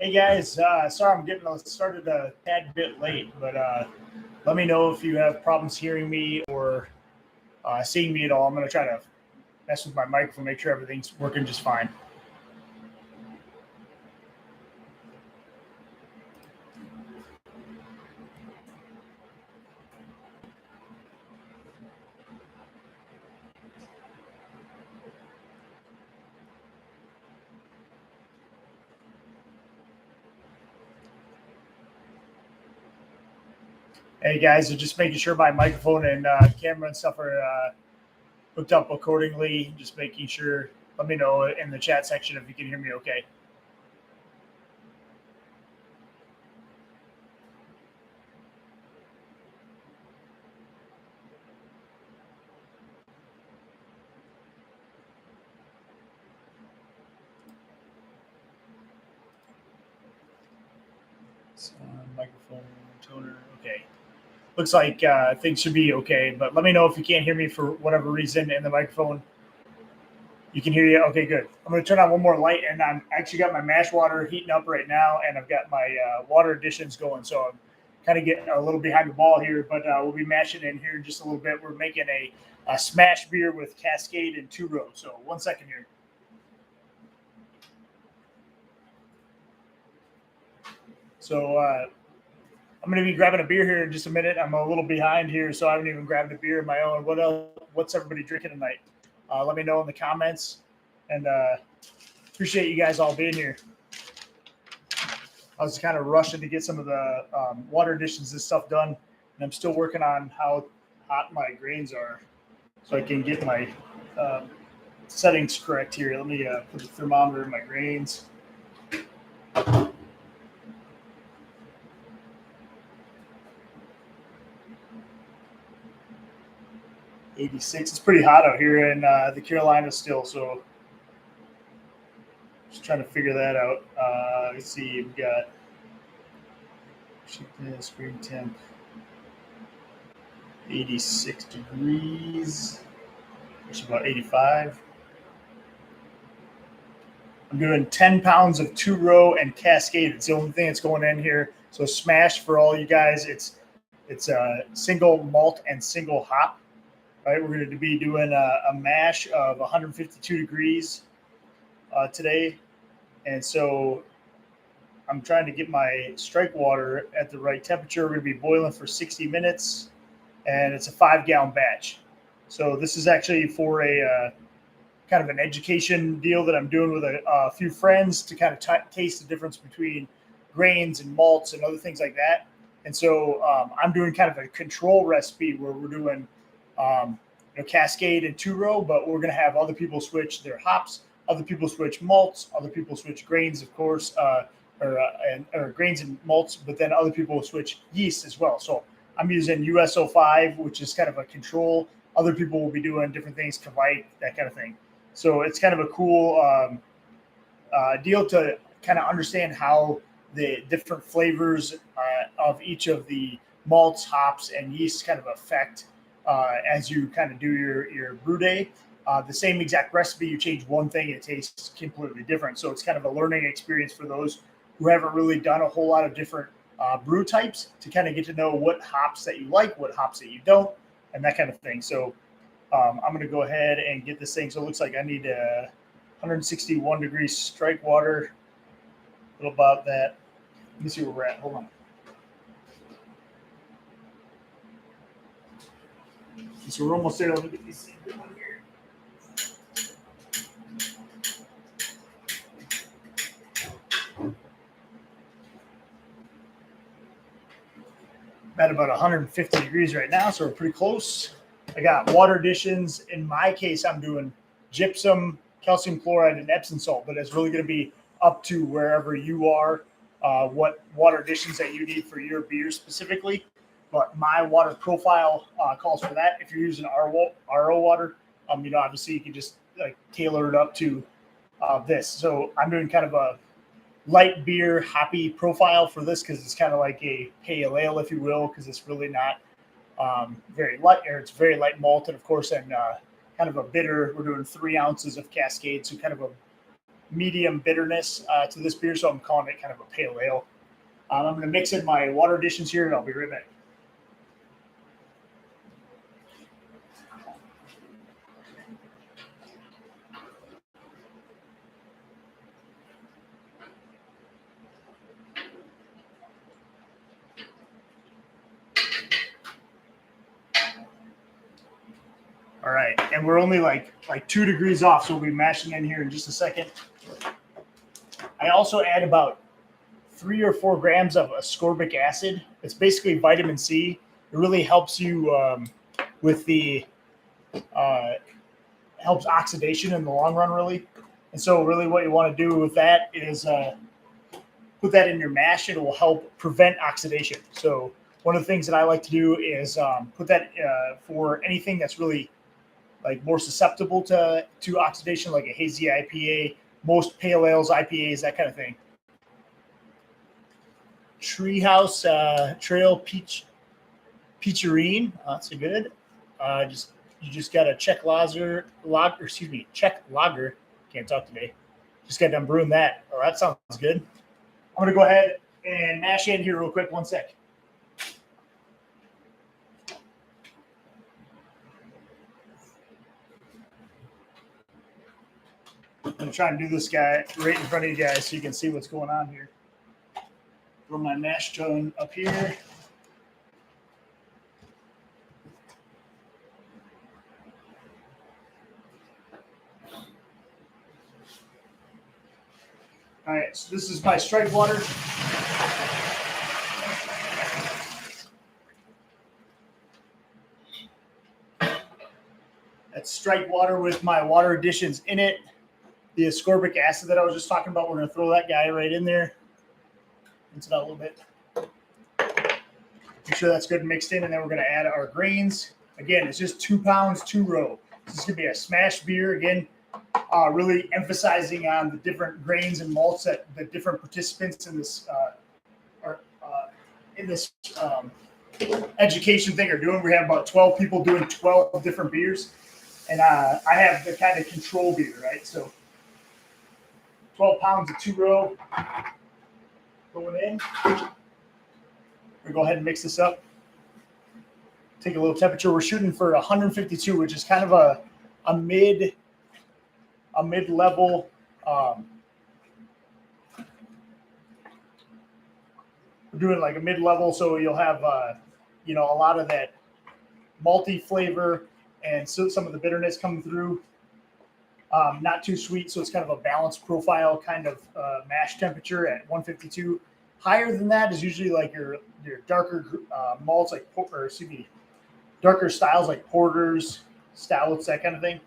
Hey guys, sorry I'm getting started a tad bit late, but let me know if you have problems hearing me or seeing me at all. I'm going to try to mess with my microphone, make sure everything's working just fine. Hey guys, so just making sure my microphone and camera and stuff are hooked up accordingly. Just making sure. Let me know in the chat section if you can hear me okay. Microphone toner. Okay. Looks like things should be okay, but let me know if you can't hear me for whatever reason in the microphone. You can hear you? Okay, good. I'm going to turn on one more light, and I'm actually got my mash water heating up right now, and I've got my water additions going, so I'm kind of getting a little behind the ball here, but we'll be mashing in here in just a little bit. We're making a S.M.A.S.H beer with Cascade and 2-row, so 1 second here. So I'm going to be grabbing a beer here in just a minute. I'm a little behind here, so I haven't even grabbed a beer of my own. What else? What's everybody drinking tonight? Let me know in the comments, and appreciate you guys all being here. I was kind of rushing to get some of the water additions and stuff done, and I'm still working on how hot my grains are so I can get my settings correct here. Let me put the thermometer in my grains. '86. It's pretty hot out here in the Carolinas still, so just trying to figure that out. Let's see, we've got screen temp 86 degrees, which is about 85. I'm doing 10 pounds of 2-row and Cascade. It's the only thing that's going in here. So S.M.A.S.H for all you guys. It's a single malt and single hop. Right, we're going to be doing a mash of 152 degrees today, and so I'm trying to get my strike water at the right temperature. We're going to be boiling for 60 minutes, and it's a 5-gallon batch. So this is actually for a kind of an education deal that I'm doing with a few friends to kind of taste the difference between grains and malts and other things like that. And so I'm doing kind of a control recipe where we're doing Cascade and 2-row, but we're going to have other people switch their hops, other people switch malts, other people switch grains, of course, or grains and malts, but then other people will switch yeast as well. So I'm using US-05, which is kind of a control. Other people will be doing different things, Kavite, that kind of thing. So it's kind of a cool deal to kind of understand how the different flavors of each of the malts, hops, and yeast kind of affect as you kind of do your brew day. The same exact recipe, you change one thing, it tastes completely different. So it's kind of a learning experience for those who haven't really done a whole lot of different brew types to kind of get to know what hops that you like, what hops that you don't, and that kind of thing. So I'm going to go ahead and get this thing. So it looks like I need 161 degrees strike water, a little about that. Let me see where we're at. Hold on. So we're almost there. Let me get these things going here. I'm at about 150 degrees right now, so we're pretty close. I got water additions. In my case, I'm doing gypsum, calcium chloride, and Epsom salt, but it's really going to be up to wherever you are, what water additions that you need for your beer specifically. But my water profile calls for that. If you're using RO water, obviously you can just tailor it up to this. So I'm doing kind of a light beer hoppy profile for this because it's kind of like a pale ale, if you will, because it's really not very light, or it's very light malted, of course, and kind of a bitter. We're doing 3 ounces of Cascade, so kind of a medium bitterness to this beer, so I'm calling it kind of a pale ale. I'm going to mix in my water additions here, and I'll be right back. All right, and we're only like 2 degrees off, so we'll be mashing in here in just a second. I also add about 3 or 4 grams of ascorbic acid. It's basically vitamin C. It really helps you with the helps oxidation in the long run, really. And so, really, what you want to do with that is put that in your mash. It will help prevent oxidation. So, one of the things that I like to do is put that for anything that's really like more susceptible to oxidation, like a hazy IPA, most pale ales, IPAs, that kind of thing. Treehouse Trail Peacherine. That's a good. You just got a Czech lager. Czech lager. Can't talk today. Just got done brewing that. Oh, that sounds good. I'm gonna go ahead and mash in here real quick. 1 sec. I'm gonna try and do this guy right in front of you guys so you can see what's going on here. Throw my mash tun up here. All right, so this is my strike water. That's strike water with my water additions in it. The ascorbic acid that I was just talking about, we're going to throw that guy right in there. Rinse it out a little bit. Make sure that's good and mixed in, and then we're going to add our grains. Again, it's just 2 pounds, 2 row. This is going to be a smash beer. Again, really emphasizing on the different grains and malts that the different participants in this education thing are doing. We have about 12 people doing 12 different beers, and I have the kind of control beer, right? So 12 pounds of 2 row going in. We're going to go ahead and mix this up. Take a little temperature. We're shooting for 152, which is kind of a mid-level. We're doing like a mid-level, so you'll have a lot of that malty flavor and so some of the bitterness coming through. Not too sweet, so it's kind of a balanced profile kind of mash temperature at 152. Higher than that is usually like your darker malts, like darker styles like porters, stouts, that kind of thing.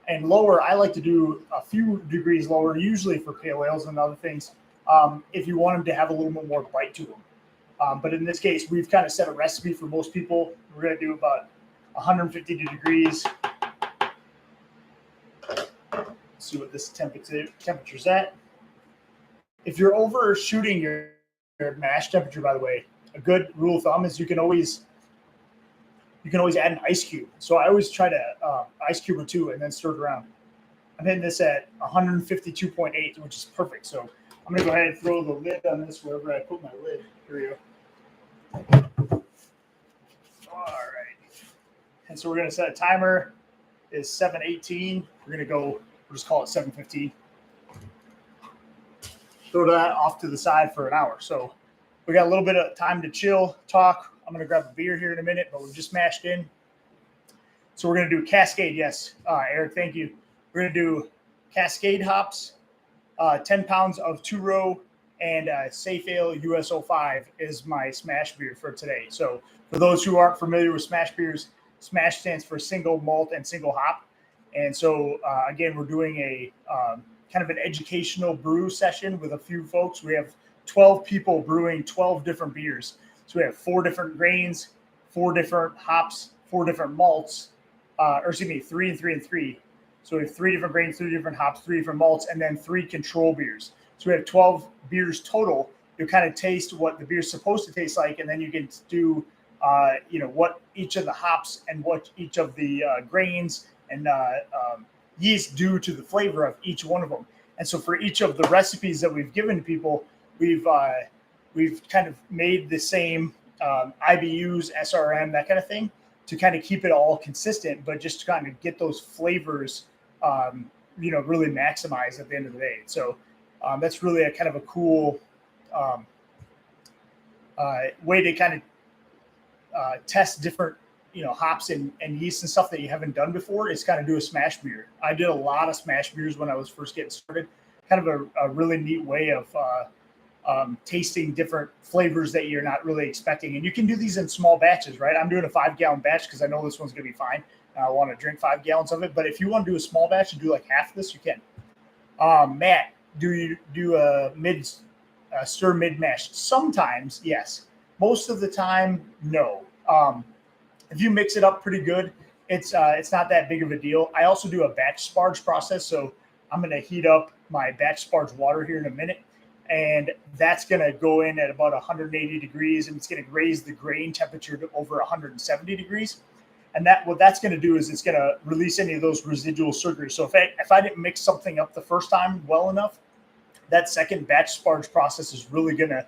And lower, I like to do a few degrees lower, usually for pale ales and other things, if you want them to have a little bit more bite to them. But in this case, we've kind of set a recipe for most people. We're going to do about 150 degrees. See what this temperature's at. If you're overshooting your mash temperature, by the way, a good rule of thumb is you can always add an ice cube. So I always try to ice cube or 2 and then stir it around. I'm hitting this at 152.8, which is perfect. So I'm going to go ahead and throw the lid on this wherever I put my lid. Here we go. All right. And so we're going to set a timer. Is 7:18. We're going to go. We'll just call it 7:15. Throw that off to the side for an hour. So we got a little bit of time to chill, talk. I'm going to grab a beer here in a minute, but we've just mashed in. So we're going to do Cascade. Yes, Eric, thank you. We're going to do Cascade hops, 10 pounds of 2 row, and Safe Ale US05 is my smash beer for today. So for those who aren't familiar with smash beers, smash stands for single malt and single hop. And so, again, we're doing a kind of an educational brew session with a few folks. We have 12 people brewing 12 different beers. So we have 4 different grains, 4 different hops, 4 different malts, 3 and 3 and 3. So we have 3 different grains, 3 different hops, 3 different malts, and then 3 control beers. So we have 12 beers total. You kind of taste what the beer's supposed to taste like, and then you can do, what each of the hops and what each of the grains and yeast do to the flavor of each one of them. And so for each of the recipes that we've given people, we've kind of made the same IBUs, SRM, that kind of thing, to kind of keep it all consistent, but just to kind of get those flavors, really maximized at the end of the day. So that's really a kind of a cool way to kind of test different, hops and yeast and stuff that you haven't done before, is kind of do a smash beer. I did a lot of smash beers when I was first getting started. Kind of a really neat way of tasting different flavors that you're not really expecting. And you can do these in small batches, right? I'm doing a 5-gallon batch because I know this one's going to be fine. I want to drink 5 gallons of it. But if you want to do a small batch and do like half of this, you can. Matt, do you do a stir mid mash? Sometimes, yes. Most of the time, no. If you mix it up pretty good, it's not that big of a deal. I also do a batch sparge process, so I'm going to heat up my batch sparge water here in a minute, and that's going to go in at about 180 degrees, and it's going to raise the grain temperature to over 170 degrees. And what that's going to do is it's going to release any of those residual sugars. So if I didn't mix something up the first time well enough, that second batch sparge process is really going to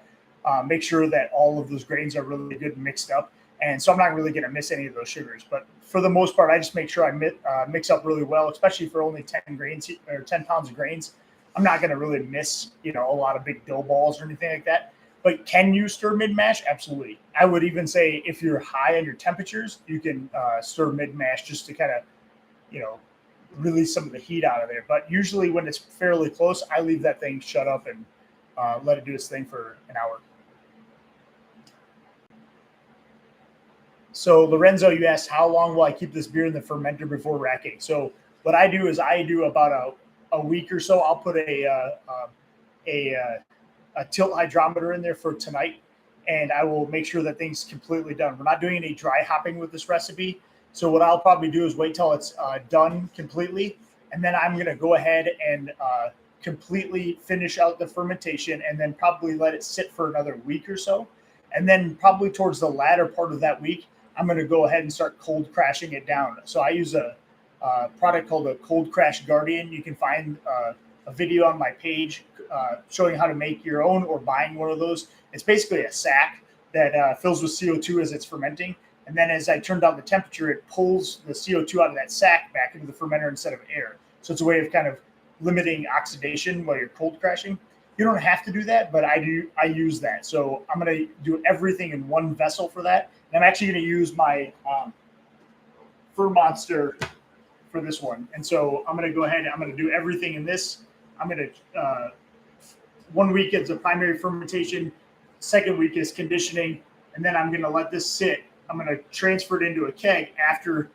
make sure that all of those grains are really good mixed up. And so I'm not really going to miss any of those sugars. But for the most part, I just make sure I mix up really well, especially for only 10 grains or 10 pounds of grains. I'm not going to really miss, a lot of big dough balls or anything like that. But can you stir mid-mash? Absolutely. I would even say if you're high on your temperatures, you can stir mid-mash just to kind of, release some of the heat out of there. But usually when it's fairly close, I leave that thing shut up and let it do its thing for an hour. So Lorenzo, you asked, how long will I keep this beer in the fermenter before racking? So what I do is I do about a week or so. I'll put a tilt hydrometer in there for tonight, and I will make sure that thing's completely done. We're not doing any dry hopping with this recipe. So what I'll probably do is wait till it's done completely, and then I'm going to go ahead and completely finish out the fermentation, and then probably let it sit for another week or so. And then probably towards the latter part of that week, I'm going to go ahead and start cold crashing it down. So I use a product called a Cold Crash Guardian. You can find a video on my page showing how to make your own or buying one of those. It's basically a sack that fills with CO2 as it's fermenting. And then as I turn down the temperature, it pulls the CO2 out of that sack back into the fermenter instead of air. So it's a way of kind of limiting oxidation while you're cold crashing. You don't have to do that, but I use that. So I'm going to do everything in one vessel for that. And I'm actually going to use my Monster for this one. And so I'm going to go ahead and I'm going to do everything in this. I'm going to 1 week is a primary fermentation, second week is conditioning, and then I'm going to let this sit. I'm going to transfer it into a keg after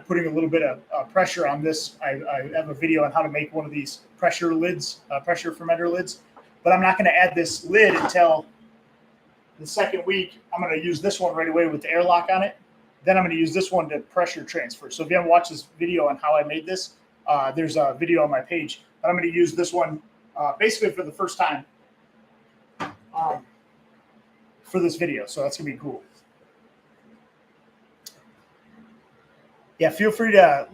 putting a little bit of pressure on this. I have a video on how to make one of these pressure lids, pressure fermenter lids, but I'm not going to add this lid until the second week. I'm going to use this one right away with the airlock on it. Then I'm going to use this one to pressure transfer. So if you haven't watched this video on how I made this, there's a video on my page. But I'm going to use this one basically for the first time for this video. So that's going to be cool. Yeah, feel free to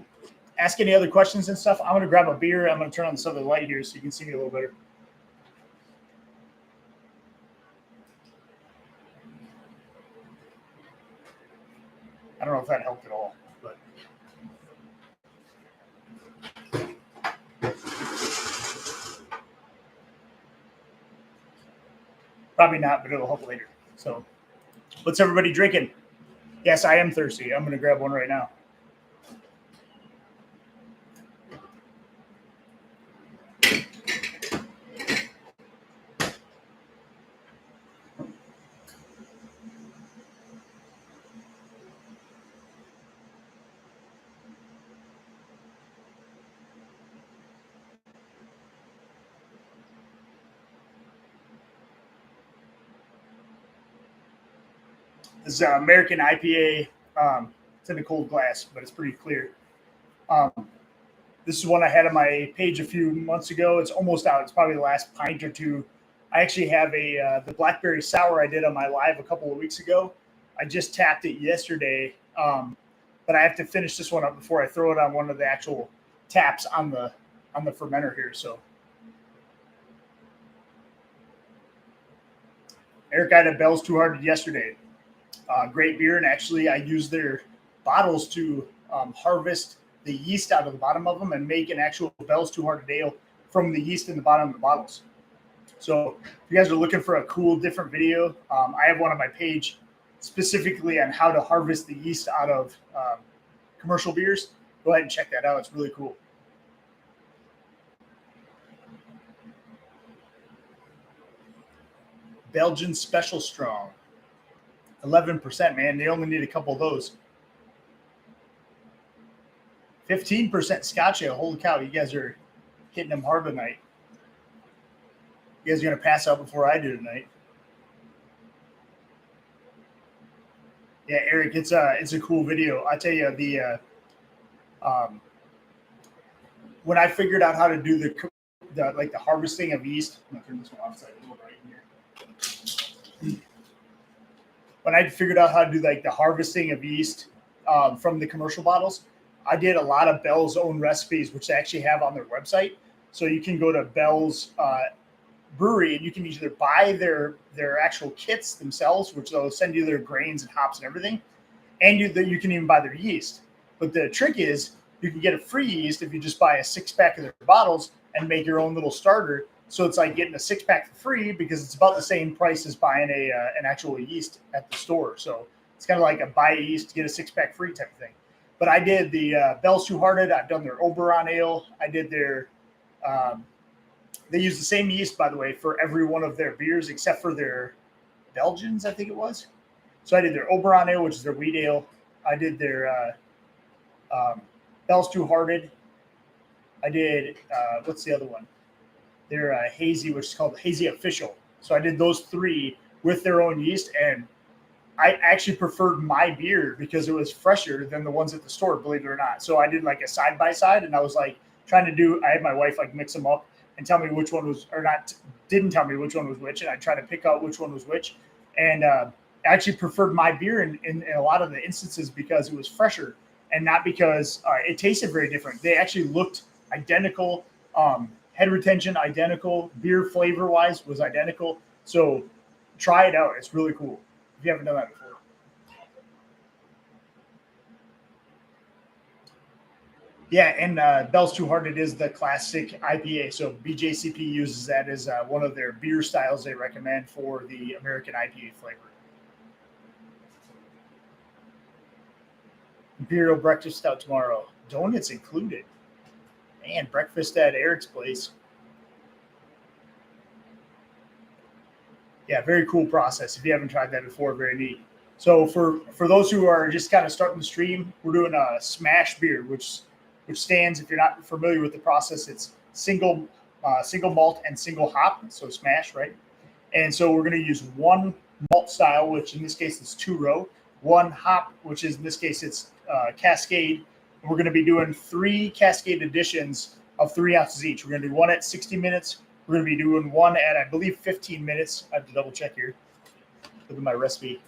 ask any other questions and stuff. I'm going to grab a beer. I'm going to turn on this other light here so you can see me a little better. I don't know if that helped at all, but probably not, but it'll help later. So what's everybody drinking? Yes, I am thirsty. I'm going to grab one right now. This is an American IPA. It's in a cold glass, but it's pretty clear. This is one I had on my page a few months ago. It's almost out. It's probably the last pint or two. I actually have the blackberry sour I did on my live a couple of weeks ago. I just tapped it yesterday, but I have to finish this one up before I throw it on one of the actual taps on the fermenter here. So Eric got a Bell's Two Hearted yesterday. Great beer, and actually I used their bottles to harvest the yeast out of the bottom of them and make an actual Bell's Two Hearted ale from the yeast in the bottom of the bottles. So if you guys are looking for a cool, different video, I have one on my page specifically on how to harvest the yeast out of commercial beers. Go ahead and check that out. It's really cool. Belgian Special Strong. 11%, man. They only need a couple of those. 15% Scotch Ale. Holy cow, you guys are hitting them hard tonight. You guys are going to pass out before I do tonight. Yeah, Eric, it's a cool video. I tell you, when I figured out how to do the harvesting of yeast, I'm gonna turn this one off so I can look right in here. When I figured out how to do like the harvesting of yeast from the commercial bottles, I did a lot of Bell's own recipes, which they actually have on their website. So you can go to Bell's brewery and you can either buy their actual kits themselves, which they'll send you their grains and hops and everything, and you can even buy their yeast. But the trick is you can get a free yeast if you just buy a 6-pack of their bottles and make your own little starter. So it's like getting a 6-pack for free because it's about the same price as buying an actual yeast at the store. So it's kind of like a buy a yeast, get a 6-pack free type of thing. But I did the Bell's Two Hearted. I've done their Oberon Ale. I did their they use the same yeast, by the way, for every one of their beers except for their Belgians, I think it was. So I did their Oberon Ale, which is their wheat ale. I did their Bell's Two Hearted. I did, what's the other one? Their hazy, which is called Hazy Official. So I did those 3 with their own yeast, and I actually preferred my beer because it was fresher than the ones at the store, believe it or not. So I did like a side-by-side, and I was like trying to do, I had my wife like mix them up and tell me which one was, or not, didn't tell me which one was which, and I tried to pick out which one was which. And I actually preferred my beer in a lot of the instances because it was fresher and not because it tasted very different. They actually looked identical, head retention identical, beer flavor-wise was identical. So try it out. It's really cool if you haven't done that before. Yeah, and Bell's Two Hearted is the classic IPA. So BJCP uses that as one of their beer styles they recommend for the American IPA flavor. Imperial breakfast stout tomorrow. Donuts included. Man, breakfast at Eric's place. Yeah, very cool process. If you haven't tried that before, very neat. So for those who are just kind of starting the stream, we're doing a S.M.A.H beer, which stands, if you're not familiar with the process, it's single malt and single hop, so S.M.A.H, right? And so we're going to use one malt style, which in this case is 2-row, one hop, which is in this case it's Cascade. And we're going to be doing 3 Cascade additions of 3 ounces each. We're going to do one at 60 minutes. We're going to be doing one at, I believe, 15 minutes. I have to double check here. Look at my recipe.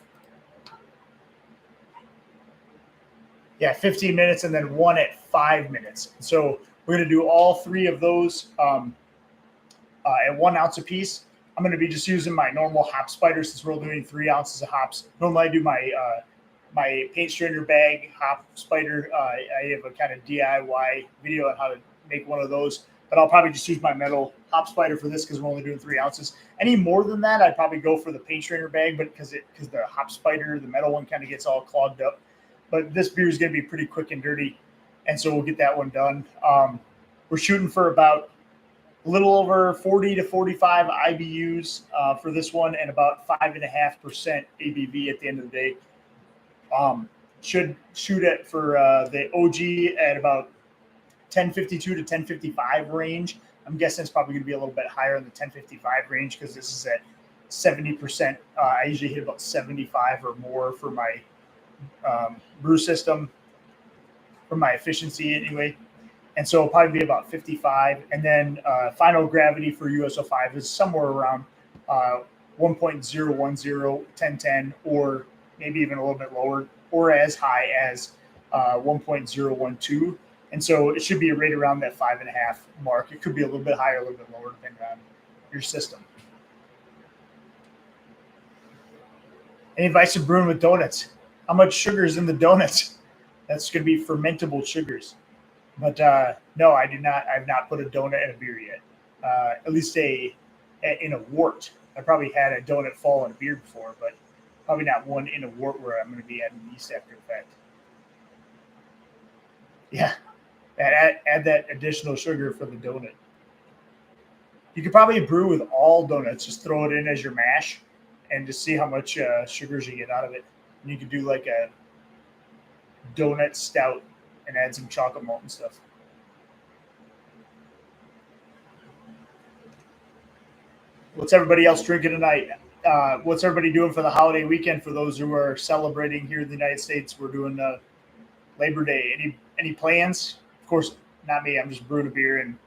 Yeah, 15 minutes, and then one at 5 minutes. So we're going to do all 3 of those at 1 ounce apiece. I'm going to be just using my normal hop spider since we're doing 3 ounces of hops. Normally I do my paint strainer bag hop spider. I have a kind of DIY video on how to make one of those, but I'll probably just use my metal hop spider for this because we're only doing 3 ounces. Any more than that, I'd probably go for the paint strainer bag, but because the hop spider, the metal one, kind of gets all clogged up. But this beer is going to be pretty quick and dirty, and so we'll get that one done. We're shooting for about a little over 40 to 45 IBUs for this one, and about 5.5% ABV at the end of the day. Should shoot it for the OG at about 1052 to 1055 range. I'm guessing it's probably going to be a little bit higher in the 1055 range because this is at 70%. I usually hit about 75 or more for my brew system, for my efficiency anyway. And so it'll probably be about 55. And then final gravity for USO5 is somewhere around 1.010, 1010, or maybe even a little bit lower, or as high as 1.012. And so it should be right around that 5.5 mark. It could be a little bit higher, a little bit lower, depending on your system. Any advice of brewing with donuts? How much sugar is in the donuts? That's going to be fermentable sugars. But no, I do not. I've not put a donut in a beer yet. At least in a wort. I probably had a donut fall in a beer before, but probably not one in a wort where I'm going to be adding yeast after the fact. Yeah, add that additional sugar for the donut. You could probably brew with all donuts. Just throw it in as your mash, and just see how much sugars you get out of it. And you could do like a donut stout and add some chocolate malt and stuff. What's everybody else drinking tonight? What's everybody doing for the holiday weekend? For those who are celebrating here in the United States, we're doing Labor Day. Any plans? Of course, not me. I'm just brewing a beer and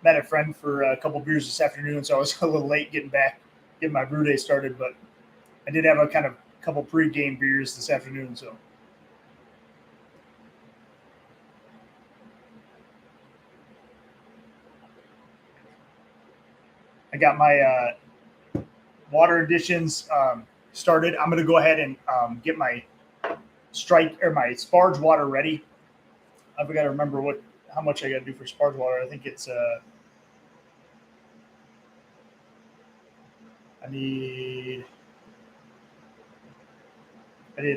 met a friend for a couple beers this afternoon, so I was a little late getting my brew day started. But I did have a kind of couple pre-game beers this afternoon, so. I got my water additions started. I'm going to go ahead and get my strike or my sparge water ready. I've got to remember how much I got to do for sparge water. I think it's I need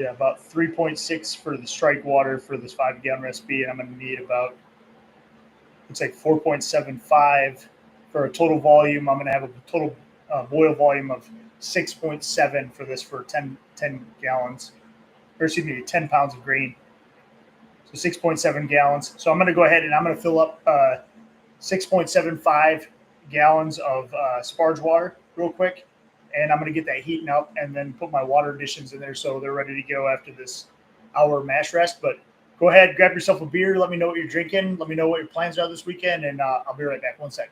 about 3.6 for the strike water for this 5-gallon recipe, and I'm going to need about it's like 4.75 for a total volume. I'm going to have a total boil volume of 6.7 for this for 10 gallons, or excuse me, 10 pounds of grain. So 6.7 gallons. So I'm going to go ahead and I'm going to fill up 6.75 gallons of sparge water real quick. And I'm going to get that heating up and then put my water additions in there so they're ready to go after this hour mash rest. But go ahead, grab yourself a beer. Let me know what you're drinking. Let me know what your plans are this weekend. And I'll be right back. 1 second.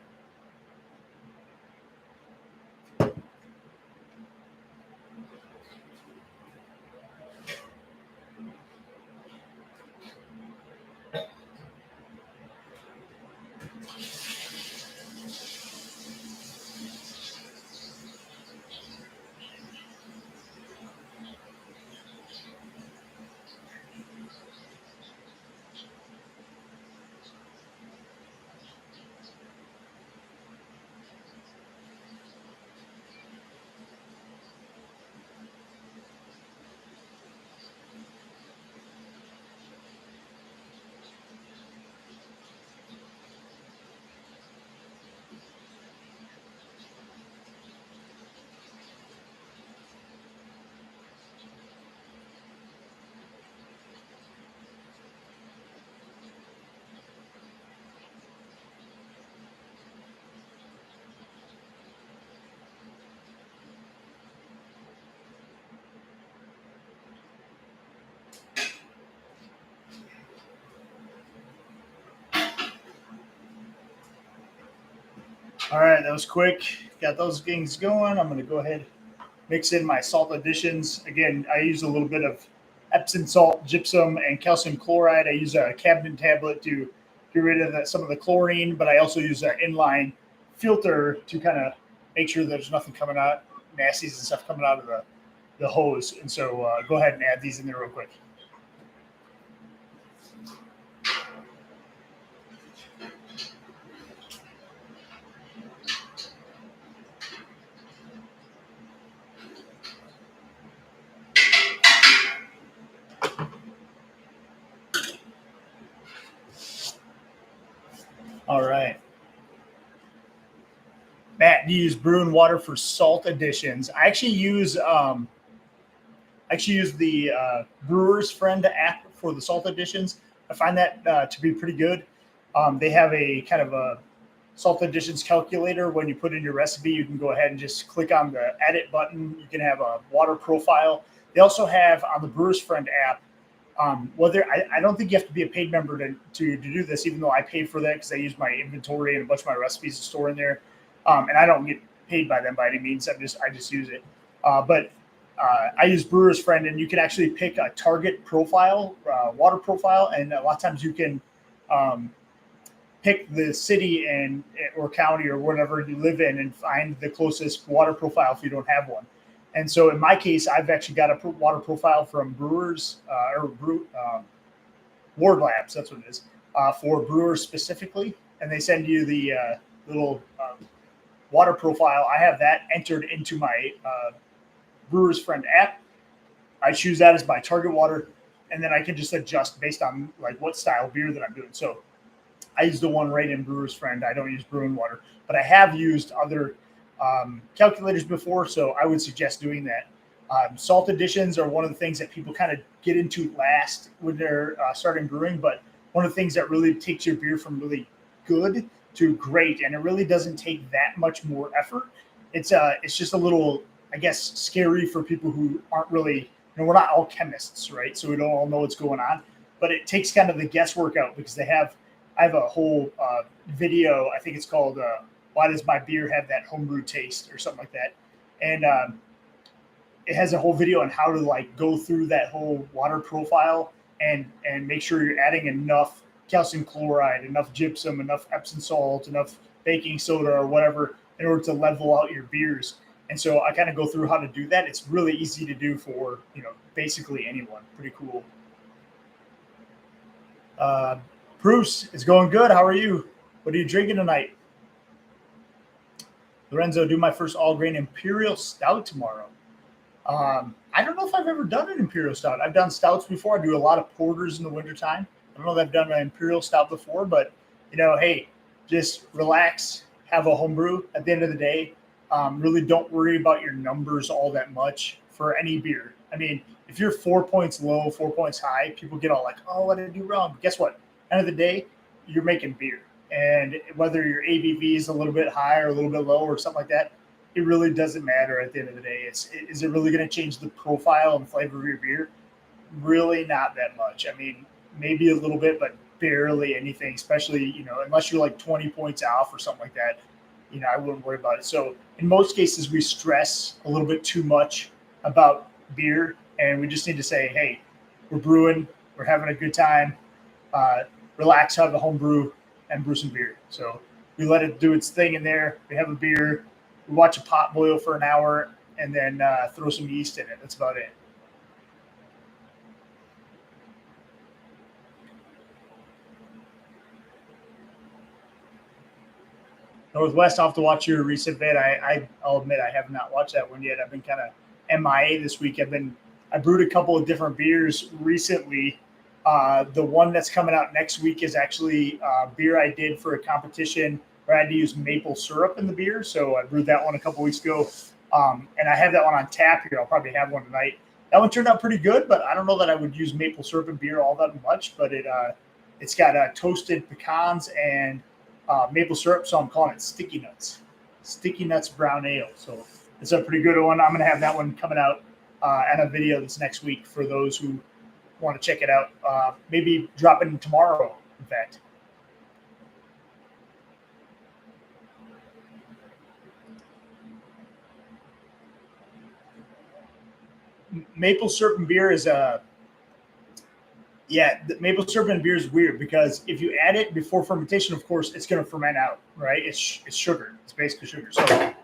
All right, that was quick. Got those things going. I'm going to go ahead mix in my salt additions. Again, I use a little bit of Epsom salt, gypsum, and calcium chloride. I use a cabinet tablet to get rid of some of the chlorine, but I also use an inline filter to kind of make sure there's nothing coming out, nasties and stuff coming out of the hose. And so go ahead and add these in there real quick. All right. Matt, do you use brewing water for salt additions? I actually use the Brewer's Friend app for the salt additions. I find that to be pretty good. They have a kind of a salt additions calculator. When you put in your recipe, you can go ahead and just click on the edit button. You can have a water profile. They also have on the Brewer's Friend app. I don't think you have to be a paid member to do this, even though I pay for that because I use my inventory and a bunch of my recipes to store in there. And I don't get paid by them by any means. I just use it. But I use Brewer's Friend, and you can actually pick a target profile, water profile, and a lot of times you can pick the city or county or whatever you live in and find the closest water profile if you don't have one. And so in my case, I've actually got a water profile from Brewers Ward Labs. That's what it is, for brewers specifically. And they send you the little water profile. I have that entered into my Brewer's Friend app. I choose that as my target water, and then I can just adjust based on like what style beer that I'm doing. So I use the one right in Brewer's Friend. I don't use brewing water, but I have used other calculators before, so I would suggest doing that. Salt additions are one of the things that people kind of get into last when they're starting brewing, but one of the things that really takes your beer from really good to great, and it really doesn't take that much more effort. It's just a little, I guess, scary for people who aren't really, we're not all chemists, right? So we don't all know what's going on, but it takes kind of the guesswork out because I have a whole video. I think it's called "Why Does My Beer Have That Homebrew Taste" or something like that, and it has a whole video on how to like go through that whole water profile and make sure you're adding enough calcium chloride, enough gypsum, enough Epsom salt, enough baking soda or whatever in order to level out your beers. And so I kind of go through how to do that. It's really easy to do for basically anyone. Pretty cool. Bruce, it's going good. How are you? What are you drinking tonight? Lorenzo, do my first all grain Imperial Stout tomorrow. I don't know if I've ever done an Imperial Stout. I've done stouts before. I do a lot of porters in the wintertime. I don't know if I've done an Imperial Stout before, but, hey, just relax, have a homebrew at the end of the day. Really don't worry about your numbers all that much for any beer. I mean, if you're 4 points low, 4 points high, people get all like, oh, what did I do wrong? But guess what? End of the day, you're making beer. And whether your ABV is a little bit high or a little bit low or something like that, it really doesn't matter at the end of the day. Is it really going to change the profile and flavor of your beer? Really not that much. I mean, maybe a little bit, but barely anything, especially, unless you're like 20 points off or something like that, I wouldn't worry about it. So in most cases, we stress a little bit too much about beer, and we just need to say, hey, we're brewing, we're having a good time, relax, have a home brew, and brew some beer. So we let it do its thing in there. We have a beer. We watch a pot boil for an hour, and then throw some yeast in it. That's about it. Northwest, I'll have to watch your recent vid. I'll admit I have not watched that one yet. I've been kind of MIA this week. I brewed a couple of different beers recently. The one that's coming out next week is actually beer I did for a competition where I had to use maple syrup in the beer. So I brewed that one a couple weeks ago. And I have that one on tap here. I'll probably have one tonight. That one turned out pretty good, but I don't know that I would use maple syrup in beer all that much. But it's got toasted pecans and maple syrup, so I'm calling it Sticky Nuts Brown Ale. So it's a pretty good one. I'm going to have that one coming out at a video this next week for those who want to check it out. Maybe dropping tomorrow, in fact. Maple syrup and beer is maple syrup and beer is weird because if you add it before fermentation, of course, it's going to ferment out, right? It's sugar. It's basically sugar. So I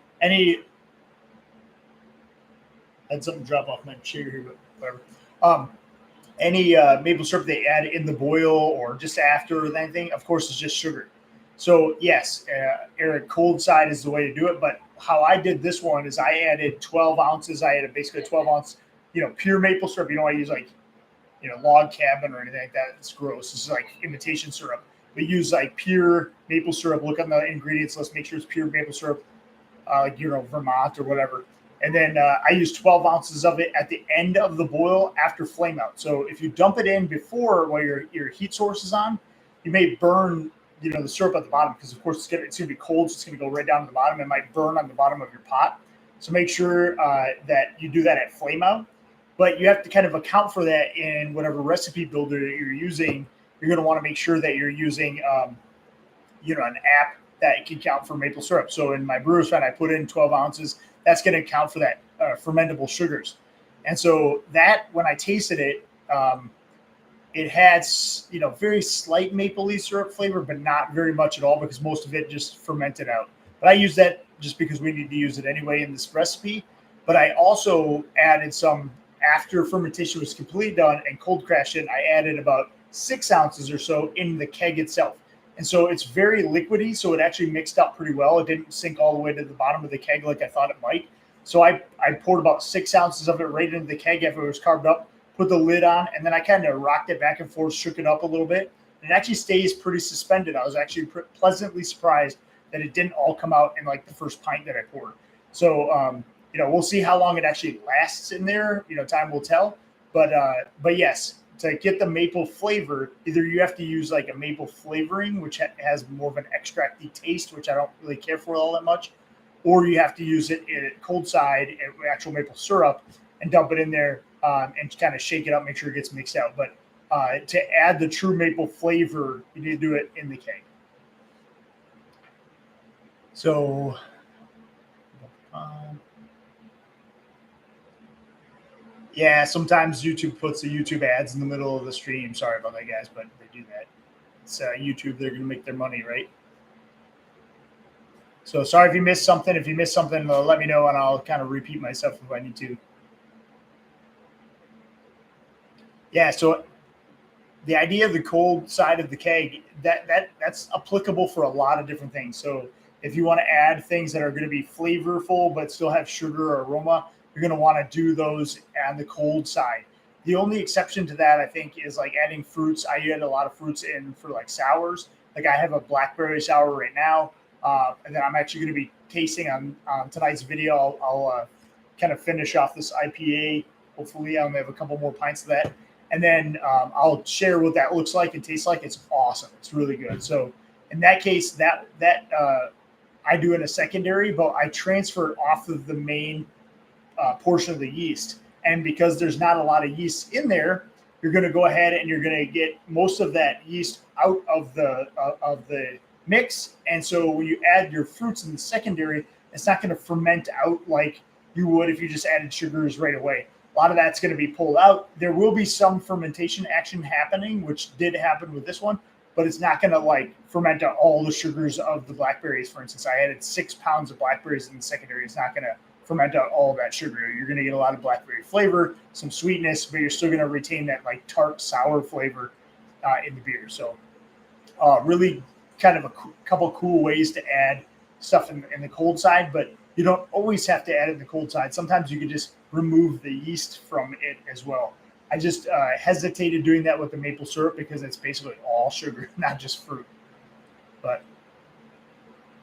had something drop off my chair here, but whatever. Any maple syrup they add in the boil or just after or anything, of course, is just sugar. So yes, Eric, cold side is the way to do it. But how I did this one is I added 12 ounces. I had basically a 12 ounce, pure maple syrup. I use like, log cabin or anything like that. It's gross. This is like imitation syrup. We use like pure maple syrup. Look on the ingredients list. Make sure it's pure maple syrup, like Vermont or whatever. And then I use 12 ounces of it at the end of the boil after flame out. So if you dump it in before while your heat source is on, you may burn the syrup at the bottom because of course it's gonna be cold, so it's gonna go right down to the bottom. It might burn on the bottom of your pot. So make sure that you do that at flame out. But you have to kind of account for that in whatever recipe builder that you're using. You're going to want to make sure that you're using, an app that can count for maple syrup. So in my Brewer's Friend, I put in 12 ounces. That's going to account for that fermentable sugars. And so that, when I tasted it, it had, very slight maple syrup flavor, but not very much at all because most of it just fermented out. But I use that just because we need to use it anyway in this recipe. But I also added some after fermentation was completely done and cold crashed it. I added about 6 ounces or so in the keg itself. And so it's very liquidy, so it actually mixed up pretty well. It didn't sink all the way to the bottom of the keg like I thought it might. So I poured about 6 ounces of it right into the keg after it was carved up, put the lid on, and then I kind of rocked it back and forth, shook it up a little bit. And it actually stays pretty suspended. I was actually pleasantly surprised that it didn't all come out in like the first pint that I poured. So, we'll see how long it actually lasts in there. Time will tell. But yes, to get the maple flavor, either you have to use like a maple flavoring, which has more of an extracty taste, which I don't really care for all that much, or you have to use it at cold side, actual maple syrup, and dump it in there and kind of shake it up, make sure it gets mixed out. But to add the true maple flavor, you need to do it in the keg. So, yeah, sometimes YouTube puts the YouTube ads in the middle of the stream. Sorry about that, guys, but they do that. It's YouTube. They're going to make their money, right? So sorry if you missed something. If you missed something, let me know, and I'll kind of repeat myself if I need to. Yeah, so the idea of the cold side of the keg, that's applicable for a lot of different things. So if you want to add things that are going to be flavorful but still have sugar or aroma, you're going to want to do those on the cold side. The only exception to that, I think, is like adding fruits. I add a lot of fruits in for like sours. Like I have a blackberry sour right now, and then I'm actually going to be tasting on tonight's video. I'll kind of finish off this IPA. Hopefully, I'll have a couple more pints of that, and then I'll share what that looks like and tastes like. It's awesome. It's really good. So in that case, that I do in a secondary, but I transfer it off of the main portion of the yeast. And because there's not a lot of yeast in there, you're going to go ahead and you're going to get most of that yeast out of the mix. And so when you add your fruits in the secondary, it's not going to ferment out like you would if you just added sugars right away. A lot of that's going to be pulled out. There will be some fermentation action happening, which did happen with this one, but it's not going to like ferment out all the sugars of the blackberries. For instance, I added 6 pounds of blackberries in the secondary. It's not going to ferment out all of that sugar. You're going to get a lot of blackberry flavor, some sweetness, but you're still going to retain that like tart, sour flavor in the beer. So really kind of a couple cool ways to add stuff in the cold side, but you don't always have to add it in the cold side. Sometimes you can just remove the yeast from it as well. I just hesitated doing that with the maple syrup because it's basically all sugar, not just fruit. But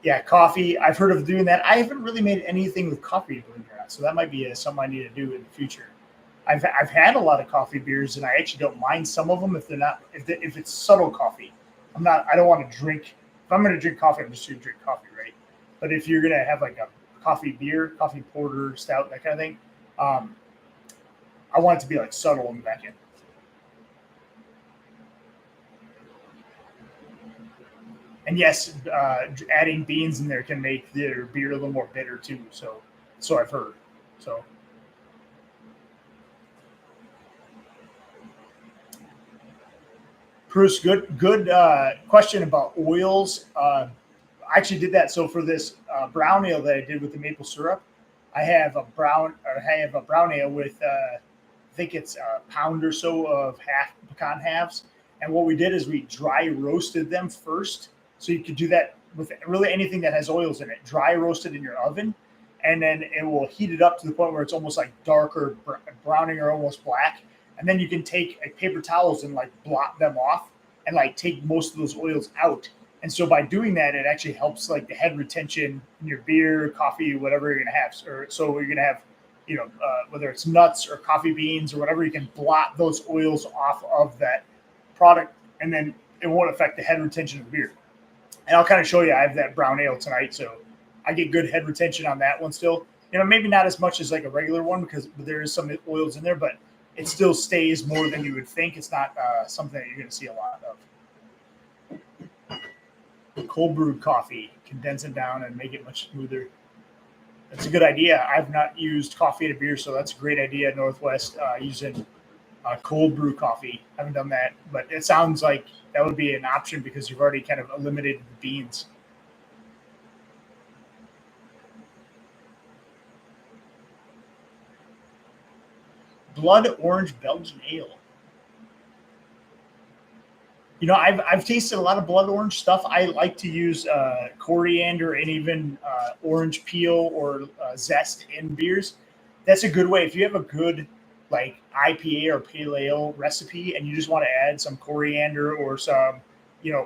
yeah, coffee. I've heard of doing that. I haven't really made anything with coffee, believe it or not. So that might be something I need to do in the future. I've had a lot of coffee beers, and I actually don't mind some of them if they're not if it's subtle coffee. I don't want to drink. If I'm going to drink coffee, I'm just going to drink coffee, right? But if you're going to have like a coffee beer, coffee porter, stout, that kind of thing, I want it to be like subtle in the back end. And yes, adding beans in there can make their beer a little more bitter too. So I've heard. So Bruce, good question about oils. I actually did that. So for this brown ale that I did with the maple syrup, I have a brown ale with I think it's a pound or so of half pecan halves. And what we did is we dry roasted them first. So you could do that with really anything that has oils in it. Dry roast it in your oven, and then it will heat it up to the point where it's almost like darker browning or almost black. And then you can take paper towels and like blot them off and like take most of those oils out. And so by doing that, it actually helps like the head retention in your beer, coffee, whatever you're gonna have. So you're gonna have, whether it's nuts or coffee beans or whatever, you can blot those oils off of that product, and then it won't affect the head retention of the beer. And I'll kind of show you. I have that brown ale tonight, so I get good head retention on that one still. Maybe not as much as like a regular one because there is some oils in there, but it still stays more than you would think. It's not something that you're going to see a lot of. Cold brewed coffee, condense it down and make it much smoother. That's a good idea. I've not used coffee in a beer, so that's a great idea at Northwest, using cold brew coffee. I haven't done that, but it sounds like that would be an option because you've already kind of eliminated the beans. Blood Orange Belgian Ale. You know, I've tasted a lot of blood orange stuff. I like to use coriander and even orange peel or zest in beers. That's a good way. If you have a good like IPA or pale ale recipe and you just want to add some coriander or some,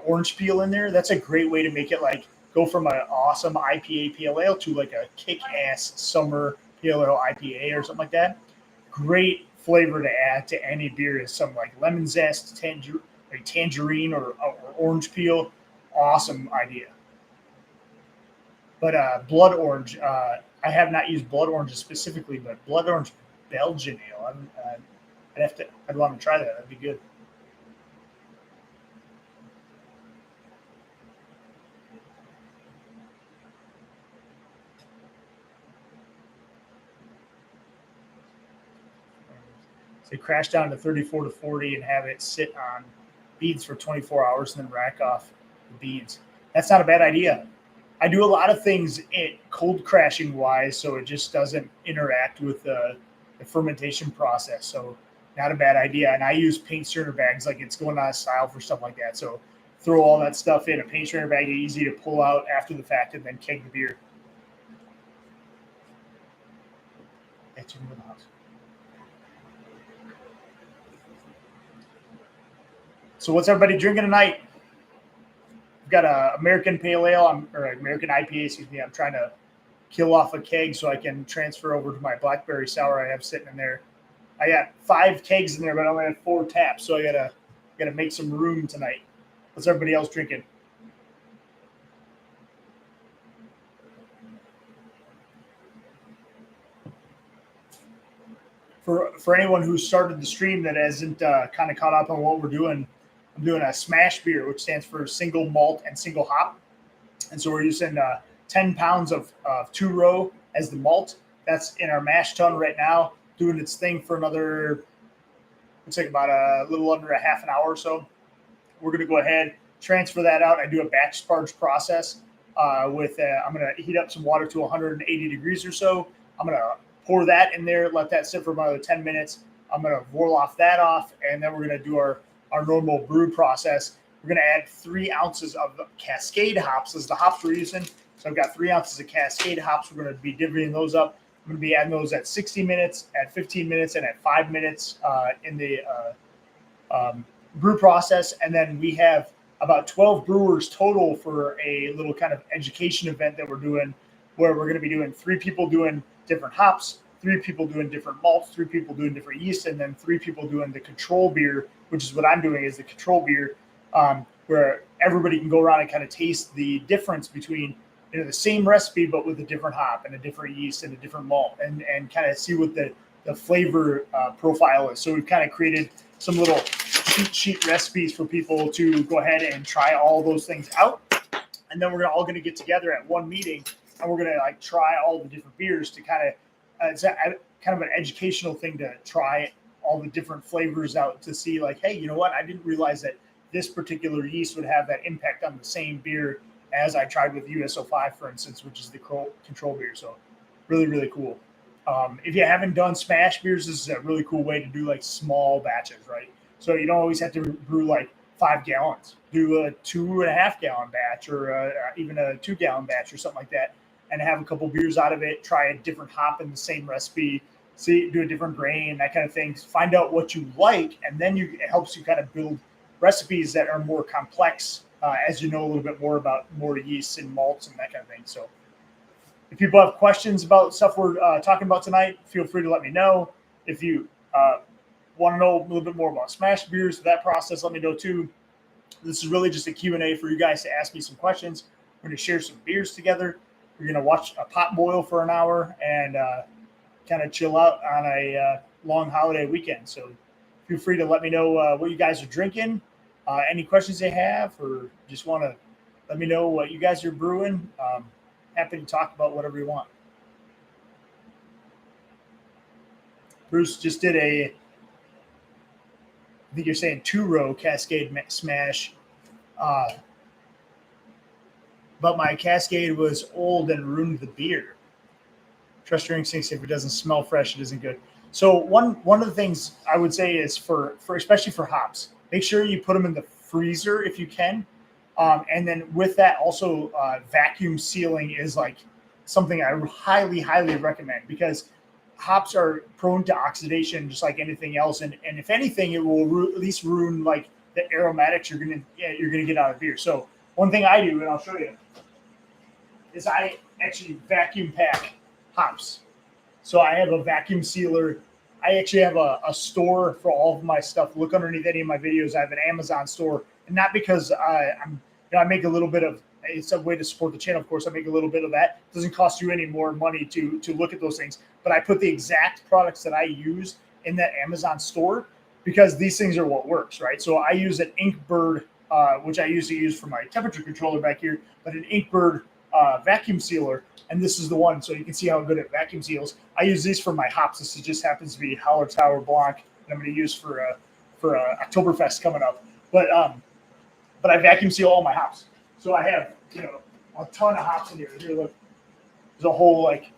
orange peel in there, that's a great way to make it like go from an awesome IPA pale ale to like a kick-ass summer pale ale IPA or something like that. Great flavor to add to any beer is some like lemon zest, tangerine or orange peel. Awesome idea. But blood orange, I have not used blood orange specifically, but blood orange Belgian ale. I'd want to try that. That'd be good. So you crash down to 34 to 40 and have it sit on beads for 24 hours and then rack off the beads. That's not a bad idea. I do a lot of things cold crashing wise, so it just doesn't interact with the fermentation process. So not a bad idea. And I use paint strainer bags like it's going out of style for stuff like that. So throw all that stuff in a paint strainer bag, easy to pull out after the fact, and then keg the beer. That's in the house. So what's everybody drinking tonight? We've got a American Pale Ale, or American IPA, excuse me. I'm trying to kill off a keg so I can transfer over to my blackberry sour I have sitting in there. I got 5 kegs in there, but I only have 4 taps, so I gotta make some room tonight. What's everybody else drinking? For anyone who started the stream that hasn't kind of caught up on what we're doing, I'm doing a S.M.A.H beer, which stands for single malt and single hop. And so we're using 10 pounds of 2-row as the malt. That's in our mash tun right now, doing its thing for another, looks like about a little under a half an hour or so. We're going to go ahead, transfer that out. I do a batch sparge process I'm going to heat up some water to 180 degrees or so. I'm going to pour that in there, let that sit for about another 10 minutes. I'm going to boil that off, and then we're going to do our normal brew process. We're going to add 3 ounces of Cascade hops as the hops we're using. So I've got 3 ounces of Cascade hops. We're going to be divvying those up. I'm going to be adding those at 60 minutes, at 15 minutes, and at 5 minutes in the brew process. And then we have about 12 brewers total for a little kind of education event that we're doing, where we're going to be doing 3 people doing different hops, 3 people doing different malts, 3 people doing different yeast, and then 3 people doing the control beer, which is what I'm doing, is the control beer, where everybody can go around and kind of taste the difference between the same recipe but with a different hop and a different yeast and a different malt, and kind of see what the flavor profile is. So we've kind of created some little cheat sheet recipes for people to go ahead and try all those things out, and then we're all going to get together at one meeting, and we're going to like try all the different beers to kind of it's kind of an educational thing to try all the different flavors out to see like, hey, you know what? I didn't realize that this particular yeast would have that impact on the same beer as I tried with USO5, for instance, which is the control beer. So really, really cool. If you haven't done S.M.A.H beers, this is a really cool way to do like small batches, right? So you don't always have to brew like 5 gallons. Do a 2.5 gallon batch, or even a 2 gallon batch or something like that, and have a couple beers out of it. Try a different hop in the same recipe. See, do a different grain, that kind of thing. Find out what you like, and then it helps you kind of build recipes that are more complex as you know a little bit more about more yeasts and malts and that kind of thing. So if people have questions about stuff we're talking about tonight, feel free to let me know. If you want to know a little bit more about S.M.A.H beers, that process, let me know too. This is really just a Q&A for you guys to ask me some questions. We're going to share some beers together. We're going to watch a pot boil for an hour and kind of chill out on a long holiday weekend. So feel free to let me know what you guys are drinking, any questions they have, or just want to let me know what you guys are brewing. Happy to talk about whatever you want. Bruce just did I think you're saying 2-row Cascade S.M.A.H. But my Cascade was old and ruined the beer. Trust your instincts. If it doesn't smell fresh, it isn't good. So one of the things I would say is for especially for hops, make sure you put them in the freezer if you can, and then with that also vacuum sealing is like something I highly recommend because hops are prone to oxidation just like anything else, and if anything, it will at least ruin like the aromatics you're gonna get out of beer. So one thing I do, and I'll show you, is I actually vacuum pack hops. So I have a vacuum sealer. I actually have a store for all of my stuff. Look underneath any of my videos. I have an Amazon store, and not because I make a little bit of. It's a way to support the channel. Of course, I make a little bit of that. It doesn't cost you any more money to look at those things. But I put the exact products that I use in that Amazon store because these things are what works, right? So I use an Inkbird, which I usually use for my temperature controller back here, but an Inkbird vacuum sealer, and this is the one. So you can see how good it vacuum seals. I use these for my hops. This just happens to be Howler Tower Blanc, and I'm going to use for Oktoberfest coming up. But I vacuum seal all my hops. So I have a ton of hops in here. Here, look, there's a whole like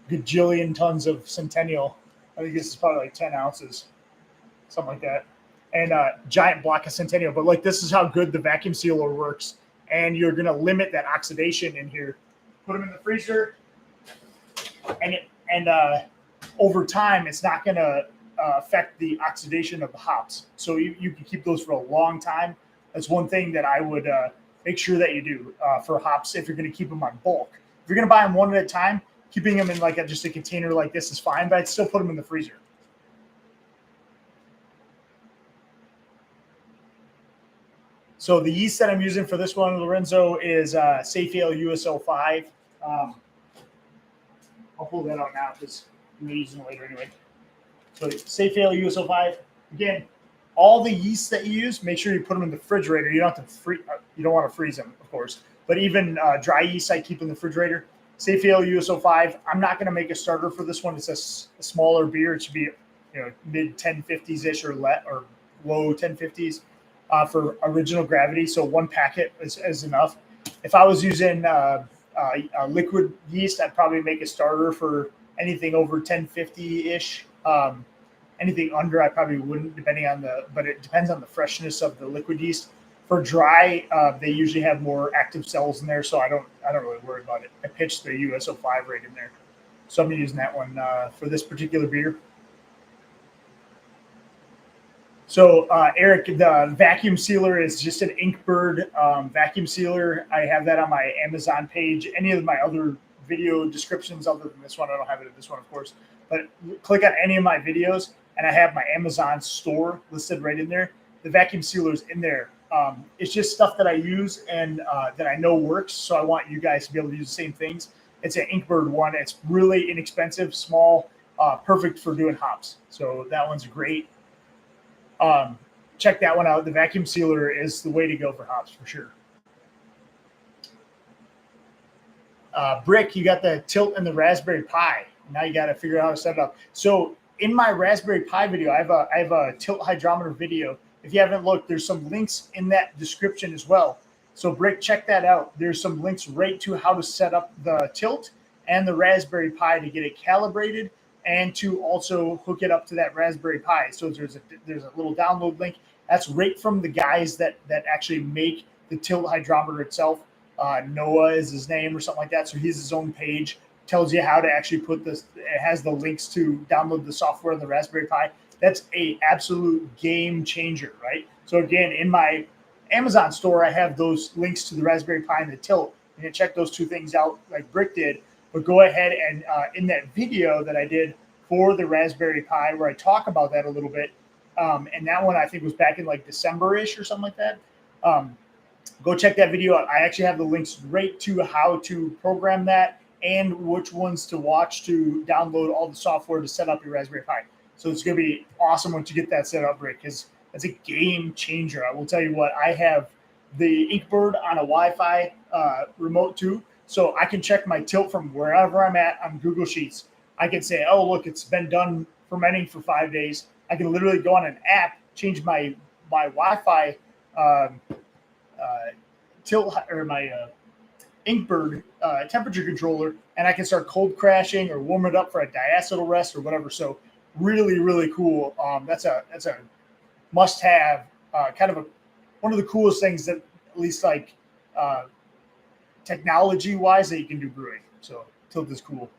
gajillion tons of Centennial. I think this is probably like 10 ounces, something like that, and giant block of Centennial. But like this is how good the vacuum sealer works, and you're going to limit that oxidation in here. Put them in the freezer, and over time, it's not going to affect the oxidation of the hops. So you can keep those for a long time. That's one thing that I would make sure that you do for hops if you're going to keep them on bulk. If you're going to buy them one at a time, keeping them in like just a container like this is fine, but I'd still put them in the freezer. So the yeast that I'm using for this one, Lorenzo, is S.M.A.S.H USO5. I'll pull that out now because I'm using it later anyway. So S.M.A.S.H USO5. Again, all the yeast that you use, make sure you put them in the refrigerator. You don't have to you don't want to freeze them, of course. But even dry yeast, I keep in the refrigerator. S.M.A.S.H USO5. I'm not going to make a starter for this one. It's a smaller beer. It should be mid 1050s ish or low 1050s for original gravity. So one packet is enough. If I was using liquid yeast, I'd probably make a starter for anything over 1050 ish. Anything under, I probably wouldn't, but it depends on the freshness of the liquid yeast. For dry, they usually have more active cells in there, so I don't really worry about it. I pitched the USO5 right in there, so I'm using that one for this particular beer. So Eric, the vacuum sealer is just an Inkbird vacuum sealer. I have that on my Amazon page. Any of my other video descriptions other than this one, I don't have it in this one, of course, but click on any of my videos and I have my Amazon store listed right in there. The vacuum sealer is in there. It's just stuff that I use and that I know works. So I want you guys to be able to use the same things. It's an Inkbird one. It's really inexpensive, small, perfect for doing hops. So that one's great. Check that one out. The vacuum sealer is the way to go for hops for sure. Brick, you got the tilt and the Raspberry Pi. Now you got to figure out how to set it up. So in my Raspberry Pi video, I have a tilt hydrometer video. If you haven't looked, there's some links in that description as well. So Brick, check that out. There's some links right to how to set up the tilt and the Raspberry Pi to get it calibrated and to also hook it up to that Raspberry Pi. So there's a little download link. That's right from the guys that actually make the tilt hydrometer itself. Noah is his name or something like that. So he's his own page, tells you how to actually put this. It has the links to download the software on the Raspberry Pi. That's a absolute game changer, right? So again, in my Amazon store, I have those links to the Raspberry Pi and the tilt. You can check those two things out like Brick did. But go ahead and in that video that I did for the Raspberry Pi, where I talk about that a little bit, and that one I think was back in like December-ish or something like that. Go check that video out. I actually have the links right to how to program that and which ones to watch to download all the software to set up your Raspberry Pi. So it's going to be awesome once you get that set up, Rick, because that's a game changer. I will tell you what, I have the Inkbird on a Wi-Fi remote too, so I can check my tilt from wherever I'm at on Google Sheets. I can say, oh, look, it's been done fermenting for 5 days. I can literally go on an app, change my Wi-Fi tilt or my Inkbird temperature controller, and I can start cold crashing or warm it up for a diacetyl rest or whatever. So really, really cool. That's a must have. Kind of one of the coolest things that at least like uh, technology wise that you can do brewing. So tilt is cool.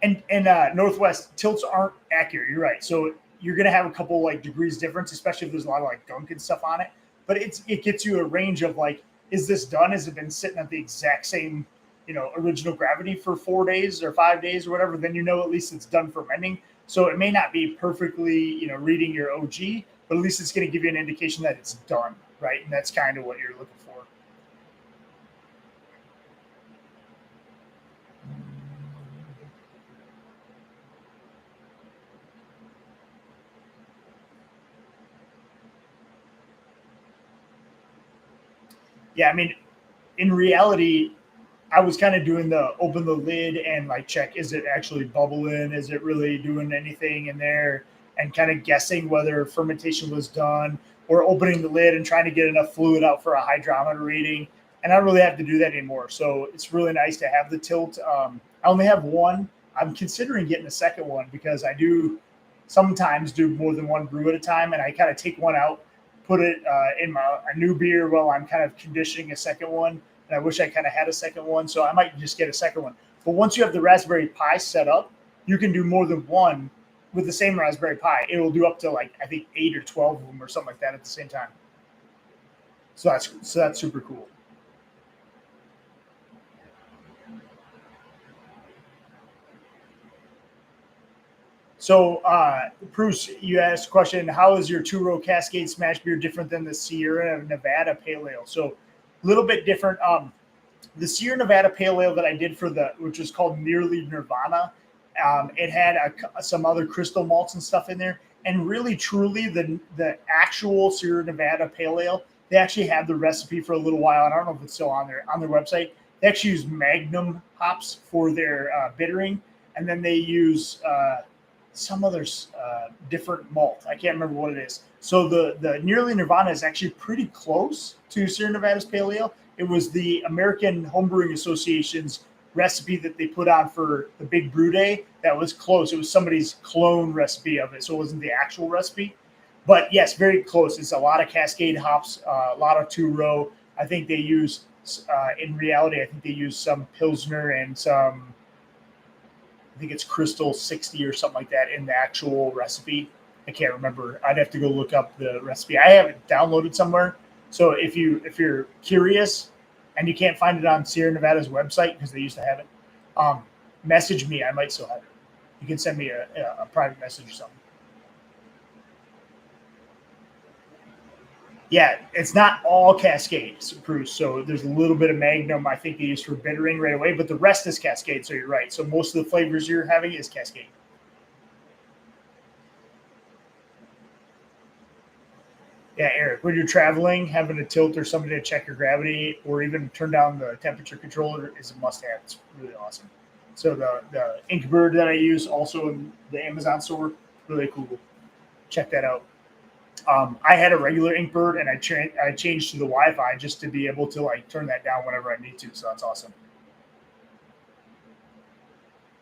And Northwest tilts aren't accurate. You're right. So you're gonna have a couple like degrees difference, especially if there's a lot of like gunk and stuff on it. But it gets you a range of like, is this done? Has it been sitting at the exact same, original gravity for 4 days or 5 days or whatever? Then at least it's done fermenting. So it may not be perfectly, reading your OG, but at least it's going to give you an indication that it's done, right? And that's kind of what you're looking for. Yeah, I mean, in reality, I was kind of doing the open the lid and like check, is it actually bubbling? Is it really doing anything in there? And kind of guessing whether fermentation was done, or opening the lid and trying to get enough fluid out for a hydrometer reading. And I don't really have to do that anymore. So it's really nice to have the tilt. I only have one. I'm considering getting a second one because I do sometimes do more than one brew at a time. And I kind of take one out, put it in a new beer while I'm kind of conditioning a second one. And I wish I kind of had a second one, so I might just get a second one. But once you have the Raspberry Pi set up, you can do more than one with the same Raspberry Pi. It will do up to like I think 8 or 12 of them or something like that at the same time. So that's super cool. So, Bruce, you asked a question: how is your two-row Cascade Smash beer different than the Sierra Nevada Pale Ale? So, a little bit different. The Sierra Nevada Pale Ale that I did which was called Nearly Nirvana, it had some other crystal malts and stuff in there. And really, truly, the actual Sierra Nevada Pale Ale, they actually had the recipe for a little while, and I don't know if it's still on their website. They actually use Magnum hops for their bittering, and then they use some other different malt. I can't remember what it is. So the Nearly Nirvana is actually pretty close to Sierra Nevada's Pale Ale. It was the American Homebrewing Association's recipe that they put on for the Big Brew Day. That was close. It was somebody's clone recipe of it, so it wasn't the actual recipe. But yes, very close. It's a lot of Cascade hops, a lot of two-row. I think they use, in reality, I think they use some Pilsner and some, I think it's Crystal 60 or something like that in the actual recipe. I can't remember. I'd have to go look up the recipe. I have it downloaded somewhere. So if you're curious and you can't find it on Sierra Nevada's website because they used to have it, message me. I might still have it. You can send me a private message or something. Yeah, it's not all Cascade, Bruce. So there's a little bit of Magnum I think they use for bittering right away, but the rest is Cascade. So you're right. So most of the flavors you're having is Cascade. Yeah, Eric, when you're traveling, having a tilt or somebody to check your gravity or even turn down the temperature controller is a must-have. It's really awesome. So the Inkbird that I use also in the Amazon store, really cool. Check that out. I had a regular Inkbird and I changed to the Wi-Fi just to be able to like turn that down whenever I need to. So that's awesome.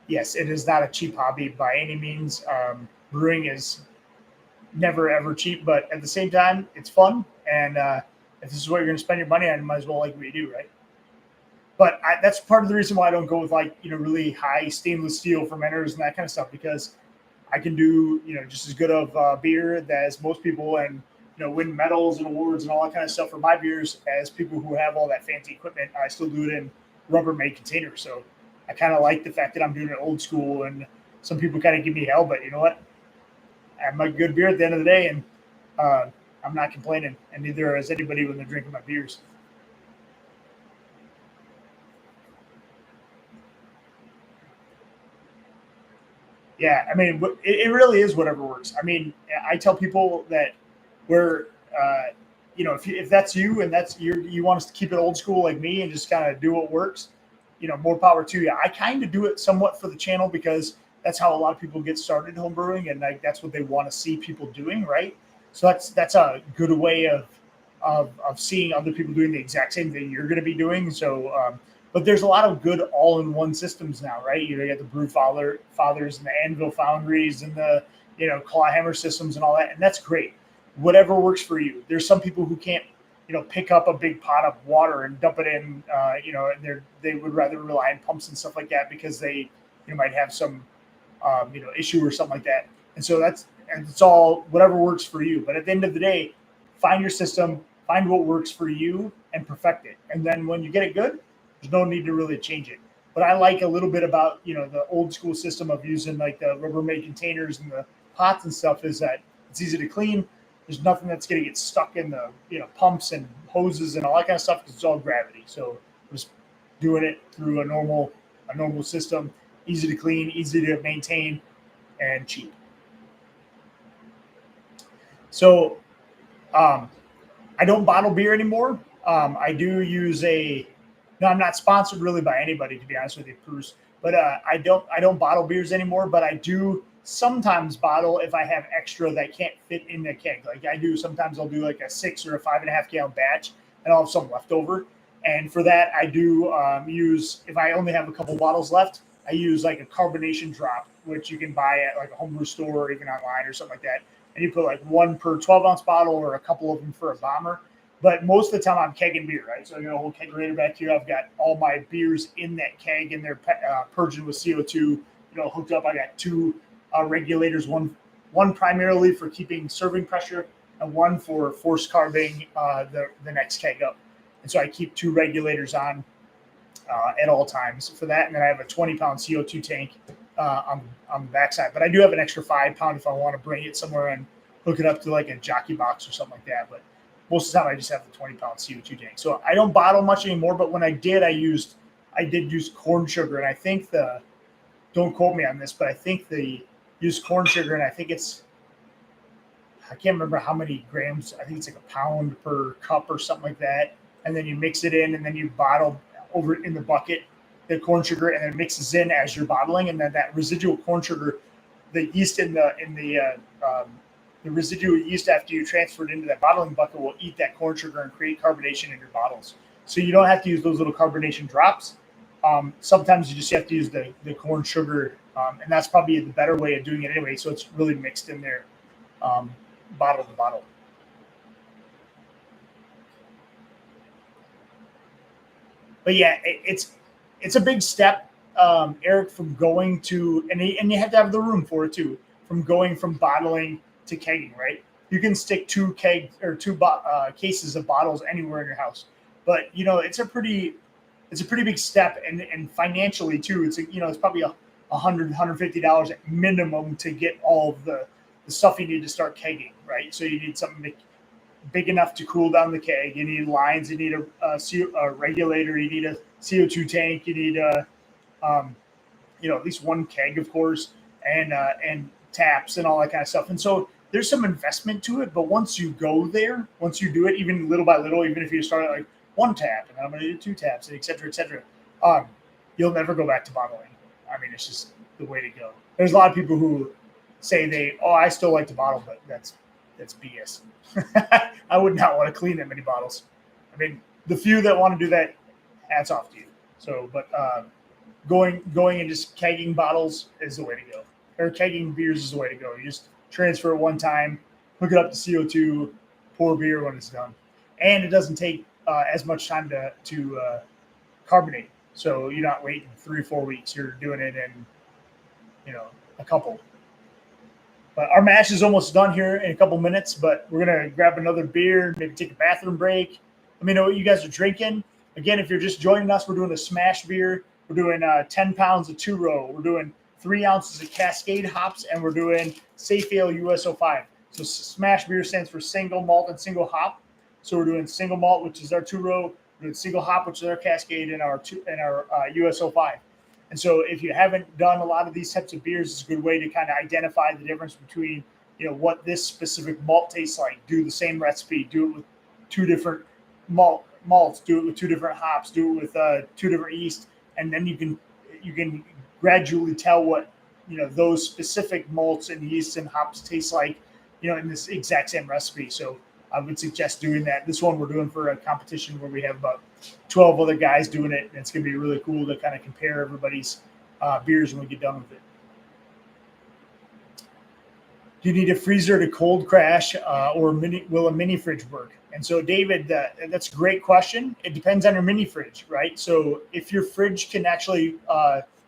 Yes, it is not a cheap hobby by any means. Brewing is never ever cheap, but at the same time, it's fun. And if this is what you're going to spend your money on, you might as well like what you do, right? But that's part of the reason why I don't go with like really high stainless steel fermenters and that kind of stuff, because I can do just as good of beer as most people, and win medals and awards and all that kind of stuff for my beers as people who have all that fancy equipment. I still do it in Rubbermaid containers, so I kind of like the fact that I'm doing it old school. And some people kind of give me hell, but you know what? I have my good beer at the end of the day, and I'm not complaining, and neither is anybody when they're drinking my beers. Yeah, I mean, it really is whatever works. I mean, I tell people that we're, if that's you and you want us to keep it old school like me and just kind of do what works, more power to you. I kind of do it somewhat for the channel because that's how a lot of people get started home brewing, and like that's what they want to see people doing, right? So that's a good way of of seeing other people doing the exact same thing you're going to be doing. So, but there's a lot of good all-in-one systems now, right? You got the Brew Fathers and the Anvil Foundries and the claw hammer systems and all that, and that's great. Whatever works for you. There's some people who can't pick up a big pot of water and dump it in, and they would rather rely on pumps and stuff like that because they might have some issue or something like that. And so it's all whatever works for you. But at the end of the day, find your system, find what works for you, and perfect it. And then when you get it good, there's no need to really change it. But I like a little bit about the old school system of using like the Rubbermaid containers and the pots and stuff is that it's easy to clean. There's nothing that's going to get stuck in the pumps and hoses and all that kind of stuff because it's all gravity. So just doing it through a normal system, easy to clean, easy to maintain, and cheap. So I don't bottle beer anymore. I do use no, I'm not sponsored really by anybody, to be honest with you, Bruce. But I don't bottle beers anymore, but I do sometimes bottle if I have extra that can't fit in the keg. Like sometimes I'll do like a 6 or a 5.5 gallon batch and I'll have some left over. And for that, I do use, if I only have a couple bottles left, I use like a carbonation drop, which you can buy at like a homebrew store or even online or something like that. And you put like one per 12-ounce bottle or a couple of them for a bomber. But most of the time I'm kegging beer, right? So I got a whole kegerator back here. I've got all my beers in that keg and they're purging with CO2, hooked up. I got two regulators, one primarily for keeping serving pressure and one for force carbing the next keg up. And so I keep two regulators on at all times for that. And then I have a 20-pound CO2 tank on the backside. But I do have an extra 5-pound if I want to bring it somewhere and hook it up to like a jockey box or something like that. But most of the time I just have the 20-pound CO2 tank. So I don't bottle much anymore. But when I did, I did use corn sugar. And I think don't quote me on this, but I think they use corn sugar. And I think I can't remember how many grams. I think it's like a pound per cup or something like that. And then you mix it in and then you bottle over in the bucket the corn sugar and then it mixes in as you're bottling. And then that residual corn sugar, the yeast in the residual yeast after you transfer it into that bottling bucket will eat that corn sugar and create carbonation in your bottles. So you don't have to use those little carbonation drops. Sometimes you just have to use the corn sugar, and that's probably the better way of doing it anyway. So it's really mixed in there, bottle to bottle. But yeah, it's a big step, Eric, from going to and you have to have the room for it too. From going from bottling to kegging, right? You can stick two cases of bottles anywhere in your house, but it's a pretty big step, and financially too. It's probably $150 at minimum to get all of the stuff you need to start kegging, right? So you need something big enough to cool down the keg. You need lines. You need a regulator. You need a CO2 tank. You need at least one keg, of course, and taps and all that kind of stuff. And so there's some investment to it, but once you go there, once you do it, even little by little, even if you start at like one tap and I'm going to do two taps, and et cetera, you'll never go back to bottling. I mean, it's just the way to go. There's a lot of people who say I still like to bottle, but that's BS. I would not want to clean that many bottles. I mean, the few that want to do that, hats off to you. So, but going and just kegging bottles is the way to go. Or kegging beers is the way to go. You just transfer it one time, hook it up to CO2, pour beer when it's done. And it doesn't take as much time to carbonate. So you're not waiting 3 or 4 weeks. You're doing it in, a couple. But our mash is almost done here in a couple minutes, but we're going to grab another beer, maybe take a bathroom break. Let me know what you guys are drinking. Again, if you're just joining us, we're doing a S.M.a.S.H beer. We're doing 10 pounds of 2-row. We're doing 3 ounces of Cascade hops, and we're doing Safe Ale USO5. So S.M.a.S.H beer stands for single malt and single hop. So we're doing single malt, which is our 2-row. We're doing single hop, which is our Cascade, and our USO5. And so if you haven't done a lot of these types of beers, it's a good way to kind of identify the difference between, what this specific malt tastes like. Do the same recipe, do it with 2 different malts, do it with 2 different hops, do it with 2 different yeast, and then you can gradually tell what, those specific malts and yeasts and hops taste like, in this exact same recipe. So I would suggest doing that. This one we're doing for a competition where we have about 12 other guys doing it, and it's going to be really cool to kind of compare everybody's beers when we get done with it. Do you need a freezer to cold crash, or will a mini fridge work? And so, David, that's a great question. It depends on your mini fridge, right? So if your fridge can actually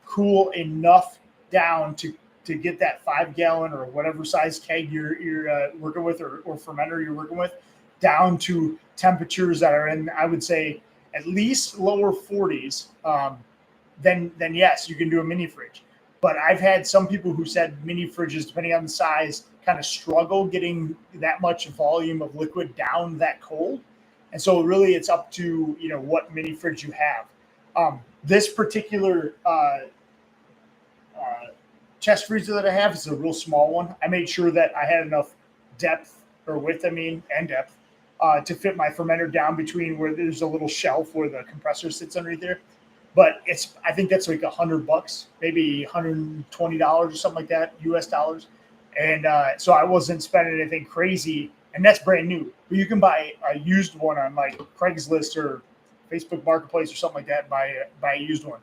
cool enough down to get that 5-gallon or whatever size keg you're working with, or fermenter you're working with, down to temperatures that are in, I would say, at least lower 40s, then yes, you can do a mini fridge. But I've had some people who said mini fridges, depending on the size, kind of struggle getting that much volume of liquid down that cold. And so really it's up to, what mini fridge you have. This particular chest freezer that I have is a real small one. I made sure that I had enough depth, or width, and depth, to fit my fermenter down between where there's a little shelf where the compressor sits underneath there. But I think that's like $100, maybe $120 or something like that, US dollars. And so I wasn't spending anything crazy, and that's brand new. But you can buy a used one on like Craigslist or Facebook Marketplace or something like that. Buy a used one.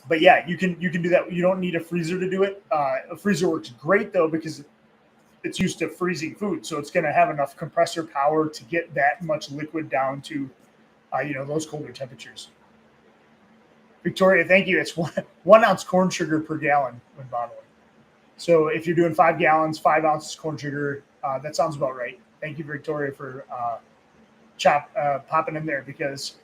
But yeah, you can do that. You don't need a freezer to do it. A freezer works great though, because it's used to freezing food, so it's going to have enough compressor power to get that much liquid down to those colder temperatures. Victoria, thank you. It's 1 ounce corn sugar per gallon when bottling. So if you're doing 5 gallons, 5 ounces corn sugar, that sounds about right. Thank you, Victoria, for popping in there, because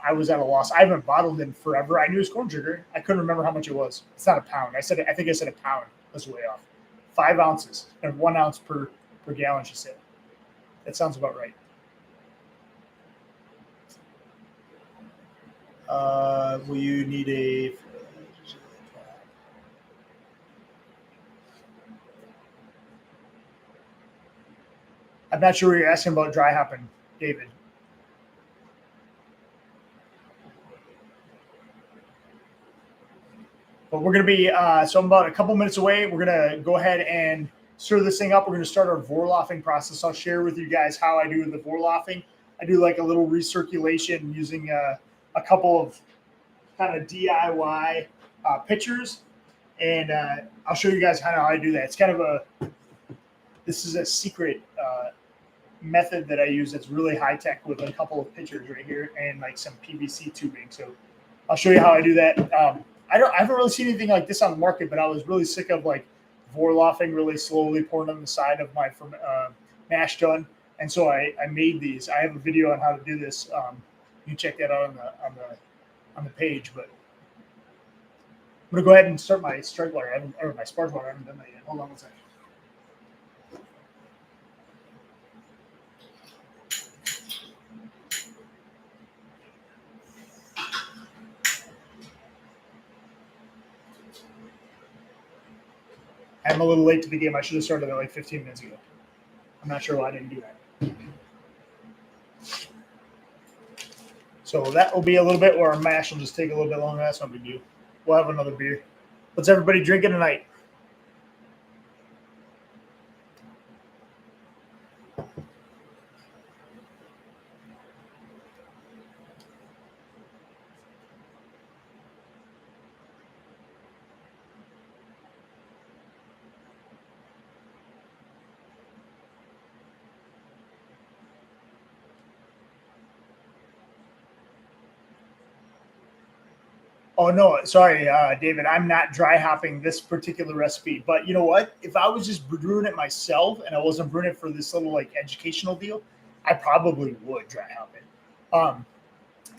I was at a loss. I haven't bottled in forever. I knew it was corn sugar. I couldn't remember how much it was. It's not a pound. I think I said a pound. That's way off. 5 ounces and 1 ounce per gallon, she said. That sounds about right. Will you need a... I'm not sure what you're asking about dry hopping, David. But we're going to be, so I'm about a couple minutes away. We're going to go ahead and stir this thing up. We're going to start our Vorlaughing process. I'll share with you guys how I do the Vorlaughing. I do like a little recirculation using a couple of kind of DIY pitchers. And I'll show you guys how I do that. It's kind of this is a secret method that I use that's really high tech, with a couple of pitchers right here and like some PVC tubing. So I'll show you how I do that. I haven't really seen anything like this on the market, but I was really sick of like Vorlaughing really slowly pouring on the side of my mash tun, and so I made these. I have a video on how to do this. You can check that out on the page. But I'm gonna go ahead and start my strike water. My sparge water. I haven't done that yet. Hold on one second. I'm a little late to the game. I should have started that like 15 minutes ago. I'm not sure why I didn't do that. So that will be a little bit, or our mash will just take a little bit longer. That's not a big deal. We'll have another beer. What's everybody drinking tonight? Oh, no, sorry, David. I'm not dry hopping this particular recipe. But you know what? If I was just brewing it myself and I wasn't brewing it for this little like educational deal, I probably would dry hop it.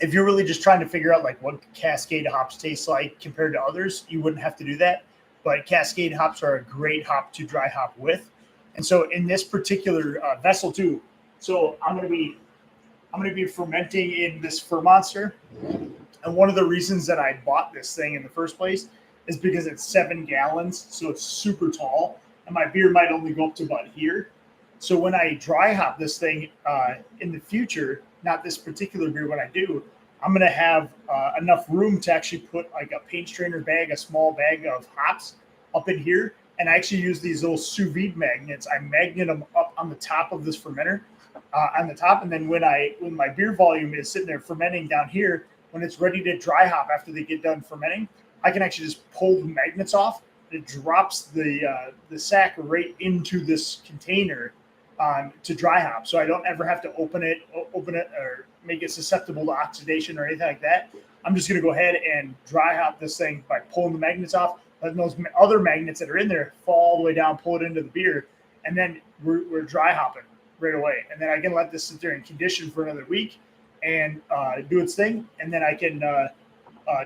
If you're really just trying to figure out like what Cascade hops taste like compared to others, you wouldn't have to do that. But Cascade hops are a great hop to dry hop with. And so in this particular vessel too, so I'm going to be fermenting in this Monster. And one of the reasons that I bought this thing in the first place is because it's 7 gallons, so it's super tall, and my beer might only go up to about here. So when I dry hop this thing in the future, not this particular beer, when I do, I'm going to have enough room to actually put like a paint strainer bag, a small bag of hops up in here, and I actually use these little sous vide magnets. I magnet them up on the top of this fermenter, on the top, and then when my beer volume is sitting there fermenting down here, when it's ready to dry hop after they get done fermenting, I can actually just pull the magnets off. It drops the sack right into this container to dry hop, so I don't ever have to open it or make it susceptible to oxidation or anything like that. I'm just going to go ahead and dry hop this thing by pulling the magnets off, letting those other magnets that are in there fall all the way down, pull it into the beer, and then we're dry hopping right away. And then I can let this sit there and condition for another week and do its thing, and then I can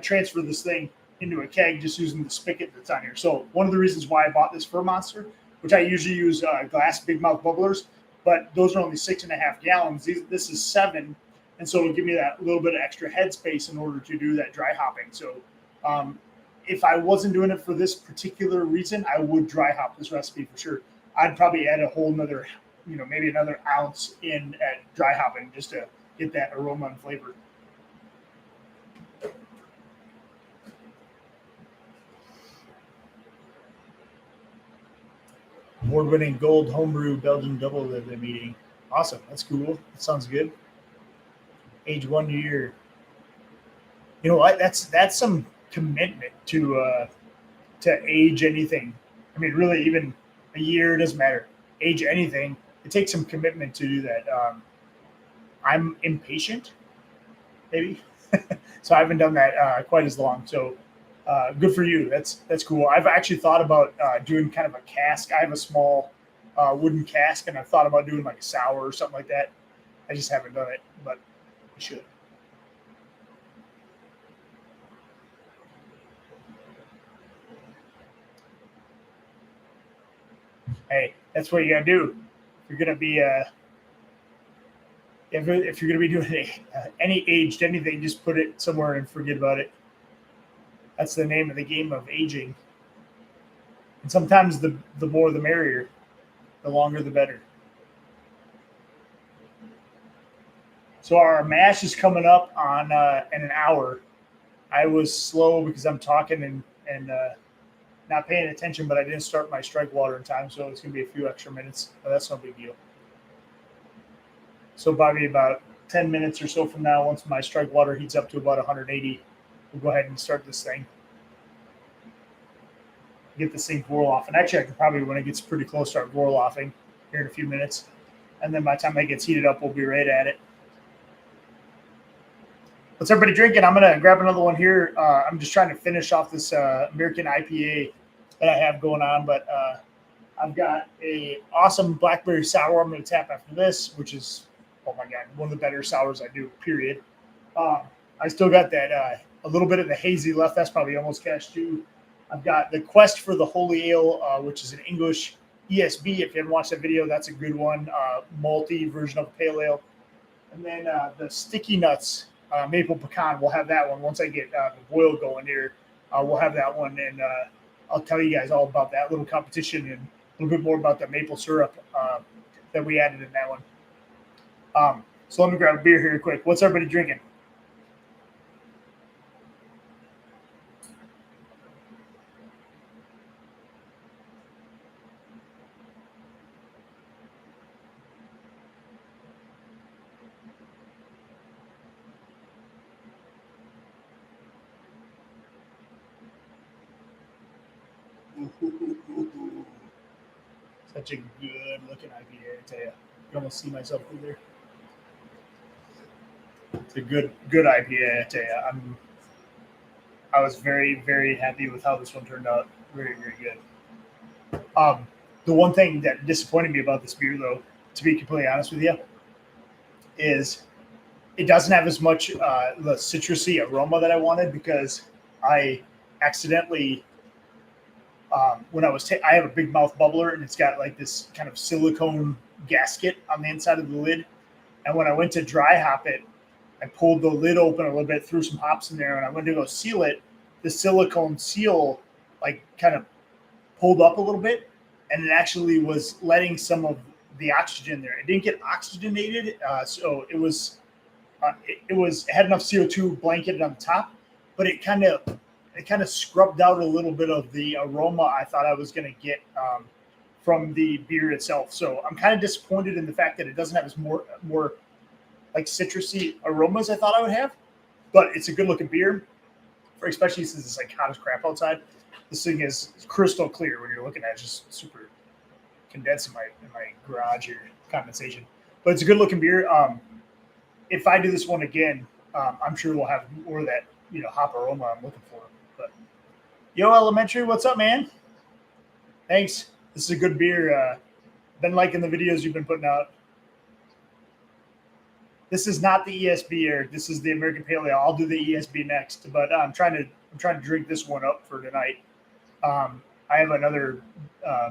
transfer this thing into a keg just using the spigot that's on here. So one of the reasons why I bought this Fur Monster, which I usually use glass big mouth bubblers, but those are only 6.5 gallons. This is 7. And so it'll give me that little bit of extra headspace in order to do that dry hopping. So if I wasn't doing it for this particular reason, I would dry hop this recipe for sure. I'd probably add a whole nother, maybe another ounce in at dry hopping just to get that aroma and flavor. Award-winning gold homebrew Belgian double that they're meeting. Awesome. That's cool. That sounds good. Age 1 year. You know what? That's some commitment to age anything. I mean, really, even a year, it doesn't matter. Age anything. It takes some commitment to do that. I'm impatient, maybe. So I haven't done that quite as long. So good for you. That's cool. I've actually thought about doing kind of a cask. I have a small wooden cask, and I've thought about doing like a sour or something like that. I just haven't done it, but I should. Hey, that's what you gotta do. If you're gonna be if you're gonna be doing any aged anything, just put it somewhere and forget about it. That's the name of the game of aging. And sometimes the more the merrier, the longer the better. So our mash is coming up on in an hour. I was slow because I'm talking and not paying attention, but I didn't start my strike water in time, so it's going to be a few extra minutes, but that's no big deal. So probably about 10 minutes or so from now, once my strike water heats up to about 180, we'll go ahead and start this thing. Get this thing boil off. And actually, I can probably, when it gets pretty close, start boil offing here in a few minutes. And then by the time it gets heated up, we'll be right at it. What's everybody drinking? I'm going to grab another one here. I'm just trying to finish off this American IPA that I have going on, but I've got a awesome blackberry sour I'm going to tap after this, which is, oh my God, one of the better sours I do, period. I still got that a little bit of the hazy left. That's probably almost cash too. I've got the Quest for the Holy Ale, which is an English ESB. If you haven't watched that video, that's a good one. Malty version of pale ale. And then the Sticky Nuts Maple Pecan. We'll have that one once I get the boil going here. We'll have that one, and I'll tell you guys all about that little competition and a little bit more about the maple syrup that we added in that one. So let me grab a beer here quick. What's everybody drinking? Such a good looking IPA, I tell you. You almost see myself through there. It's a good IPA, I tell you. I was very, very happy with how this one turned out. Very, very good. The one thing that disappointed me about this beer, though, to be completely honest with you, is it doesn't have as much the citrusy aroma that I wanted, because I accidentally when I have a big mouth bubbler, and it's got like this kind of silicone gasket on the inside of the lid. And when I went to dry hop it, I pulled the lid open a little bit, threw some hops in there, and I went to go seal it. The silicone seal like kind of pulled up a little bit, and it actually was letting some of the oxygen there. It didn't get oxygenated, so it was it had enough CO2 blanketed on the top, but it kind of it kind of scrubbed out a little bit of the aroma I thought I was going to get from the beer itself. So I'm kind of disappointed in the fact that it doesn't have as more like citrusy aromas I thought I would have. But it's a good looking beer, especially since it's like hot as crap outside. This thing is crystal clear when you're looking at it, just super condensed in my garage here, condensation. But it's a good looking beer. If I do this one again, I'm sure we'll have more of that, hop aroma I'm looking for. But yo, Elementary, what's up, man? Thanks. This is a good beer. Been liking the videos you've been putting out. This is not the ESB, Eric. This is the American Pale Ale. I'll do the ESB next, but I'm trying to drink this one up for tonight. I have another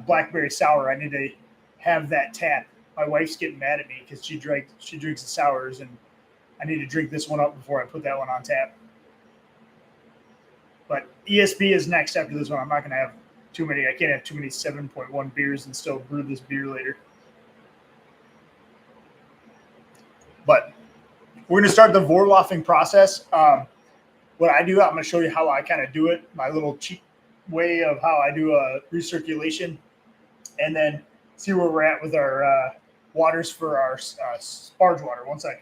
blackberry sour. I need to have that tap. My wife's getting mad at me because she drinks the sours, and I need to drink this one up before I put that one on tap. But ESB is next after this one. I'm not going to have too many. I can't have too many 7.1 beers and still brew this beer later. But we're going to start the Vorlofing process. What I do, I'm going to show you how I kind of do it, my little cheat way of how I do a recirculation, and then see where we're at with our waters for our sparge water. One second.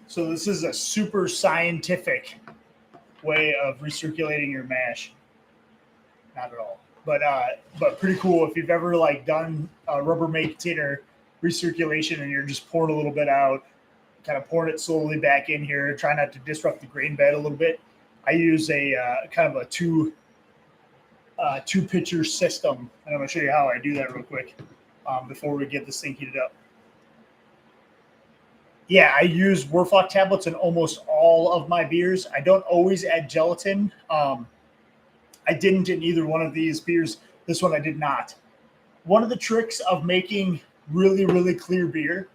So this is a super scientific way of recirculating your mash. Not at all, but pretty cool. If you've ever done a Rubbermaid container recirculation and you're just pouring a little bit out, kind of pouring it slowly back in here, try not to disrupt the grain bed a little bit. I use a kind of a two pitcher system, and I'm gonna show you how I do that real quick before we get this thing heated up. Yeah, I use Werflock tablets in almost all of my beers. I don't always add gelatin. I didn't in either one of these beers. This one I did not. One of the tricks of making really, really clear beer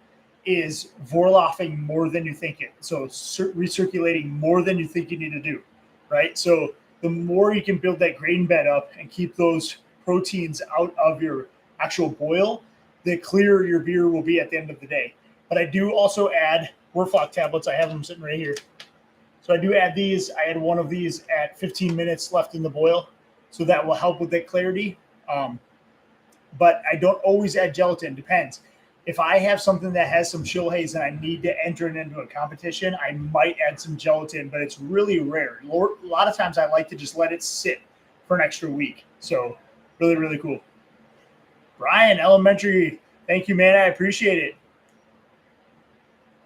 is Vorlofing more than you think it. So recirculating more than you think you need to do, right? So the more you can build that grain bed up and keep those proteins out of your actual boil, the clearer your beer will be at the end of the day. But I do also add Werflock tablets. I have them sitting right here. So I do add these. I add one of these at 15 minutes left in the boil. So that will help with that clarity. But I don't always add gelatin. Depends. If I have something that has some chill haze and I need to enter it into a competition, I might add some gelatin, but it's really rare. A lot of times I like to just let it sit for an extra week. So really, really cool. Brian, Elementary, thank you, man. I appreciate it.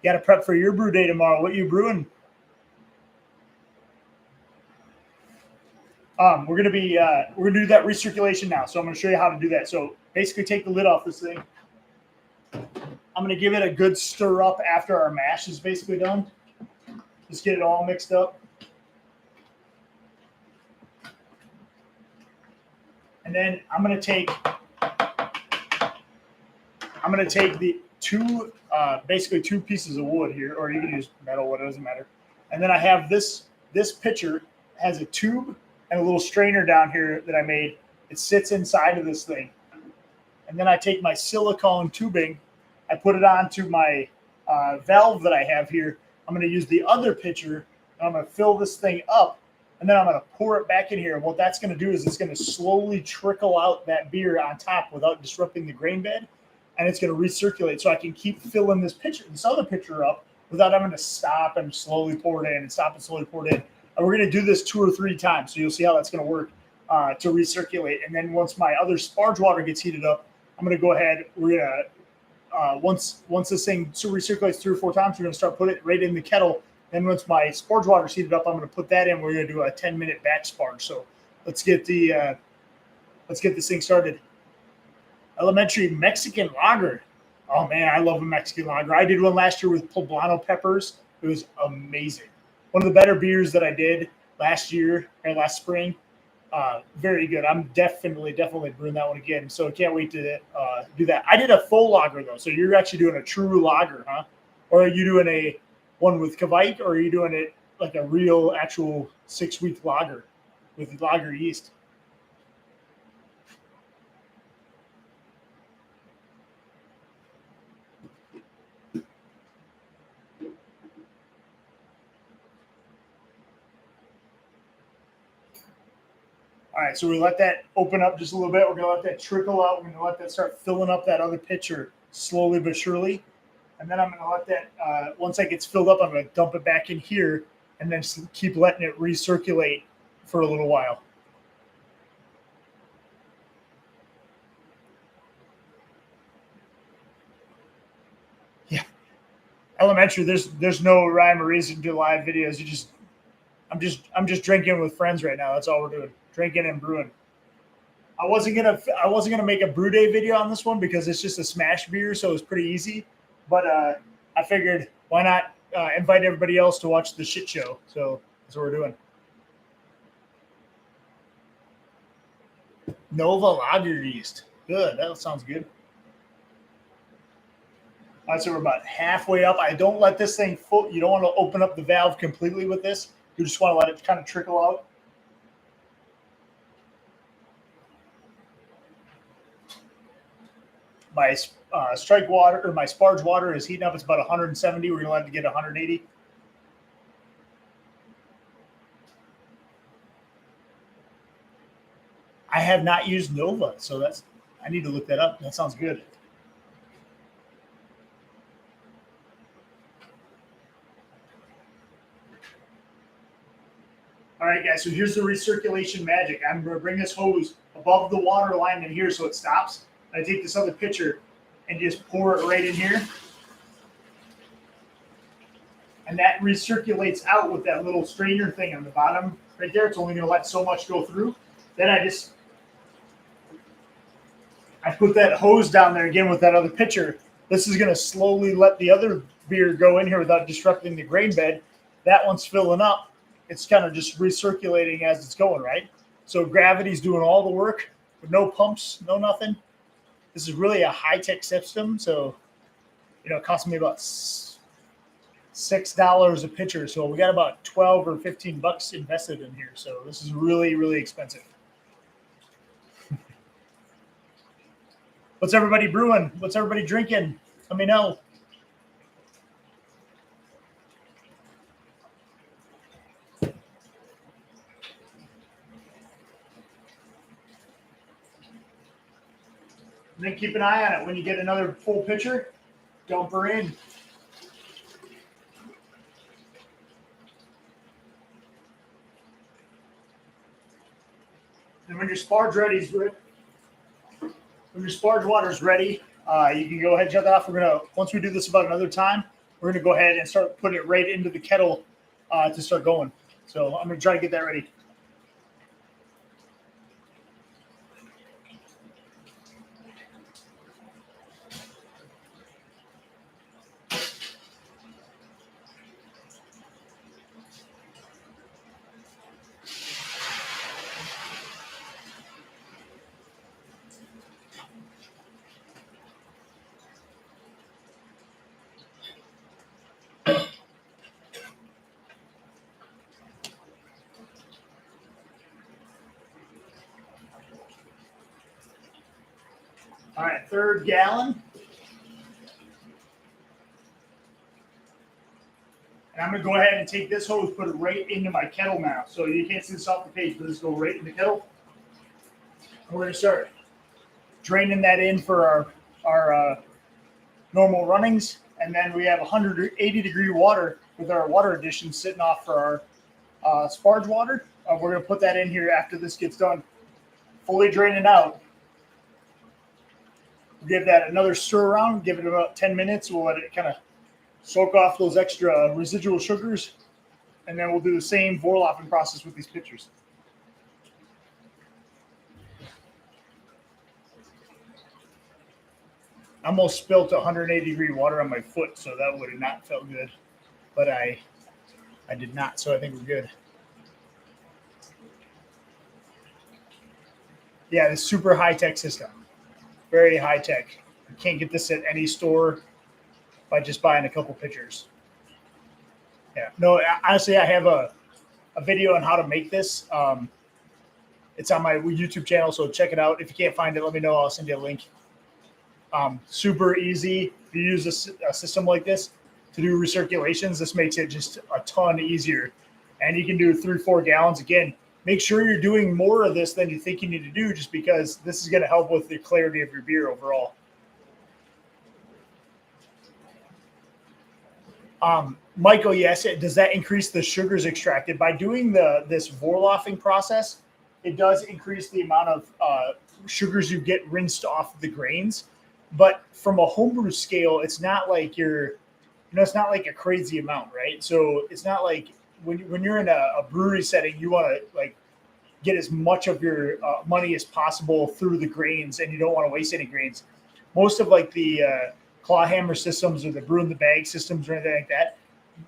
You got to prep for your brew day tomorrow. What are you brewing? We're gonna do that recirculation now. So I'm gonna show you how to do that. So basically, take the lid off this thing. I'm gonna give it a good stir up after our mash is basically done. Just get it all mixed up. And then I'm gonna take the basically two pieces of wood here, or you can use metal, what doesn't matter. And then I have this pitcher has a tube and a little strainer down here that I made. It sits inside of this thing. And then I take my silicone tubing, I put it onto my valve that I have here. I'm going to use the other pitcher, and I'm going to fill this thing up, and then I'm going to pour it back in here. And what that's going to do is it's going to slowly trickle out that beer on top without disrupting the grain bed. And it's going to recirculate, so I can keep filling this other pitcher up without having to stop and slowly pour it in and stop and slowly pour it in. And we're going to do this 2 or 3 times, so you'll see how that's going to work to recirculate. And then once my other sparge water gets heated up, I'm going to go ahead. We're going to once this thing recirculates 3 or 4 times, we're going to start putting it right in the kettle. Then once my sparge water is heated up, I'm going to put that in. We're going to do a 10-minute batch sparge. So let's get this thing started. Elementary Mexican lager. Oh man, I love a Mexican lager. I did one last year with poblano peppers. It was amazing. One of the better beers that I did last spring. Very good. I'm definitely brewing that one again. So I can't wait to do that. I did a full lager though. So you're actually doing a true lager, huh? Or are you doing a one with Kvike, or are you doing it like a real actual 6-week lager with lager yeast? All right, so we let that open up just a little bit. We're gonna let that trickle out. We're gonna let that start filling up that other pitcher slowly but surely. And then I'm gonna let that, once that gets filled up, I'm gonna dump it back in here and then just keep letting it recirculate for a little while. Yeah. Elementary, there's no rhyme or reason to live videos. I'm just drinking with friends right now. That's all we're doing. Drinking and brewing. I wasn't gonna make a brew day video on this one because it's just a smash beer, so it's pretty easy. But I figured why not invite everybody else to watch the shit show. So that's what we're doing. Nova lager yeast. Good. That sounds good. All right, so we're about halfway up. I don't let this thing full. You don't want to open up the valve completely with this. You just want to let it kind of trickle out. My strike water or my sparge water is heating up. It's about 170. We're gonna let it get 180. I have not used Nova, so I need to look that up. That sounds good. All right, guys. So here's the recirculation magic. I'm gonna bring this hose above the water line in here so it stops. I take this other pitcher and just pour it right in here. And that recirculates out with that little strainer thing on the bottom right there. It's only going to let so much go through. Then I put that hose down there again with that other pitcher. This is going to slowly let the other beer go in here without disrupting the grain bed. That one's filling up. It's kind of just recirculating as it's going, right? So gravity's doing all the work with no pumps, no nothing. This is really a high-tech system. So, it cost me about $6 a pitcher. So we got about 12 or 15 bucks invested in here. So this is really, really expensive. What's everybody brewing? What's everybody drinking? Let me know. And then keep an eye on it. When you get another full pitcher, dump her in. And when your sparge water is ready, you can go ahead and shut that off. Once we do this about another time, we're gonna go ahead and start putting it right into the kettle to start going. So I'm gonna try to get that ready. All right, third gallon. And I'm going to go ahead and take this hose, put it right into my kettle now. So you can't see this off the page, but this go right in the kettle. And we're going to start draining that in for our normal runnings. And then we have 180-degree water with our water addition sitting off for our sparge water. We're going to put that in here after this gets done. Fully drain it out. Give that another stir around, give it about 10 minutes. We'll let it kind of soak off those extra residual sugars. And then we'll do the same Vorlaffen process with these pitchers. I almost spilt 180-degree water on my foot, so that would have not felt good. But I did not, so I think we're good. Yeah, this super high-tech system. Very high-tech. You can't get this at any store. by just buying a couple pitchers. Yeah, no, honestly, I have a video on how to make this. It's on my YouTube channel, so check it out. If you can't find it, let me know. I'll send you a link. Super easy. If you use a system like this to do recirculations, this makes it just a ton easier. And you can do 3-4 gallons. Again, make sure you're doing more of this than you think you need to do, just because this is going to help with the clarity of your beer overall. Michael, yes, does that increase the sugars extracted? By doing this Vorloffing process, it does increase the amount of sugars you get rinsed off the grains. But from a homebrew scale, it's not like it's not like a crazy amount, right? So it's not like when you're in a brewery setting, you want to like get as much of your money as possible through the grains, and you don't want to waste any grains. Most of like the claw hammer systems or the brew in the bag systems or anything like that,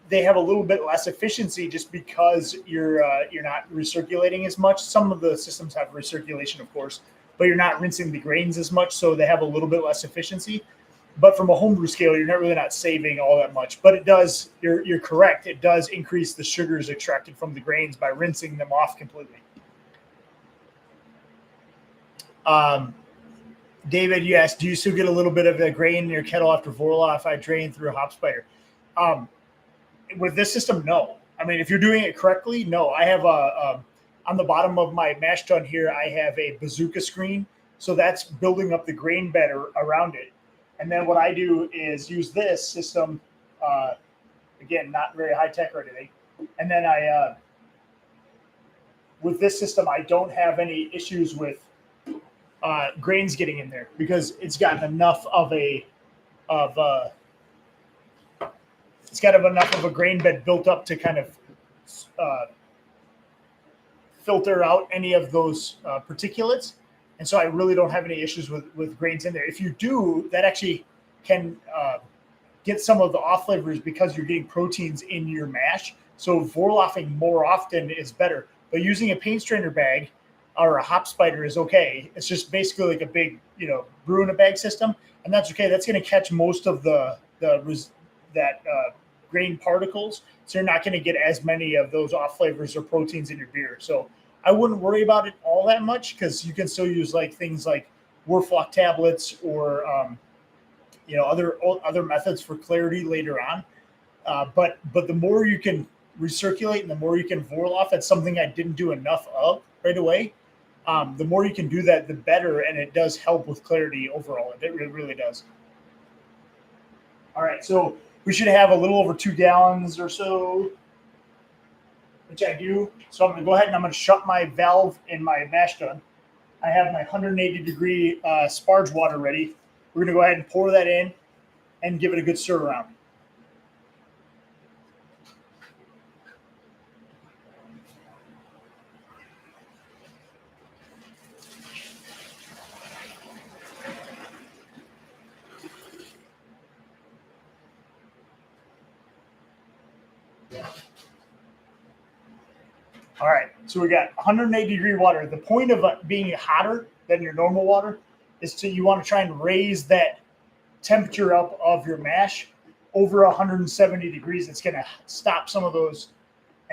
they have a little bit less efficiency just because you're not recirculating as much. Some of the systems have recirculation, of course, but you're not rinsing the grains as much, so they have a little bit less efficiency. But from a homebrew scale, you're really not saving all that much. But it does, you're correct, it does increase the sugars extracted from the grains by rinsing them off completely. David, you asked, do you still get a little bit of the grain in your kettle after Vorloff I drain through a hop spider? With this system, no. I mean, if you're doing it correctly, no. I have on the bottom of my mash tun here, I have a bazooka screen. So that's building up the grain bed around it. And then what I do is use this system, again, not very high tech or anything. And then with this system, I don't have any issues with grains getting in there because it's got enough of a grain bed built up to kind of filter out any of those particulates. And so I really don't have any issues with grains in there. If you do, that actually can get some of the off flavors because you're getting proteins in your mash. So Vorloffing more often is better. But using a paint strainer bag or a hop spider is okay. It's just basically like a big, brew in a bag system, and that's okay. That's going to catch most of that grain particles, so you're not going to get as many of those off flavors or proteins in your beer. So I wouldn't worry about it all that much because you can still use like things like Werflock tablets or other methods for clarity later on. But the more you can recirculate and the more you can Vorloff, that's something I didn't do enough of right away. The more you can do that, the better, and it does help with clarity overall. It really does. All right, so we should have a little over 2 gallons or so, which I do. So I'm going to go ahead and I'm going to shut my valve in my mash tun. I have my 180-degree sparge water ready. We're going to go ahead and pour that in and give it a good stir around. All right, so we got 180-degree water. The point of being hotter than your normal water is you want to try and raise that temperature up of your mash over 170 degrees. It's going to stop some of those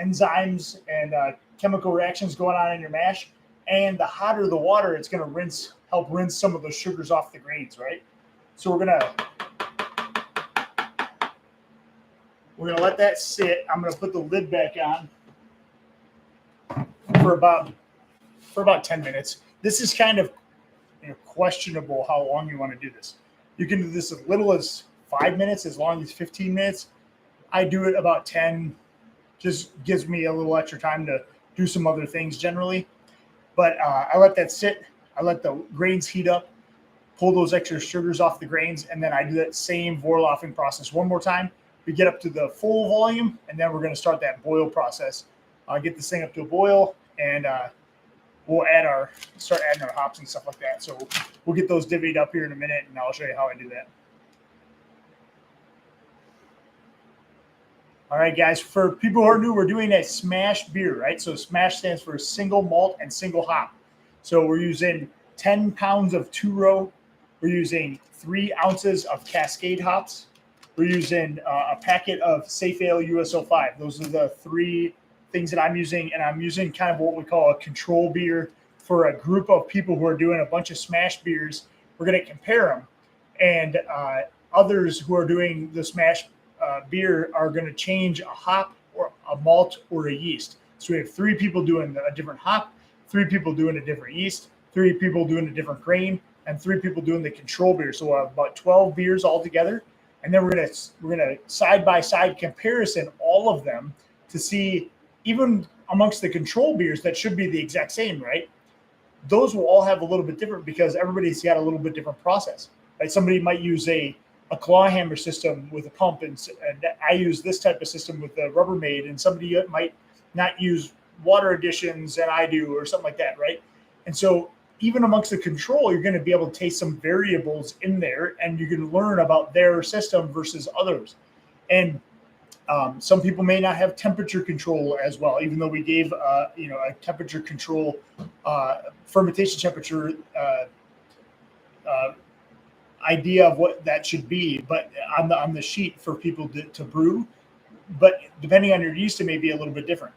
enzymes and chemical reactions going on in your mash. And the hotter the water, it's going to help rinse some of those sugars off the grains, right? So we're gonna let that sit. I'm gonna put the lid back on for about 10 minutes. This is kind of questionable how long you want to do this. You can do this as little as 5 minutes, as long as 15 minutes. I do it about 10. Just gives me a little extra time to do some other things generally. But I let that sit. I let the grains heat up, pull those extra sugars off the grains, and then I do that same Vorloffing process one more time. We get up to the full volume, and then we're going to start that boil process. Get this thing up to a boil, and we'll start adding our hops and stuff like that. So we'll get those divvied up here in a minute, and I'll show you how I do that. All right, guys, for people who are new, we're doing a S.M.A.S.H beer, right? So S.M.A.S.H stands for single malt and single hop. So we're using 10 pounds of 2-row. We're using 3 ounces of Cascade hops. we're using a packet of Safe Ale USO5. Those are the three things that I'm using, and I'm using kind of what we call a control beer for a group of people who are doing a bunch of S.M.A.S.H beers. We're going to compare them, and others who are doing the S.M.A.S.H beer are going to change a hop or a malt or a yeast. So we have three people doing a different hop, three people doing a different yeast, three people doing a different grain, and three people doing the control beer. So we'll have about 12 beers all together, and then we're gonna side by side comparison all of them to see, even amongst the control beers that should be the exact same, right? Those will all have a little bit different because everybody's got a little bit different process. Right? Somebody might use a claw hammer system with a pump, and I use this type of system with the Rubbermaid, and somebody might not use water additions and I do, or something like that, right? And so even amongst the control, you're going to be able to taste some variables in there, and you can learn about their system versus others. And some people may not have temperature control as well, even though we gave a temperature control, fermentation temperature idea of what that should be, but on the sheet for people to brew. But depending on your yeast, it may be a little bit different.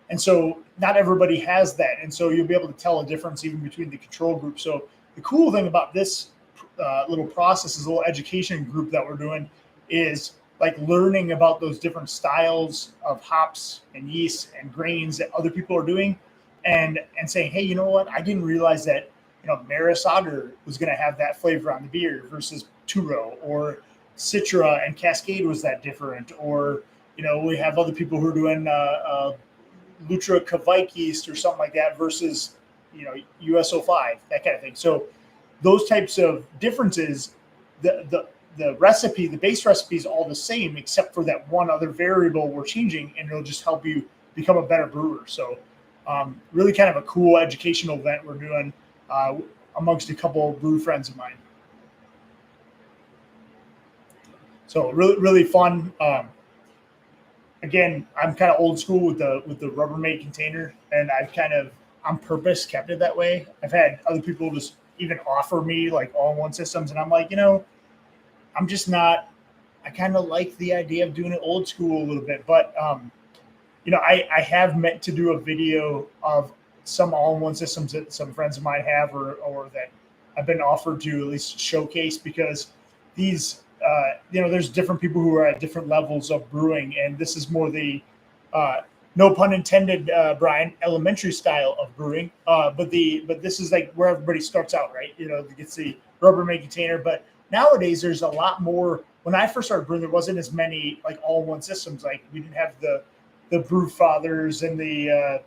And so not everybody has that. And so you'll be able to tell a difference even between the control group. So the cool thing about this little process, this little education group that we're doing, is like learning about those different styles of hops and yeast and grains that other people are doing, and saying, hey, you know what? I didn't realize that, S.M.A.S.H was going to have that flavor on the beer versus two-row, or Citra and Cascade was that different, or, we have other people who are doing Lutra Kveik yeast or something like that versus, USO5, that kind of thing. So those types of differences, the recipe, the base recipe is all the same, except for that one other variable we're changing, and it'll just help you become a better brewer. So really kind of a cool educational event we're doing amongst a couple of brew friends of mine. So really, really fun. Again, I'm kind of old school with the Rubbermaid container, and I've kind of on purpose kept it that way. I've had other people just even offer me like all-in-one systems, and I'm like, I'm just not. I kind of like the idea of doing it old school a little bit, but I have meant to do a video of some all-in-one systems that some friends of mine have, or that I've been offered to at least showcase, because these. There's different people who are at different levels of brewing, and this is more the, no pun intended, Brian, elementary style of brewing. But this is like where everybody starts out, right? It's the Rubbermaid container. But nowadays, there's a lot more. When I first started brewing, there wasn't as many like all-in-one systems. Like we didn't have the Brew Fathers and the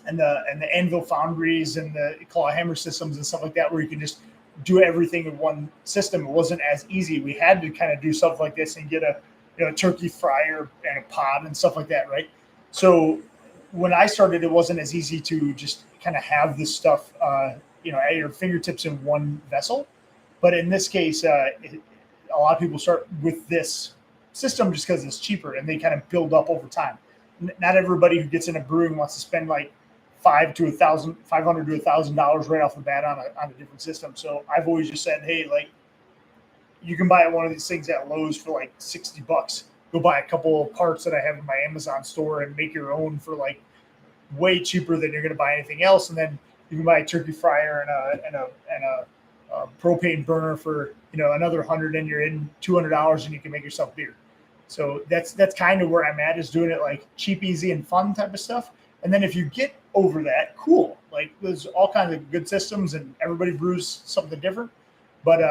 Anvil Foundries and the claw hammer systems and stuff like that, where you can just do everything in one system. It wasn't as easy. We had to kind of do stuff like this and get a turkey fryer and a pod and stuff like that, right? So when I started, it wasn't as easy to just kind of have this stuff, at your fingertips in one vessel. But in this case, a lot of people start with this system just because it's cheaper, and they kind of build up over time. Not everybody who gets into brewing wants to spend like $500 to $1,000 right off the bat on a different system. So I've always just said, hey, like, you can buy one of these things at Lowe's for like $60. Go buy a couple of parts that I have in my Amazon store and make your own for like way cheaper than you're going to buy anything else. And then you can buy a turkey fryer and a propane burner for another $100, and you're in $200, and you can make yourself beer. So that's kind of where I'm at, is doing it like cheap, easy, and fun type of stuff. And then if you get over that, cool. Like there's all kinds of good systems, and everybody brews something different. But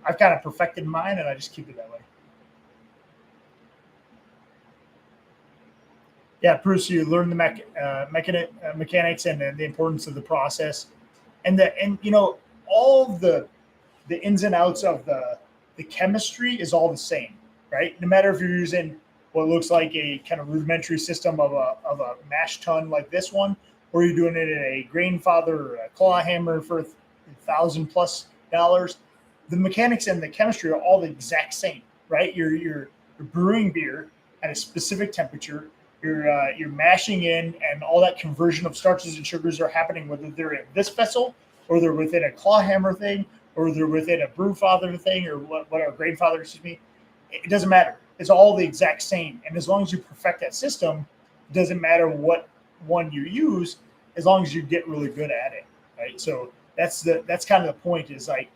I've kind of perfected mine, and I just keep it that way. Yeah, Bruce, you learn the mechanics and the importance of the process, and all of the ins and outs of the chemistry is all the same, right? No matter if you're using what looks like a kind of rudimentary system of a mash tun like this one, or you're doing it in a grain father or a claw hammer for $1,000+ the mechanics and the chemistry are all the exact same, right? You're brewing beer at a specific temperature. You're mashing in, and all that conversion of starches and sugars are happening, whether they're in this vessel, or they're within a claw hammer thing, or they're within a brew father thing, or whatever, grain father, excuse me. it doesn't matter. It's all the exact same. And as long as you perfect that system, it doesn't matter what one you use, as long as you get really good at it, right? So that's kind of the point, is like,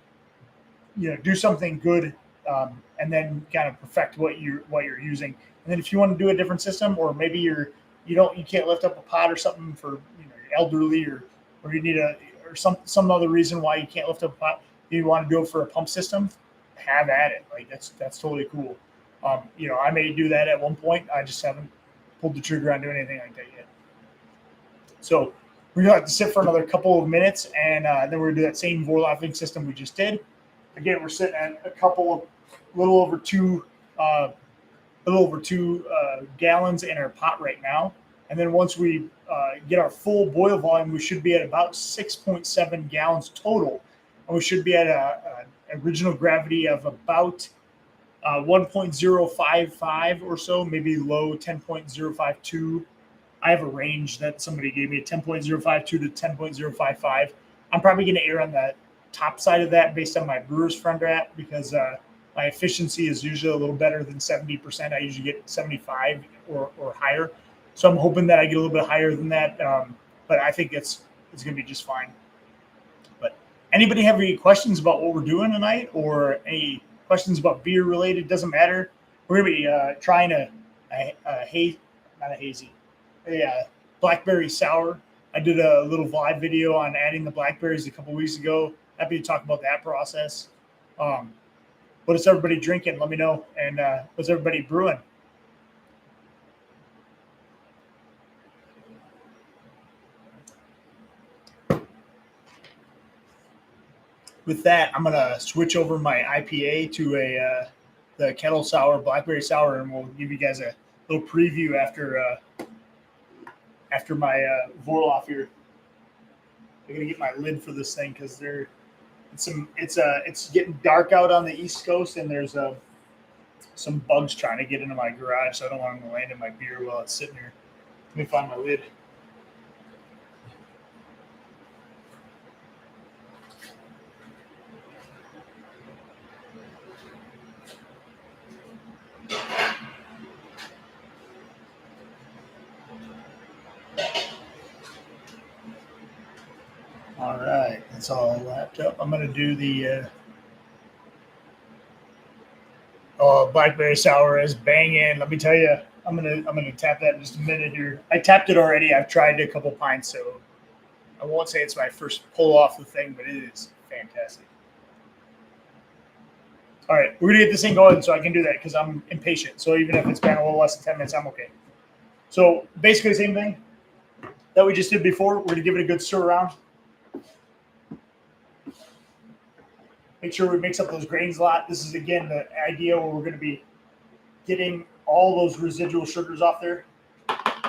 do something good, and then kind of perfect what you're using. And then if you want to do a different system, or maybe you can't lift up a pot or something for you're elderly, or you need or some other reason why you can't lift up a pot, you want to do it for a pump system, have at it. Like that's totally cool. I may do that at one point. I just haven't pulled the trigger on doing anything like that yet. So we're gonna have to sit for another couple of minutes, and then we're gonna do that same Vorlaufing system we just did. Again, we're sitting at a little over two gallons in our pot right now. And then once we get our full boil volume, we should be at about 6.7 gallons total, and we should be at a original gravity of about 1.055 or so, maybe low 10.052. I have a range that somebody gave me, 10.052 to 10.055. I'm probably going to err on the top side of that based on my brewer's friend app, because my efficiency is usually a little better than 70%. I usually get 75 or higher. So I'm hoping that I get a little bit higher than that. But I think it's going to be just fine. But anybody have any questions about what we're doing tonight, or any questions about beer related? Doesn't matter. We're going to be trying a blackberry sour. I did a little live video on adding the blackberries a couple weeks ago. Happy to talk about that process. What is everybody drinking? Let me know. And what's everybody brewing? With that, I'm gonna switch over my IPA to the kettle sour, blackberry sour, and we'll give you guys a little preview after my Vorlauf here. I'm gonna get my lid for this thing because it's getting dark out on the East Coast, and there's some bugs trying to get into my garage, so I don't want them to land in my beer while it's sitting here. Let me find my lid. All right, that's all lapped up. I'm gonna do the blackberry sour is banging. Let me tell you, I'm gonna tap that in just a minute here. I tapped it already. I've tried a couple pints, so I won't say it's my first pull off the thing, but it is fantastic. All right, we're gonna get this thing going so I can do that because I'm impatient. So even if it's been a little less than 10 minutes, I'm okay. So basically the same thing that we just did before. We're gonna give it a good stir around. Make sure we mix up those grains a lot. This is, again, the idea where we're going to be getting all those residual sugars off there. We're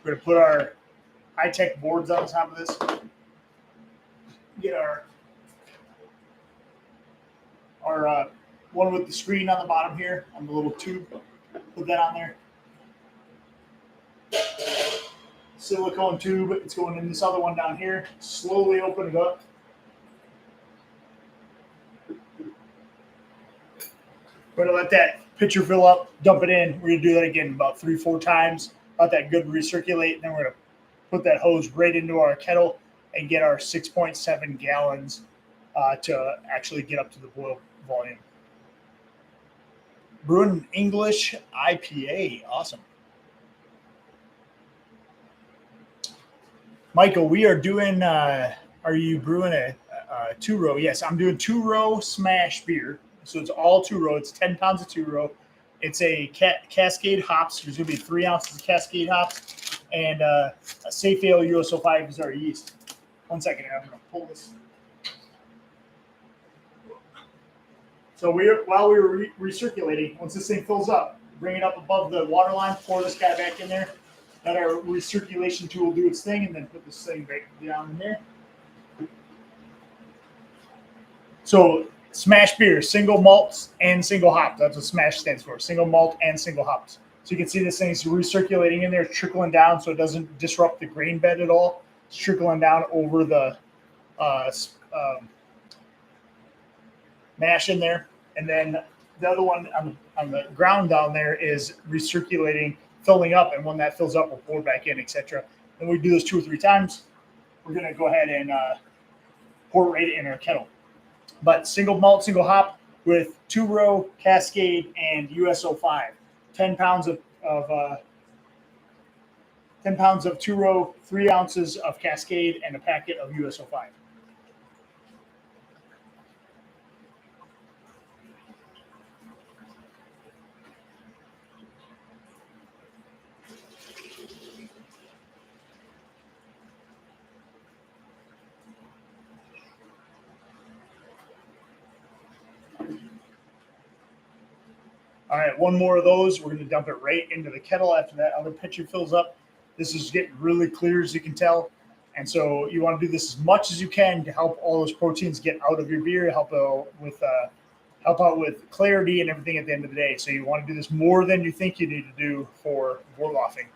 going to put our high-tech boards on top of this. Get our one with the screen on the bottom here, on the little tube. Put that on there. Silicone tube. It's going in this other one down here. Slowly open it up. We're going to let that pitcher fill up, dump it in. We're going to do that again about 3-4 times. Let that good recirculate. And then we're going to put that hose right into our kettle and get our 6.7 gallons to actually get up to the boil volume. Brewing English IPA. Awesome. Michael, we are doing, are you brewing a 2-row? Yes, I'm doing 2-row S.M.A.H beer. So it's all 2-row. It's 10 pounds of 2-row. It's a Cascade hops. There's going to be 3 ounces of Cascade hops, and a Safe Ale USO5 is our yeast. 1 second, I'm going to pull this. So while we were recirculating, once this thing fills up, bring it up above the water line, pour this guy back in there. Let our recirculation tool do its thing, and then put this thing back down in there. So S.M.A.H beer, single malts and single hop. That's what S.M.A.H stands for, single malt and single hops. So you can see this thing's recirculating in there, trickling down so it doesn't disrupt the grain bed at all. It's trickling down over the mash in there. And then the other one on the ground down there is recirculating, filling up. And when that fills up, we'll pour back in, etc. And we do this 2 or 3 times. We're going to go ahead and pour right in our kettle. But single malt, single hop with 2-row, Cascade, and US-05. 10 pounds of 10 pounds of 2-row, 3 ounces of Cascade, and a packet of US-05. All right, one more of those. We're going to dump it right into the kettle after that other pitcher fills up. This is getting really clear, as you can tell. And so you want to do this as much as you can to help all those proteins get out of your beer, help out with clarity and everything at the end of the day. So you want to do this more than you think you need to do for Vorloffing.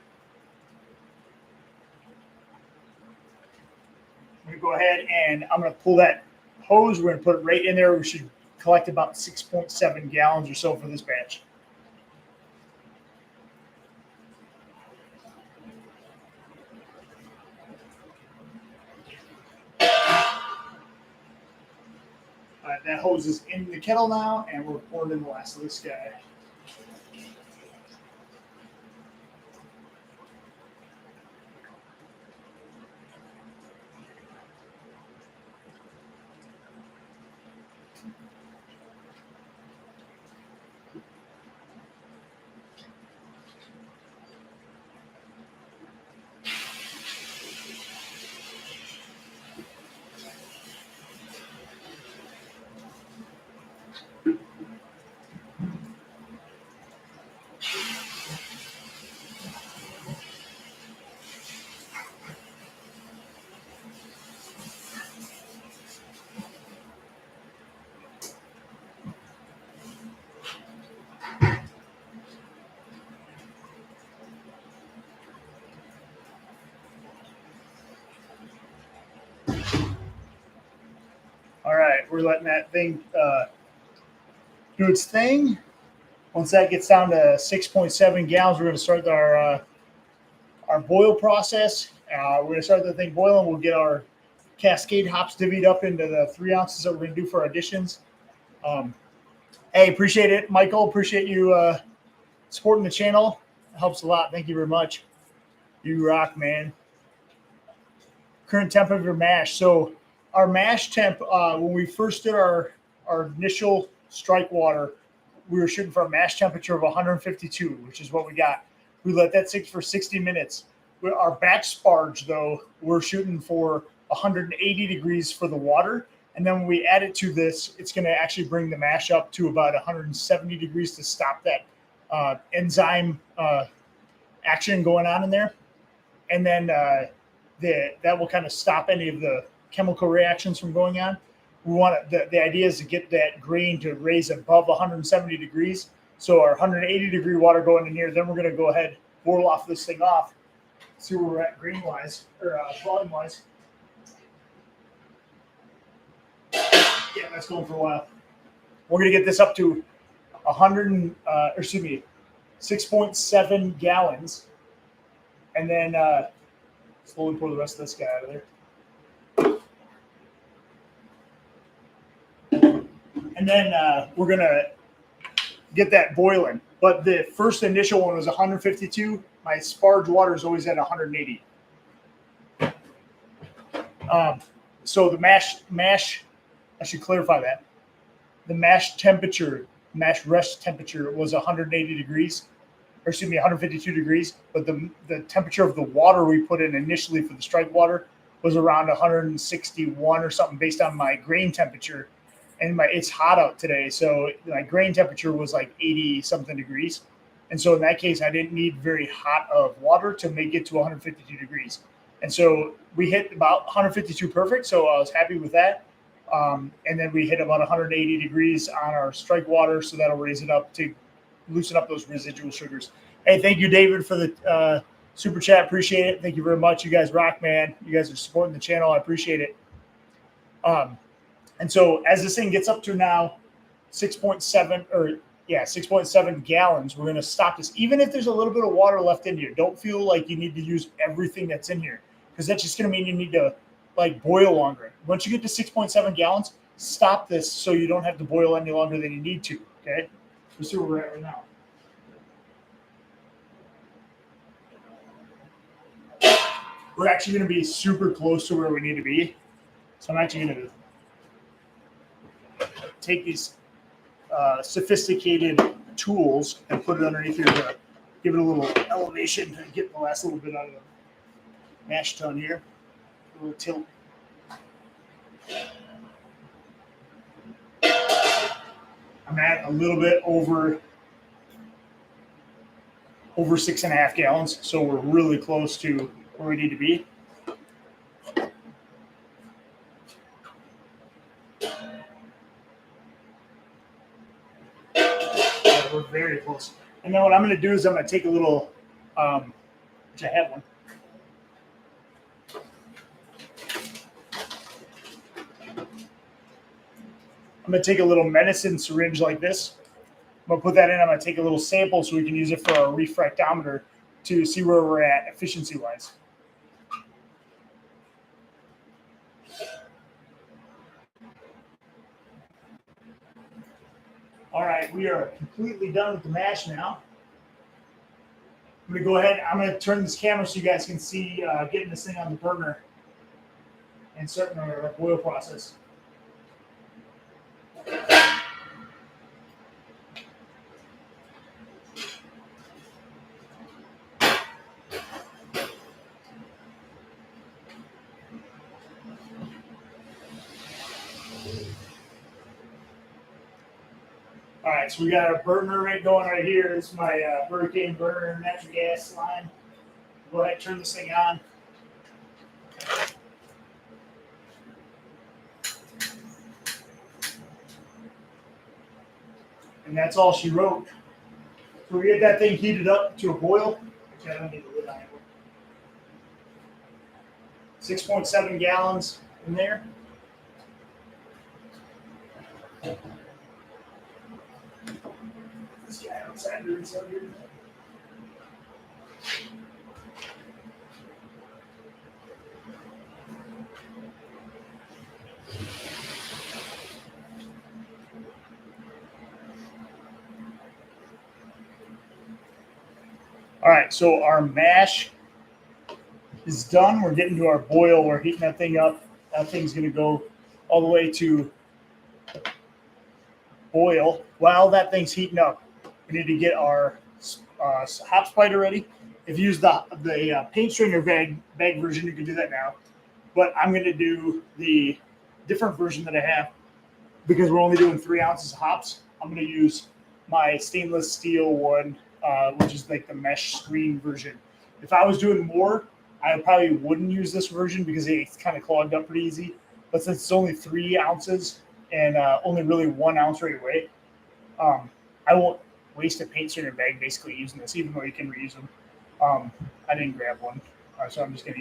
I'm going to go ahead and I'm going to pull that hose. We're going to put it right in there. We should collect about 6.7 gallons or so for this batch. That hose is in the kettle now, and we're pouring in the last of this guy. All right, we're letting that thing do its thing. Once that gets down to 6.7 gallons, we're going to start our boil process. We're going to start the thing boiling. We'll get our Cascade hops divvied up into the 3 ounces that we're going to do for our additions. Hey, appreciate it, Michael. Appreciate you supporting the channel. It helps a lot. Thank you very much. You rock, man. Current temp of your mash. So our mash temp, when we first did our initial strike water, we were shooting for a mash temperature of 152, which is what we got. We let that sit for 60 minutes. Our batch sparge, though, we're shooting for 180 degrees for the water. And then when we add it to this, it's going to actually bring the mash up to about 170 degrees to stop that enzyme action going on in there. And then that will kind of stop any of the chemical reactions from going on. We want the idea is to get that grain to raise above 170 degrees. So our 180 degree water going in here, then we're going to go ahead, boil off this thing off, see where we're at grain wise or volume wise. Yeah, that's going for a while. We're going to get this up to 6.7 gallons, and then slowly pour the rest of this guy out of there. And then we're going to get that boiling. But the first initial one was 152. My sparge water is always at 180. So the mash, I should clarify that. The mash rest temperature was 180 degrees, or excuse me, 152 degrees. But the temperature of the water we put in initially for the strike water was around 161 or something based on my grain temperature. And it's hot out today, so my grain temperature was like 80 something degrees. And so in that case, I didn't need very hot of water to make it to 152 degrees. And so we hit about 152 perfect, so I was happy with that. And then we hit about 180 degrees on our strike water, so that'll raise it up to loosen up those residual sugars. Hey, thank you, David, for the super chat. Appreciate it. Thank you very much. You guys rock, man. You guys are supporting the channel. I appreciate it. And so as this thing gets up to now 6.7 or yeah, 6.7 gallons. We're going to stop this. Even if there's a little bit of water left in here, don't feel like you need to use everything that's in here because that's just going to mean you need to like boil longer. Once you get to 6.7 gallons, stop this so you don't have to boil any longer than you need to. Okay, let's see where we're at right now. We're actually going to be super close to where we need to be. So I'm actually going to take these sophisticated tools and put it underneath here to give it a little elevation to get the last little bit out of the mash tun here. A little tilt. I'm at a little bit over 6.5 gallons, so we're really close to where we need to be. Yeah, we're very close. And then what I'm going to do is I'm going to take a little, which I have one. I'm going to take a little medicine syringe like this. I'm going to put that in. I'm going to take a little sample so we can use it for our refractometer to see where we're at efficiency-wise. All right, we are completely done with the mash now. I'm going to go ahead. I'm going to turn this camera so you guys can see getting this thing on the burner and starting our boil process. All right, so we got our burner right going right here. This is my Hurricane burner natural gas line. Go ahead, turn this thing on. And that's all she wrote. So we get that thing heated up to a boil. Actually, I don't need the lid on it. 6.7 gallons in there. This guy outside doing something here. All right, so our mash is done. We're getting to our boil. We're heating that thing up. That thing's going to go all the way to boil. While that thing's heating up, we need to get our hop spider ready. If you use the paint strainer bag version, you can do that now. But I'm going to do the different version that I have because we're only doing 3 ounces of hops. I'm going to use my stainless steel one, which is like the mesh screen version. If I was doing more, I probably wouldn't use this version because it's kind of clogged up pretty easy. But since it's only 3 ounces and only really 1 ounce right away, I won't waste a paint strainer bag basically using this, even though you can reuse them. I didn't grab one, so I'm just going to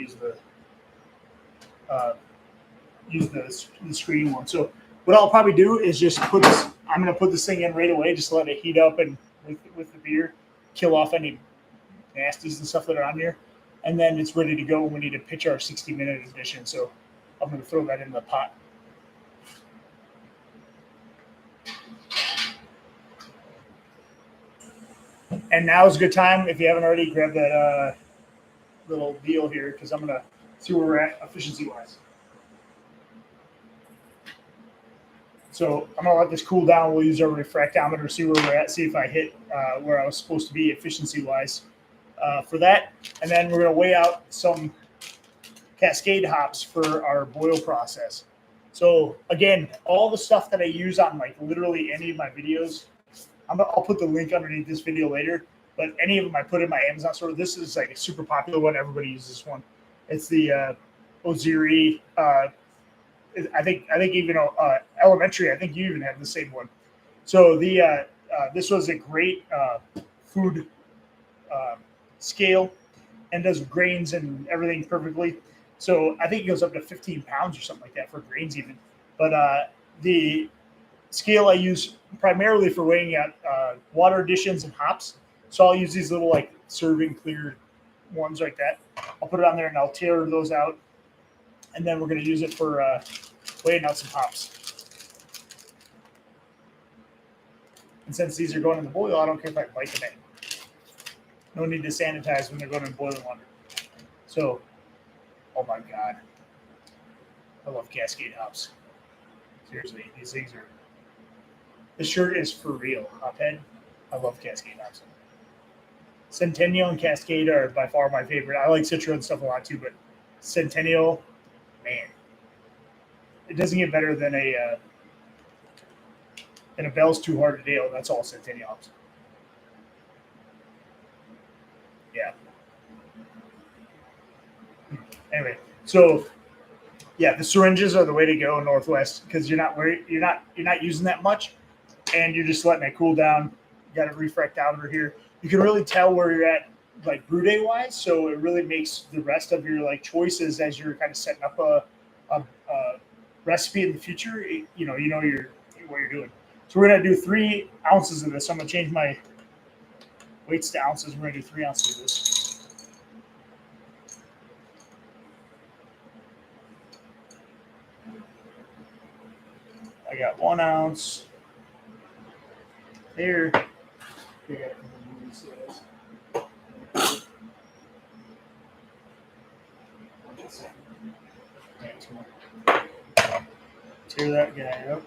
use the screen one. So what I'll probably do is just I'm going to put this thing in right away, just let it heat up and with the beer, kill off any nasties and stuff that are on here. And then it's ready to go when we need to pitch our 60-minute edition. So I'm going to throw that in the pot. And now is a good time, if you haven't already, grab that little deal here because I'm going to see where we're at efficiency-wise. So I'm going to let this cool down. We'll use our refractometer, see where we're at, see if I hit where I was supposed to be efficiency-wise for that. And then we're going to weigh out some Cascade hops for our boil process. So again, all the stuff that I use on like literally any of my videos, I'll put the link underneath this video later, but any of them I put in my Amazon store. This is like a super popular one. Everybody uses this one. It's the Oziri. I think even elementary. I think you even have the same one. So this was a great food scale and does grains and everything perfectly. So I think it goes up to 15 pounds or something like that for grains even. But scale I use primarily for weighing out water additions and hops. So I'll use these little like serving clear ones like that. I'll put it on there and I'll tear those out. And then we're going to use it for weighing out some hops. And since these are going in the boil, I don't care if I bite them in. No need to sanitize when they're going in boiling water. So, oh my God. I love Cascade hops. Seriously, these things are... This shirt is for real, Hophead. I love Cascade hops. Centennial and Cascade are by far my favorite. I like Citra and stuff a lot too, but Centennial, man. It doesn't get better than a Bell's Too Hard to Nail. That's all Centennial hops. Yeah. Anyway, so yeah, the syringes are the way to go in Northwest because you're not using that much, and you're just letting it cool down. You got it refract out over here. You can really tell where you're at, like brew day wise. So it really makes the rest of your like choices as you're kind of setting up a recipe in the future. You know what you're doing. So we're gonna do 3 ounces of this. I'm gonna change my weights to ounces. We're gonna do 3 ounces of this. I got 1 ounce there. Tear that guy up.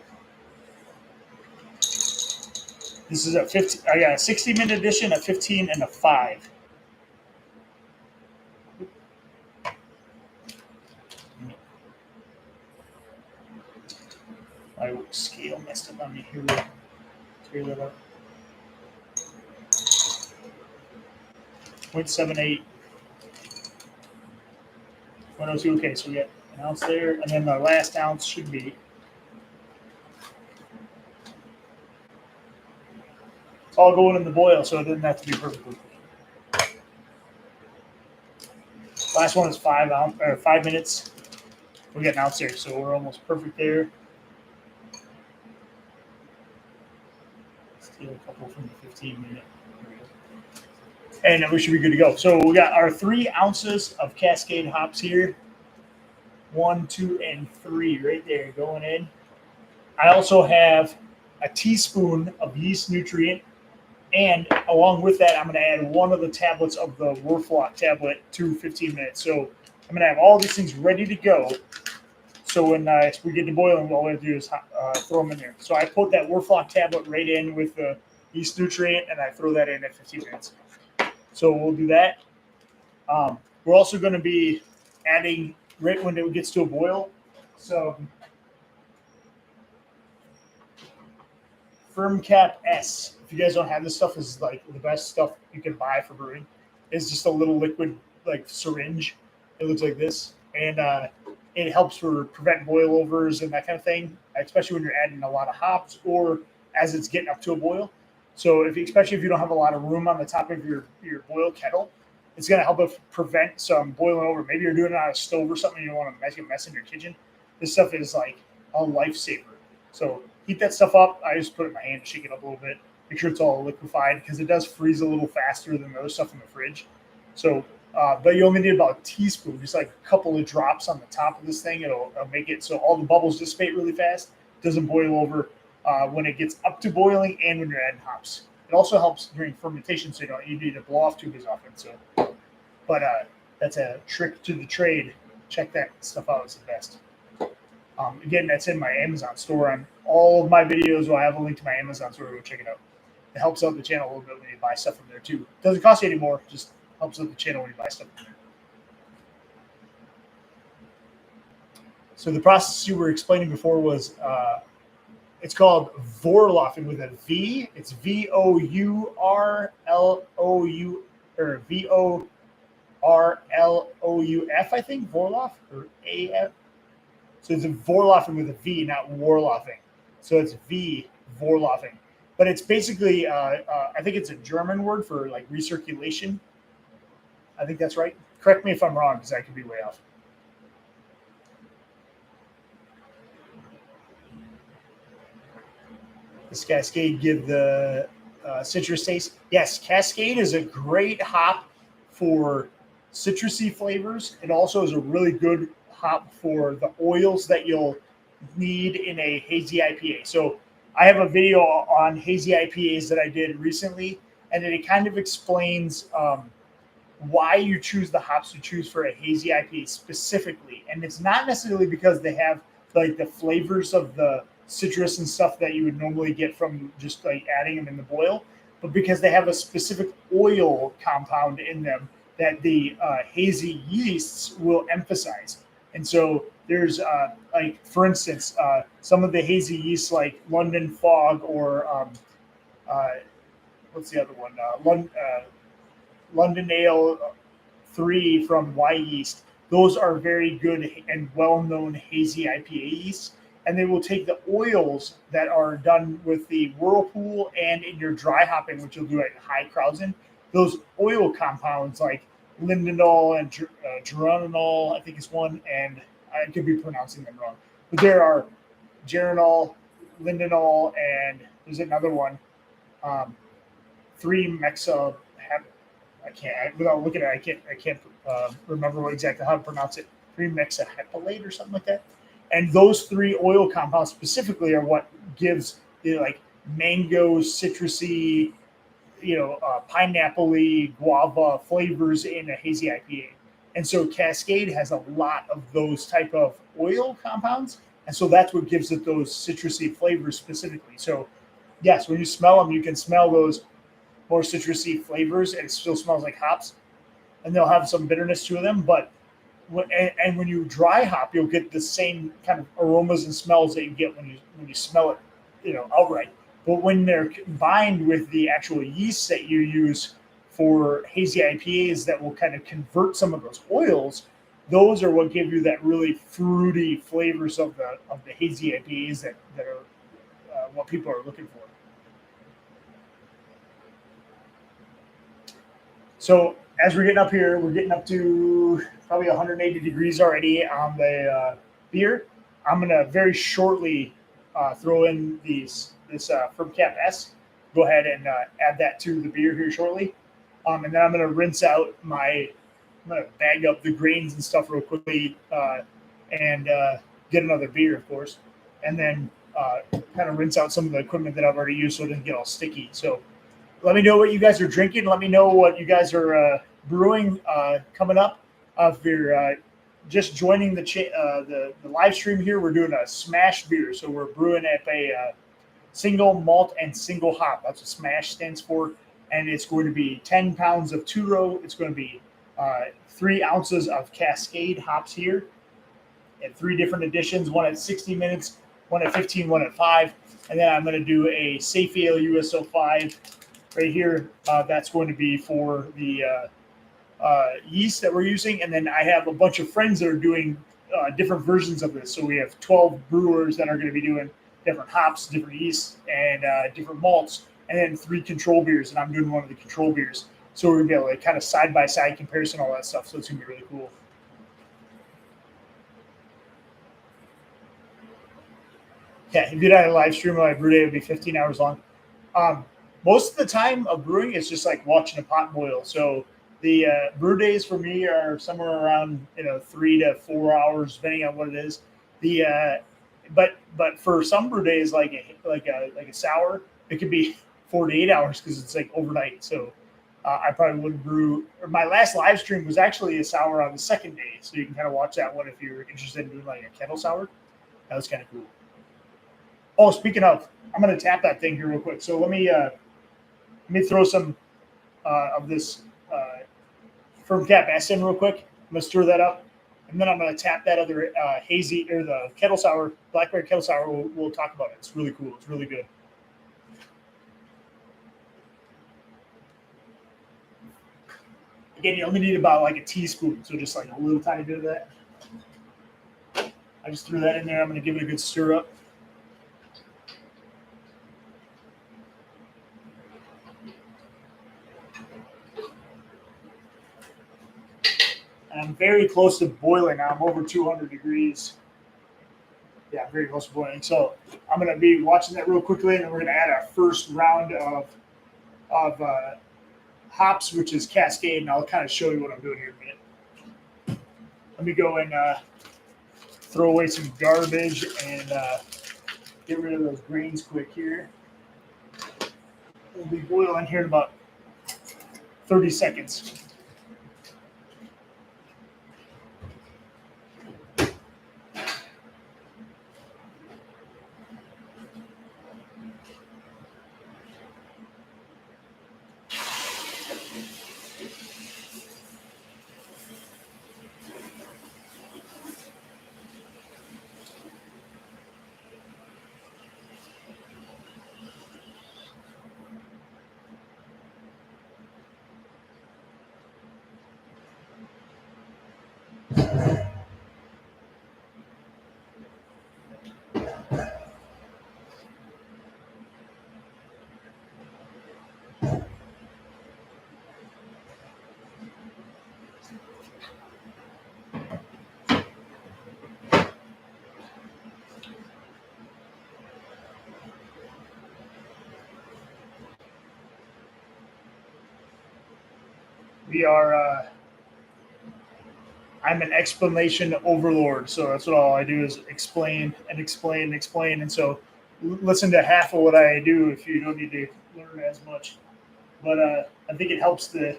This is a 15. I got a 60-minute edition, a 15, and a 5. My scale messed up on me. Here we go. Tear that up. 0.78. 102. Okay, so we got an ounce there, and then the last ounce should be. It's all going in the boil, so it doesn't have to be perfectly clean. Last one is 5 minutes. We got an ounce there, so we're almost perfect there. Steal a couple from the 15-minute. And then we should be good to go. So we got our 3 ounces of Cascade hops here. 1, 2, and 3 right there going in. I also have a teaspoon of yeast nutrient. And along with that, I'm going to add 1 of the tablets of the Werflock tablet to 15 minutes. So I'm going to have all these things ready to go. So when we get to boiling, all we have to do is throw them in there. So I put that Werflock tablet right in with the yeast nutrient, and I throw that in at 15 minutes. So we'll do that. We're also going to be adding, right when it gets to a boil, some Firm Cap S. If you guys don't have this stuff, is like the best stuff you can buy for brewing. It's just a little liquid like syringe. It looks like this, and it helps prevent boilovers and that kind of thing, especially when you're adding a lot of hops or as it's getting up to a boil. So especially if you don't have a lot of room on the top of your boil kettle, it's going to help prevent some boiling over. Maybe you're doing it on a stove or something, you don't want to make a mess in your kitchen. This stuff is like a lifesaver. So heat that stuff up. I just put it in my hand, shake it up a little bit, make sure it's all liquefied because it does freeze a little faster than the other stuff in the fridge. So, but you only need about a teaspoon, just like a couple of drops on the top of this thing. It'll make it so all the bubbles dissipate really fast. It doesn't boil over when it gets up to boiling and when you're adding hops. It also helps during fermentation, so you need to blow off tube as often. So, but that's a trick to the trade. Check that stuff out; it's the best. Again, that's in my Amazon store. On all of my videos, will have a link to my Amazon store. Go check it out. It helps out the channel a little bit when you buy stuff from there too. It doesn't cost you any more; just helps out the channel when you buy stuff from there. So the process you were explaining before was it's called Vorloffing with a V. It's Vourlou or Vorlouf, I think. Vorloff or AF. So it's a Vorloffing with a V, not Warloffing. So it's Vorloffing. But it's basically, I think it's a German word for like recirculation. I think that's right. Correct me if I'm wrong, because I could be way off. Does Cascade give the citrus taste? Yes, Cascade is a great hop for citrusy flavors. It also is a really good hop for the oils that you'll need in a hazy IPA. So I have a video on hazy IPAs that I did recently, and it kind of explains why you choose the hops you choose for a hazy IPA specifically. And it's not necessarily because they have like the flavors of the citrus and stuff that you would normally get from just like adding them in the boil, but because they have a specific oil compound in them that the hazy yeasts will emphasize. And so there's like, for instance, some of the hazy yeasts like London Fog or uh, what's the other one? London Ale 3 from Y Yeast. Those are very good and well-known hazy IPA yeasts, and they will take the oils that are done with the Whirlpool and in your dry hopping, which you'll do at high Krausen. Those oil compounds like lindenol and geranol, I think is one, and I could be pronouncing them wrong, but there are geranol, lindenol, and there's another one, um, 3-mexa. I can't, without looking at it, I can't remember what exactly how to pronounce it. 3-mexahepalate or something like that. And those three oil compounds specifically are what gives the like mango, citrusy, pineapple-y, guava flavors in a hazy IPA. And so Cascade has a lot of those type of oil compounds, and so that's what gives it those citrusy flavors specifically. So yes, when you smell them, you can smell those more citrusy flavors, and it still smells like hops, and they'll have some bitterness to them. But and when you dry hop, you'll get the same kind of aromas and smells that you get when you smell it, outright. But when they're combined with the actual yeast that you use for hazy IPAs, that will kind of convert some of those oils. Those are what give you that really fruity flavors of the hazy IPAs that are what people are looking for. So as we're getting up here, we're getting up to probably 180 degrees already on the beer. I'm gonna very shortly throw in this from Cap S. Go ahead and add that to the beer here shortly, and then I'm gonna rinse out I'm gonna bag up the grains and stuff real quickly, and get another beer, of course, and then kind of rinse out some of the equipment that I've already used so it doesn't get all sticky. So let me know what you guys are drinking. Let me know what you guys are brewing coming up. If you're just joining the live stream here, we're doing a S.M.A.H beer. So we're brewing at a single malt and single hop. That's what S.M.A.H stands for. And it's going to be 10 pounds of two-row. It's going to be 3 ounces of Cascade hops here in 3 different editions, one at 60 minutes, one at 15, one at 5. And then I'm going to do a Safe Ale USO5 right here. That's going to be for the yeast that we're using. And then I have a bunch of friends that are doing different versions of this. So we have 12 brewers that are going to be doing different hops, different yeasts, and different malts, and then 3 control beers. And I'm doing one of the control beers. So we're going to be able to kind of side-by-side comparison, all that stuff. So it's going to be really cool. Yeah, if you did a live stream of my brew day, it would be 15 hours long. Most of the time of brewing is just like watching a pot boil. So the brew days for me are somewhere around 3 to 4 hours, depending on what it is. The but for some brew days, like a sour, it could be 4 to 8 hours because it's like overnight. So I probably wouldn't brew. Or my last live stream was actually a sour on the second day, so you can kind of watch that one if you're interested in doing like a kettle sour. That was kind of cool. Oh, speaking of, I'm going to tap that thing here real quick. So let me throw some of this firm cap S in real quick. I'm going to stir that up, and then I'm going to tap that other hazy or the kettle sour, blackberry kettle sour. We'll talk about it. It's really cool. It's really good. Again, you only need about like a teaspoon, so just like a little tiny bit of that. I just threw that in there. I'm going to give it a good stir up. I'm very close to boiling now. I'm over 200 degrees. Yeah, Yeah, very close to boiling. So I'm going to be watching that real quickly, and then we're going to add our first round of hops, which is Cascade, and I'll kind of show you what I'm doing here in a minute. Let me go and throw away some garbage and get rid of those grains quick here. We'll be boiling here in about 30 seconds. We are. I'm an explanation overlord, so that's what all I do is explain and explain and explain. And so, listen to half of what I do if you don't need to learn as much. But I think it helps the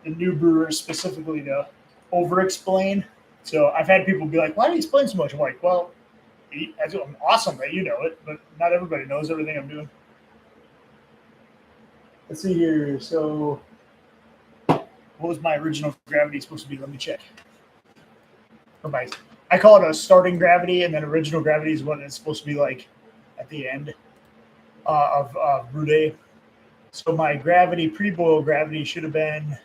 new brewers specifically to over-explain. So I've had people be like, "Why do you explain so much?" I'm like, "Well, it's awesome that you know it, but not everybody knows everything I'm doing." Let's see here. So, what was my original gravity supposed to be? Let me check. I call it a starting gravity, and then original gravity is what it's supposed to be like at the end of brew day. So my gravity, pre-boil gravity, should have been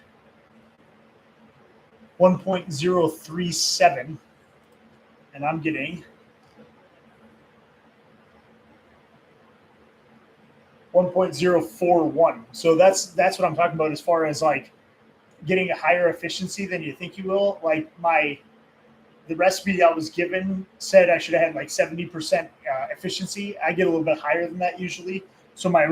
1.037, and I'm getting 1.041. So that's what I'm talking about as far as like getting a higher efficiency than you think you will. Like the recipe I was given said I should have had like 70% efficiency. I get a little bit higher than that usually. So my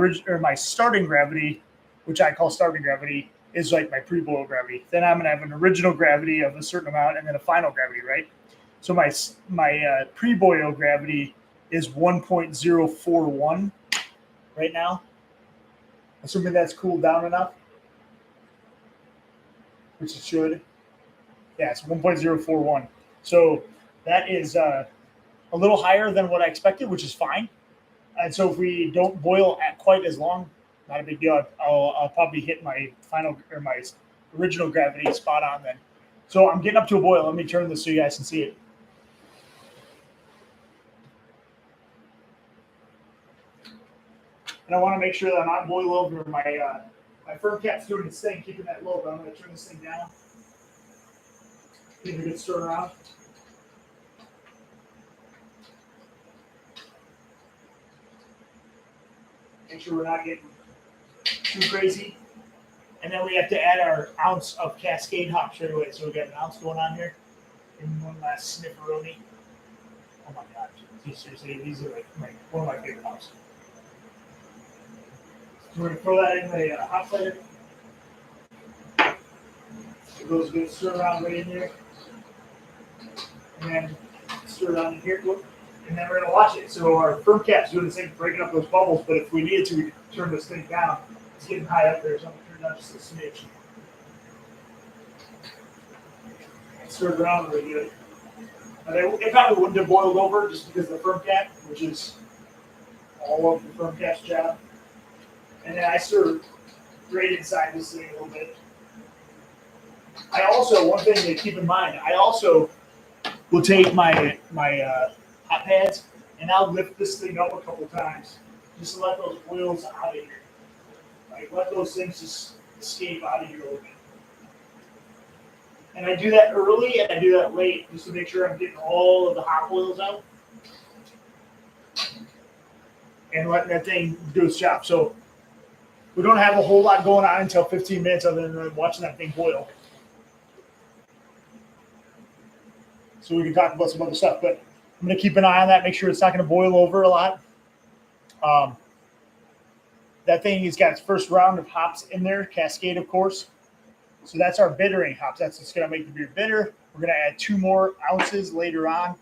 starting gravity, which I call starting gravity, is like my pre-boil gravity. Then I'm gonna have an original gravity of a certain amount, and then a final gravity, right? So my pre-boil gravity is 1.041 right now. Assuming that's cooled down enough, which it should. Yeah, it's 1.041. So that is a little higher than what I expected, which is fine. And so if we don't boil at quite as long, not a big deal. I'll probably hit my final or my original gravity spot on then. So I'm getting up to a boil. Let me turn this so you guys can see it. And I want to make sure that I'm not boil over. My firm cap's doing its thing, keeping that low, but I'm going to turn this thing down. Give it a good stir around. Make sure we're not getting too crazy. And then we have to add our ounce of Cascade hops right away. So we got an ounce going on here. And one last snifferoni. Oh my God. Seriously, these are like one of my favorite hops. So we're going to throw that in the hot platter. It goes good, stir around right in there. And then stir around in here. Look. And then we're going to watch it. So our firm cap's doing this thing, breaking up those bubbles. But if we needed to, we could turn this thing down. It's getting high up there, so I'm going to turn it down just a smidge. And stir it around really good. It probably wouldn't have boiled over just because of the firm cap, which is all of the firm cap's job. And then I stir right inside this thing a little bit. I also, one thing to keep in mind, I also will take my hot pads and I'll lift this thing up a couple times just to let those oils out of here. Like let those things just escape out of here a little bit. And I do that early and I do that late just to make sure I'm getting all of the hot oils out and letting that thing do its job. So we don't have a whole lot going on until 15 minutes other than watching that thing boil. So we can talk about some other stuff, but I'm I'm going to keep an eye on that, make sure it's not going to boil over a lot. That thing has got its first round of hops in there, Cascade, of course. So that's our bittering hops. That's what's going to make the beer bitter. We're going to add 2 more ounces later on,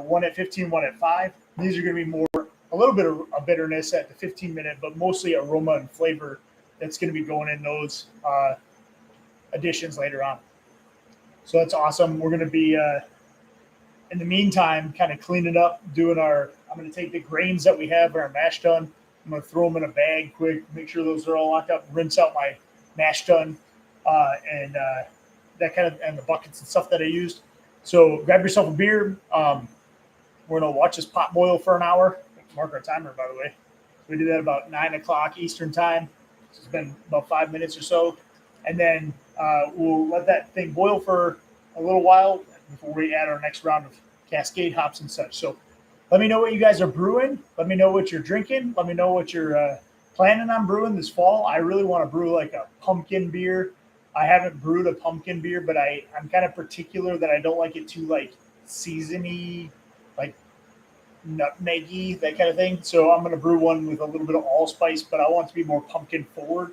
one at 15, one at 5. These are going to be more, a little bit of a bitterness at the 15-minute, but mostly aroma and flavor that's going to be going in those additions later on. So that's awesome. We're going to be, in the meantime, kind of cleaning up, I'm going to take the grains that we have in our mash tun. I'm going to throw them in a bag quick, make sure those are all locked up, rinse out my mash tun and that kind of, and the buckets and stuff that I used. So grab yourself a beer. We're going to watch this pot boil for an hour. Mark our timer, by the way. We did that about 9 o'clock Eastern time. So it's been about 5 minutes or so. And then we'll let that thing boil for a little while before we add our next round of Cascade hops and such. So let me know what you guys are brewing. Let me know what you're drinking. Let me know what you're planning on brewing this fall. I really want to brew like a pumpkin beer. I haven't brewed a pumpkin beer, but I'm kind of particular that I don't like it too like seasony, like nutmeggy, that kind of thing. So I'm going to brew one with a little bit of allspice, but I want it to be more pumpkin forward.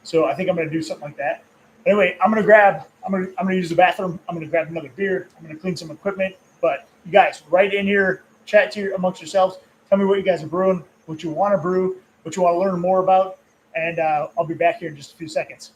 So I think I'm going to do something like that. Anyway, I'm going to use the bathroom. I'm going to grab another beer. I'm going to clean some equipment. But you guys, right in here, chat amongst yourselves. Tell me what you guys are brewing, what you want to brew, what you want to learn more about, and I'll be back here in just a few seconds.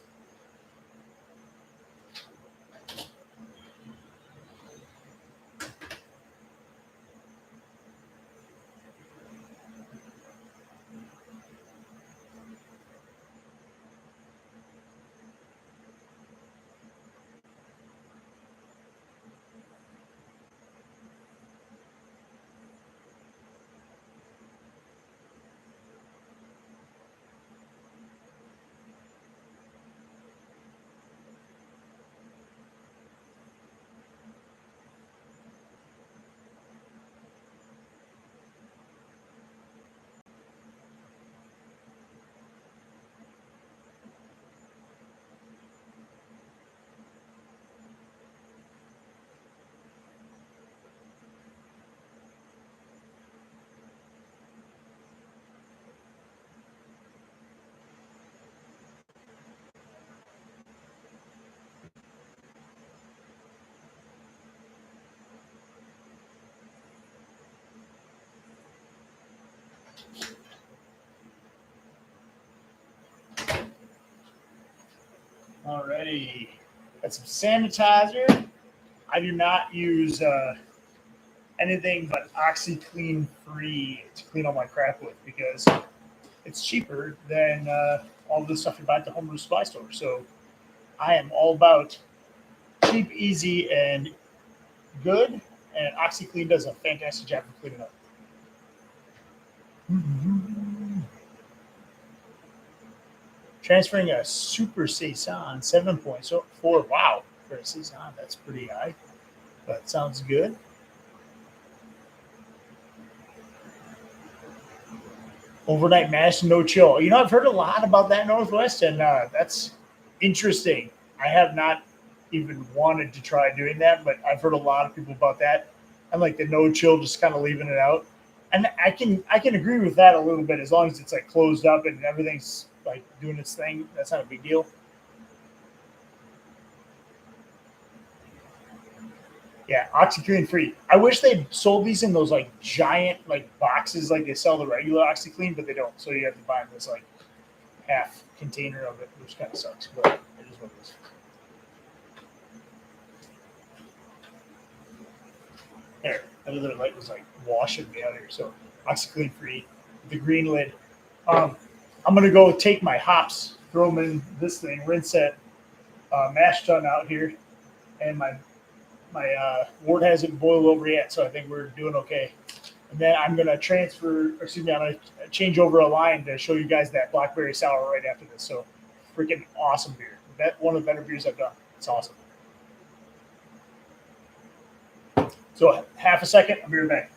Alrighty, got some sanitizer. I do not use anything but OxyClean free to clean all my crap with because it's cheaper than all the stuff you buy at the home supply store. So I am all about cheap, easy, and good. And OxyClean does a fantastic job of cleaning up. Transferring a Super Saison 7.4. Wow, for a Saison, that's pretty high. That sounds good. Overnight mash, no chill. You know, I've heard a lot about that Northwest, and that's interesting. I have not even wanted to try doing that, but I've heard a lot of people about that. And like the no chill, just kind of leaving it out. And I can agree with that a little bit as long as it's like closed up and everything's like doing its thing. That's not a big deal. Yeah, OxyClean free. I wish they sold these in those like giant like boxes like they sell the regular OxyClean, but they don't. So you have to buy this like half container of it, which kind of sucks, but it is what it is. There, that other light was like washing me out here. So OxyClean free, the green lid. I'm gonna go take my hops, throw them in this thing, rinse that mash tun out here, and my wort hasn't boiled over yet, so I think we're doing okay. And then I'm gonna I'm gonna change over a line to show you guys that blackberry sour right after this. So freaking awesome beer. That one of the better beers I've done. It's awesome. So half a second, I'll be right back.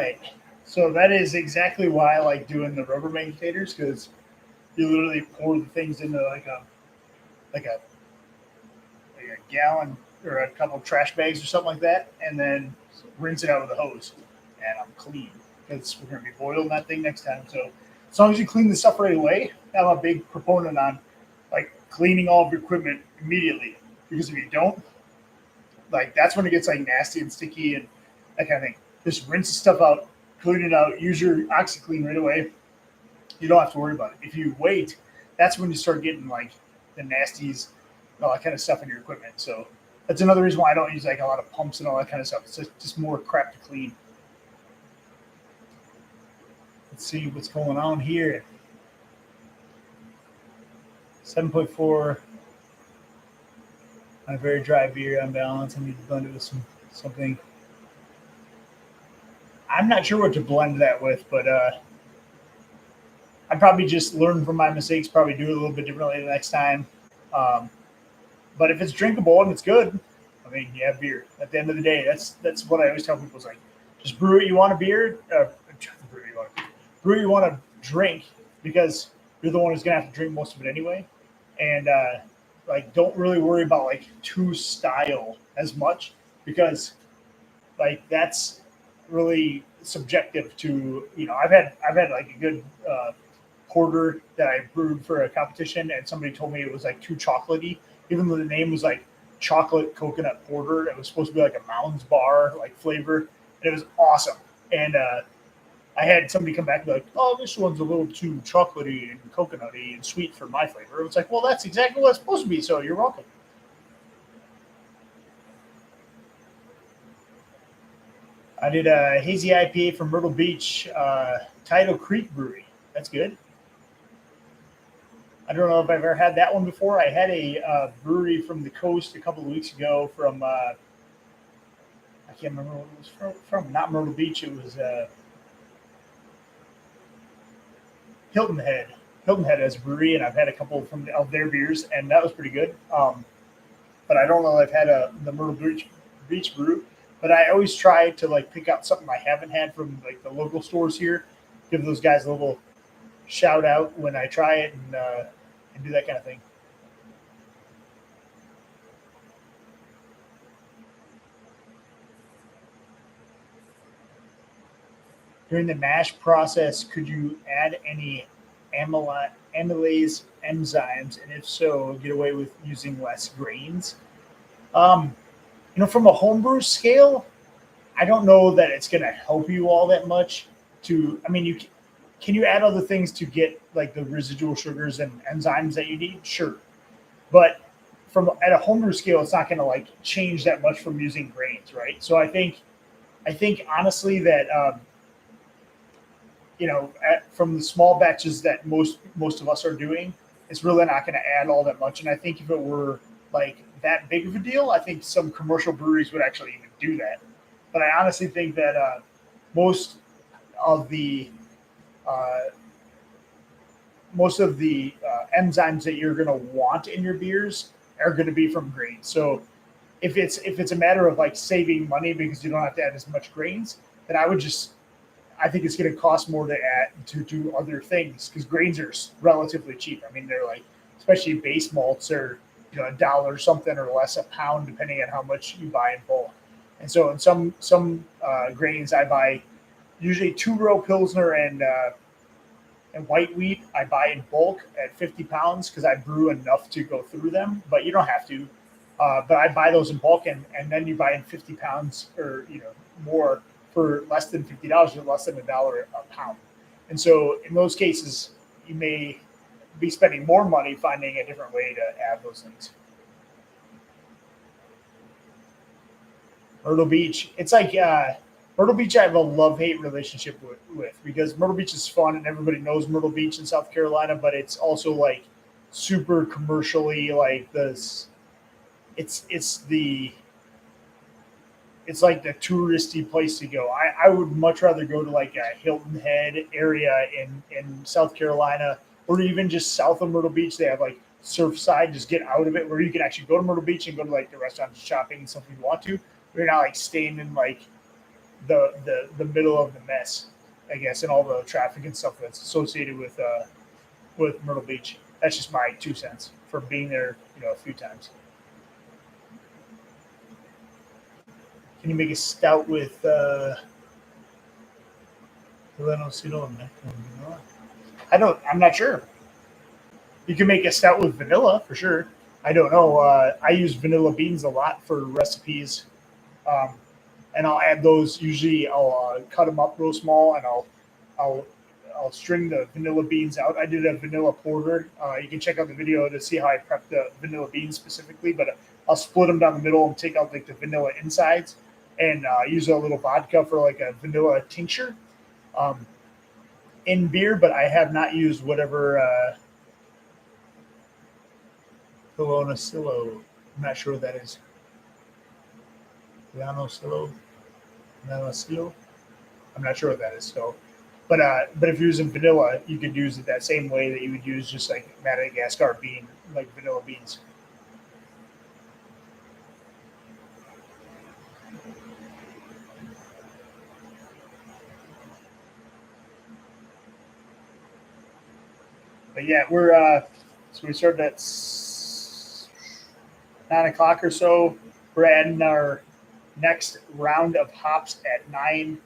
right. So that is exactly why I like doing the Rubbermaid containers, because you literally pour the things into like a like a gallon or a couple of trash bags or something like that, and then rinse it out with a hose, and I'm clean because we're going to be boiling that thing next time. So as long as you clean the stuff right away, I'm a big proponent on like cleaning all of your equipment immediately, because if you don't, like that's when it gets like nasty and sticky and that kind of thing. Just rinse the stuff out, clean it out, use your OxyClean right away. You don't have to worry about it. If you wait, that's when you start getting like the nasties and all that kind of stuff in your equipment. So that's another reason why I don't use like a lot of pumps and all that kind of stuff. It's just more crap to clean. Let's see what's going on here. 7.4 on a very dry beer on balance. I need to blend it with something. I'm not sure what to blend that with, but I'd probably just learn from my mistakes, probably do it a little bit differently the next time. Um, but if it's drinkable and it's good, I mean, you have beer. At the end of the day, that's what I always tell people is like, just brew what you want a beer, brew what you want to drink, because you're the one who's gonna have to drink most of it anyway. And like, don't really worry about like to style as much, because like that's really subjective to, I've had like a good porter that I brewed for a competition, and somebody told me it was like too chocolatey, even though the name was like chocolate coconut porter. It was supposed to be like a Mounds bar like flavor, and it was awesome. And I had somebody come back and be like, "Oh, this one's a little too chocolatey and coconutty and sweet for my flavor." It was like, well, that's exactly what it's supposed to be. So you're welcome. I did a hazy IPA from Myrtle Beach, Tidal Creek Brewery. That's good. I don't know if I've ever had that one before. I had a brewery from the coast a couple of weeks ago from, I can't remember what it was from. Not Myrtle Beach. It was Hilton Head. Hilton Head has a brewery, and I've had a couple of their beers, and that was pretty good. But I don't know if I've had the Myrtle Beach brew. But I always try to like pick out something I haven't had from like the local stores here. Give those guys a little shout out when I try it, and do that kind of thing. During the mash process, could you add any amylase enzymes, and if so, get away with using less grains? Um, from a homebrew scale, I don't know that it's going to help you all that much. I mean, can you add other things to get like the residual sugars and enzymes that you need? Sure, but from at a homebrew scale, it's not going to like change that much from using grains, right? So I think honestly that from the small batches that most of us are doing, it's really not going to add all that much. And I think if it were like that big of a deal, I think some commercial breweries would actually even do that. But I honestly think that most of the uh, enzymes that you're going to want in your beers are going to be from grains. So if it's a matter of like saving money because you don't have to add as much grains, then I think it's going to cost more to add to do other things, because grains are relatively cheap. I mean, they're like, especially base malts are $1 something or less a pound, depending on how much you buy in bulk. And so in some grains, I buy usually 2-row Pilsner and white wheat. I buy in bulk at 50 pounds because I brew enough to go through them, but you don't have to. But I buy those in bulk, and then you buy in 50 pounds or more for less than $50 or less than $1 a pound. And so in those cases, you may be spending more money finding a different way to add those things. Myrtle Beach. It's like Myrtle Beach. I have a love-hate relationship with, because Myrtle Beach is fun and everybody knows Myrtle Beach in South Carolina, but it's also like super commercially like this. It's it's like the touristy place to go. I would much rather go to like a Hilton Head area in South Carolina, or even just south of Myrtle Beach. They have like Surfside, just get out of it, where you can actually go to Myrtle Beach and go to like the restaurants, shopping and stuff if you want to. You're not like staying in like the middle of the mess, I guess, and all the traffic and stuff that's associated with Myrtle Beach. That's just my 2 cents from being there, a few times. Can you make a stout with I don't. I'm not sure. You can make a stout with vanilla for sure. I don't know. I use vanilla beans a lot for recipes, um, and I'll add those. Usually, I'll cut them up real small, and I'll I'll string the vanilla beans out. I did a vanilla porter. You can check out the video to see how I prep the vanilla beans specifically, but I'll split them down the middle and take out like the vanilla insides, and use a little vodka for like a vanilla tincture um, in beer. But I have not used whatever. Piloncillo. I'm not sure what that is. Piloncillo? Piloncillo? I'm not sure what that is. So, but if you're using vanilla, you could use it that same way that you would use just like Madagascar bean, like vanilla beans. But yeah, we're so we started at 9 o'clock or so. We're adding our next round of hops at 9.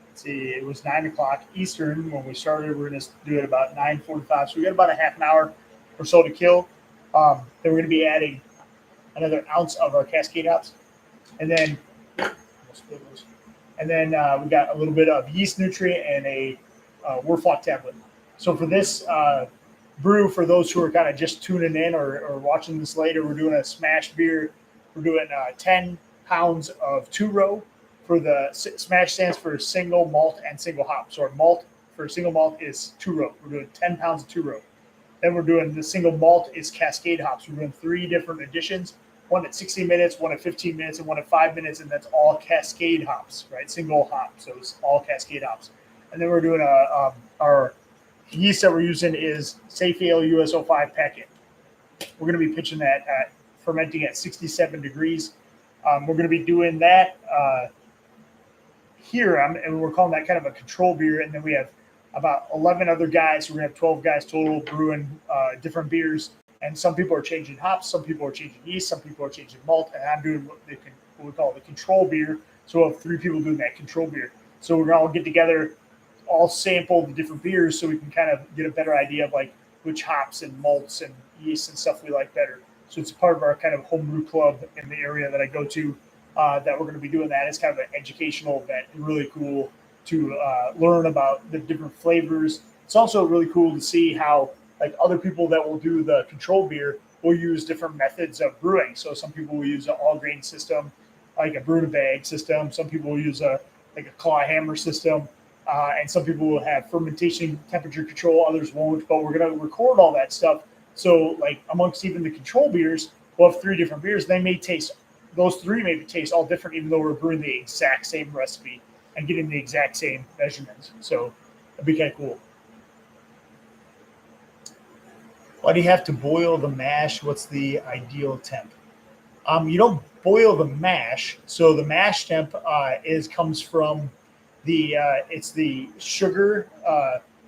Let's see, it was 9 o'clock Eastern when we started. We're going to do it about 9:45. So we got about a half an hour or so to kill. Then we're going to be adding another ounce of our Cascade hops, and then we got a little bit of yeast nutrient and a Werflock tablet. So for this brew, for those who are kind of just tuning in or watching this later, we're doing a S.M.A.S.H beer. We're doing 10 pounds of 2-row. For the S.M.A.S.H stands for single malt and single hop. So our malt for single malt is 2-row. We're doing 10 pounds of 2-row. Then we're doing the single malt is Cascade hops. We're doing 3 different additions, one at 60 minutes, one at 15 minutes, and one at 5 minutes, and that's all Cascade hops, right? Single hop, so it's all Cascade hops. And then we're doing our yeast that we're using is Safe Ale US05 packet. We're going to be pitching that at fermenting at 67 degrees. We're going to be doing that here, and we're calling that kind of a control beer. And then we have about 11 other guys. So we're going to have 12 guys total brewing different beers. And some people are changing hops, some people are changing yeast, some people are changing malt, and I'm doing what we call the control beer. So we'll have 3 people doing that control beer. So we're going to all get together, all sample the different beers so we can kind of get a better idea of like which hops and malts and yeast and stuff we like better. So it's part of our kind of homebrew club in the area that I go to that we're going to be doing that. It's kind of an educational event, really cool to learn about the different flavors. It's also really cool to see how like other people that will do the control beer will use different methods of brewing. So some people will use an all grain system, like a brew in a bag system. Some people will use a claw hammer system. And some people will have fermentation temperature control, others won't, but we're going to record all that stuff. So like amongst even the control beers, we'll have 3 different beers. Those 3 maybe taste all different, even though we're brewing the exact same recipe and getting the exact same measurements. So that'd be kind of cool. Why do you have to boil the mash? What's the ideal temp? You don't boil the mash. So the mash temp comes from it's the sugar.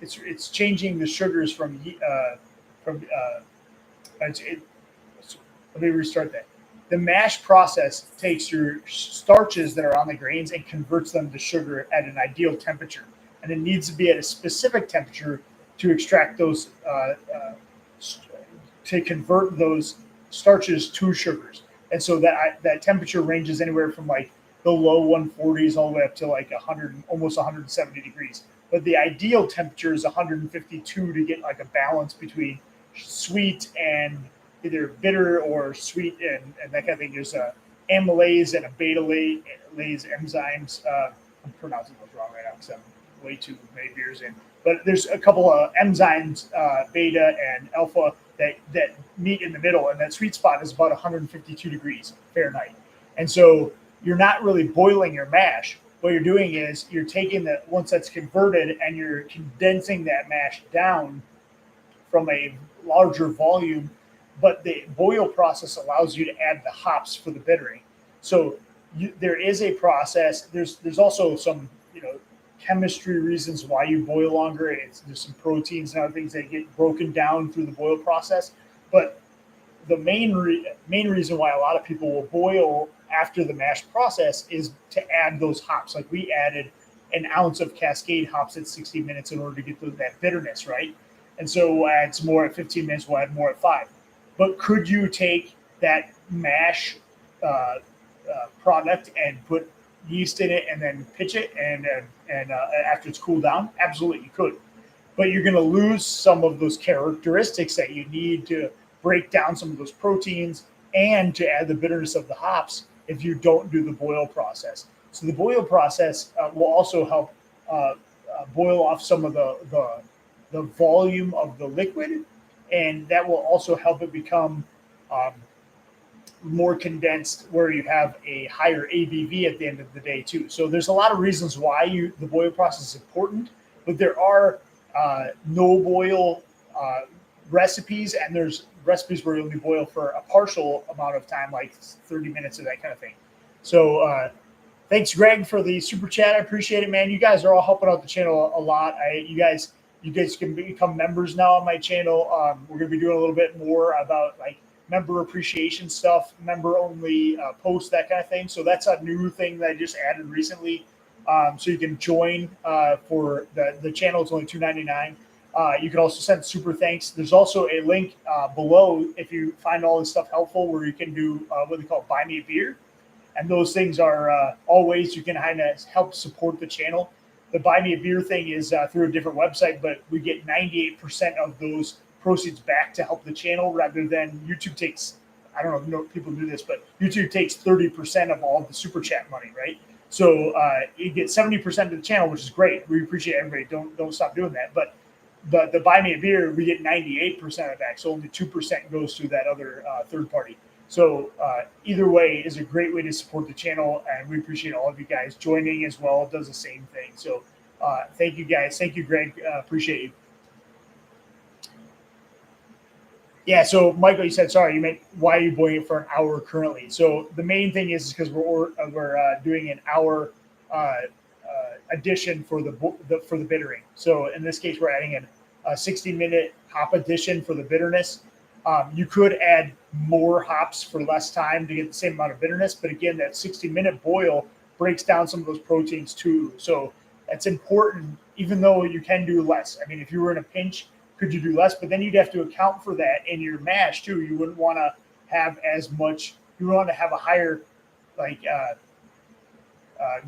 It's changing the sugars from. Let me restart that. The mash process takes your starches that are on the grains and converts them to sugar at an ideal temperature, and it needs to be at a specific temperature to extract those, to convert those starches to sugars. And so that temperature ranges anywhere from like the low 140s all the way up to like 100, almost 170 degrees. But the ideal temperature is 152 to get like a balance between sweet and either bitter or sweet and that kind of thing. There's amylase and a beta-lase enzymes. I'm pronouncing those wrong right now because I'm way too many beers in. But there's a couple of enzymes, beta and alpha, that meet in the middle, and that sweet spot is about 152 degrees Fahrenheit. And so you're not really boiling your mash. What you're doing is you're taking that once that's converted and you're condensing that mash down from a larger volume, but the boil process allows you to add the hops for the bittering. So there is a process. There's also some chemistry reasons why you boil longer. There's some proteins and other things that get broken down through the boil process. But the main reason why a lot of people will boil after the mash process is to add those hops. Like we added an ounce of Cascade hops at 60 minutes in order to get that bitterness, right? And so we'll add some more at 15 minutes. We'll add more at 5. But could you take that mash product and put yeast in it and then pitch it and after it's cooled down? Absolutely, you could. But you're going to lose some of those characteristics that you need to break down some of those proteins and to add the bitterness of the hops if you don't do the boil process. So the boil process will also help boil off some of the volume of the liquid, and that will also help it become more condensed, where you have a higher ABV at the end of the day too. So there's a lot of reasons why the boil process is important, but there are no boil recipes, and there's recipes where you only boil for a partial amount of time, like 30 minutes or that kind of thing. So thanks, Greg, for the super chat. I appreciate it, man. You guys are all helping out the channel a lot. You guys can become members now on my channel. We're going to be doing a little bit more about like member appreciation stuff, member only posts, that kind of thing. So that's a new thing that I just added recently. So you can join for the channel. It's only $2.99. You can also send super thanks. There's also a link below if you find all this stuff helpful, where you can do what they call buy me a beer. And those things are all ways you can kind of help support the channel. The buy me a beer thing is through a different website, but we get 98% of those proceeds back to help the channel, rather than YouTube takes, I don't know if people do this, but YouTube takes 30% of all the super chat money, right? So you get 70% of the channel, which is great. We appreciate everybody. Don't stop doing that. But the buy me a beer, we get 98% of it back. So only 2% goes to that other third party. So either way is a great way to support the channel, and we appreciate all of you guys joining as well. It does the same thing. So thank you guys. Thank you, Greg. Appreciate you. Yeah, so Michael, you said, sorry, you meant why are you boiling it for an hour currently? So the main thing is because we're doing an hour addition for the bittering. So in this case, we're adding a 60-minute hop addition for the bitterness. You could add more hops for less time to get the same amount of bitterness, but again, that 60-minute boil breaks down some of those proteins too. So that's important, even though you can do less. I mean, if you were in a pinch, could you do less? But then you'd have to account for that in your mash too. You wouldn't want to have as much. You want to have a higher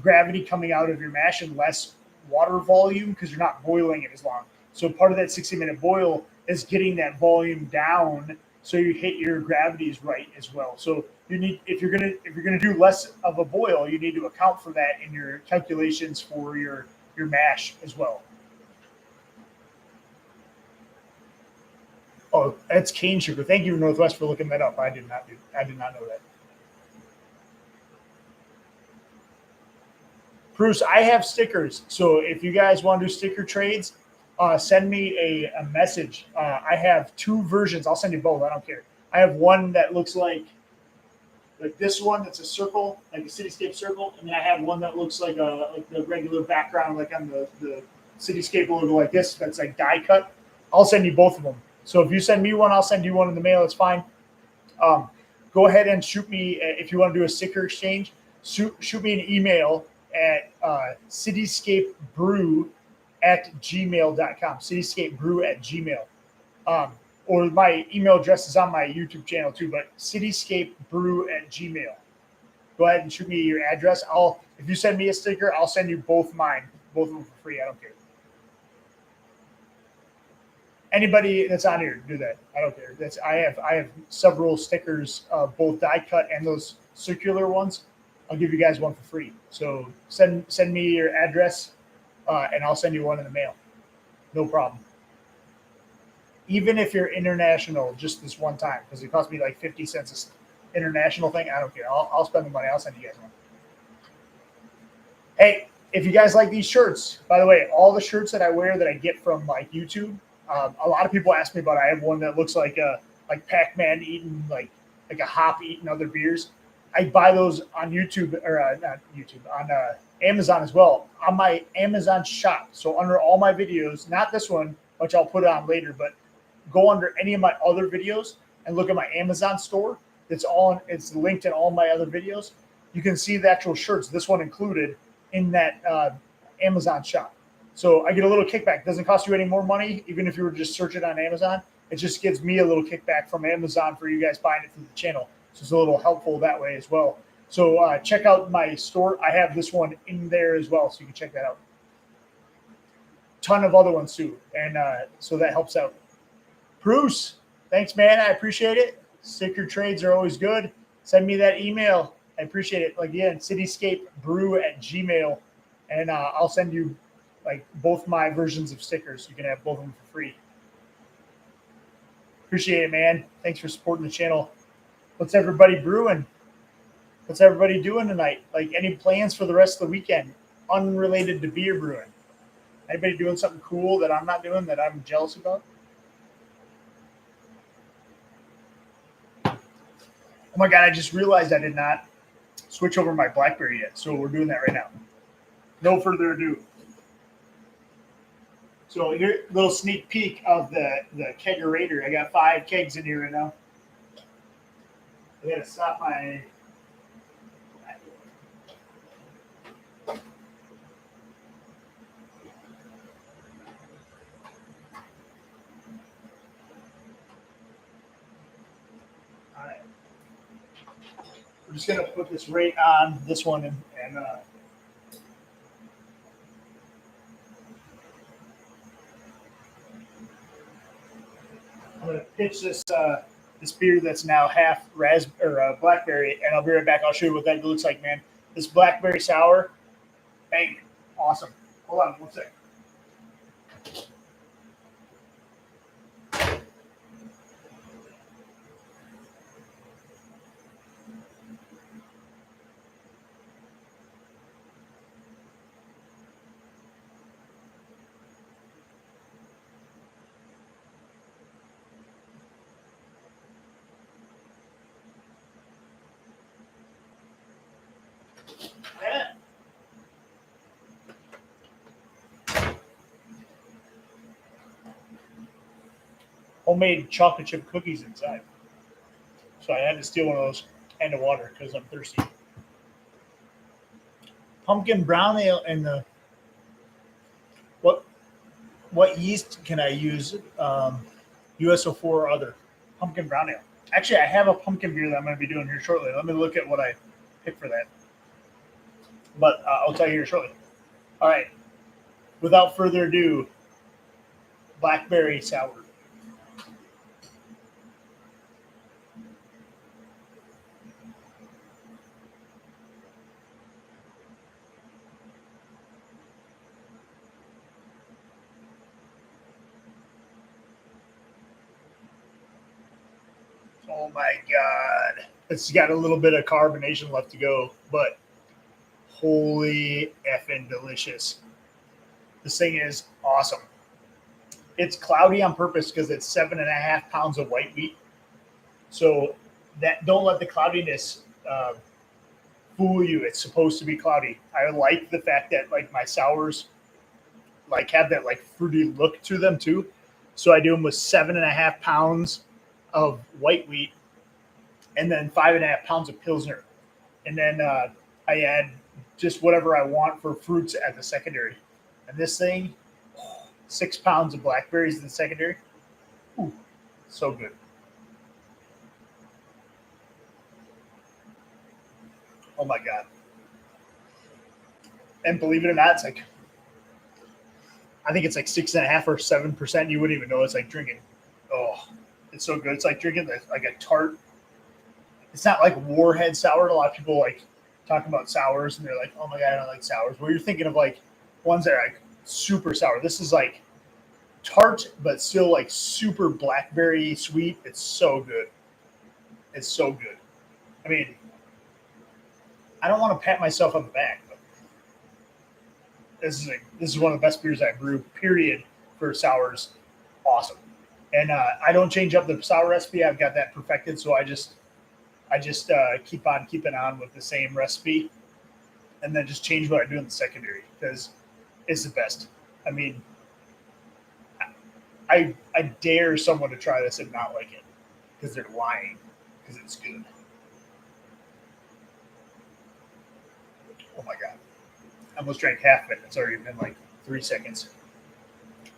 gravity coming out of your mash and less water volume, because you're not boiling it as long. So part of that 60-minute boil is getting that volume down so you hit your gravities right as well. So you need, if you're gonna do less of a boil, you need to account for that in your calculations for your mash as well. Oh, that's cane sugar. Thank you, Northwest, for looking that up. I did not know that. Bruce, I have stickers. So if you guys want to do sticker trades, send me a message. I have 2 versions. I'll send you both. I don't care. I have one that looks like this one. That's a circle, like a Cityscape circle, and then I have one that looks like the regular background, like on the Cityscape logo, like this. That's like die cut. I'll send you both of them. So if you send me one, I'll send you one in the mail. It's fine. Go ahead and shoot me if you want to do a sticker exchange. Shoot me an email at cityscapebrew@gmail.com. Cityscapebrew@gmail. Or my email address is on my YouTube channel too, but cityscapebrew@gmail. Go ahead and shoot me your address. If you send me a sticker, I'll send you both mine, both of them for free. I don't care. Anybody that's on here, do that. I don't care. I have several stickers, both die cut and those circular ones. I'll give you guys one for free. So send me your address, and I'll send you one in the mail. No problem. Even if you're international, just this one time, because it cost me like 50 cents an international thing. I don't care. I'll spend the money. I'll send you guys one. Hey, if you guys like these shirts, by the way, all the shirts that I wear that I get from like YouTube, a lot of people ask me about. I have one that looks like Pac-Man eating like a hop eating other beers. I buy those on YouTube or not YouTube on Amazon as well on my Amazon shop. So under all my videos, not this one, which I'll put on later, but go under any of my other videos and look at my Amazon store. It's linked in all my other videos. You can see the actual shirts, this one included, in that Amazon shop. So I get a little kickback. It doesn't cost you any more money, even if you were to just search it on Amazon. It just gives me a little kickback from Amazon for you guys buying it through the channel. So it's a little helpful that way as well. So check out my store. I have this one in there as well, so you can check that out. Ton of other ones too, and so that helps out. Bruce, thanks, man. I appreciate it. Sticker trades are always good. Send me that email. I appreciate it. Again, cityscapebrew@gmail.com, and I'll send you like both my versions of stickers. You can have both of them for free. Appreciate it, man. Thanks for supporting the channel. What's everybody brewing? What's everybody doing tonight? Like any plans for the rest of the weekend, unrelated to beer brewing? Anybody doing something cool that I'm not doing that I'm jealous about? Oh my God, I just realized I did not switch over my BlackBerry yet. So we're doing that right now. No further ado. So here, little sneak peek of the kegerator. I got 5 kegs in here right now. I gotta stop my. All right. We're just gonna put this right on this one and I'm gonna pitch this this beer that's now half blackberry, and I'll be right back. I'll show you what that looks like, man. This blackberry sour, bang, awesome. Hold on one sec. Yeah. Homemade chocolate chip cookies inside. So I had to steal one of those and a water because I'm thirsty. Pumpkin brown ale and the what yeast can I use? USO4 or other pumpkin brown ale. Actually, I have a pumpkin beer that I'm going to be doing here shortly. Let me look at what I picked for that. But I'll tell you here shortly. All right. Without further ado, blackberry sour. Oh my God. It's got a little bit of carbonation left to go, but holy effing delicious. This thing is awesome. It's cloudy on purpose because it's 7.5 pounds of white wheat. So that don't let the cloudiness fool you. It's supposed to be cloudy. I like the fact that like my sours like have that like fruity look to them too. So I do them with 7.5 pounds of white wheat and then 5.5 pounds of Pilsner. And then I add just whatever I want for fruits at the secondary. And this thing, 6 pounds of blackberries in the secondary. Ooh, so good. Oh my God. And believe it or not, it's like, I think it's like 6.5 or 7%. You wouldn't even know it's like drinking. Oh, it's so good. It's like drinking like a tart. It's not like Warhead sour. A lot of people like talking about sours and they're like, oh my God, I don't like sours. Well, you're thinking of like ones that are like super sour. This is like tart, but still like super blackberry sweet. It's so good. It's so good. I mean, I don't want to pat myself on the back, but this is one of the best beers I brew, period, for sours. Awesome. And I don't change up the sour recipe. I've got that perfected. So I just I just keep on keeping on with the same recipe, and then just change what I do in the secondary because it's the best. I mean, I dare someone to try this and not like it because they're lying because it's good. Oh my god! I almost drank half of it. It's already been like 3 seconds.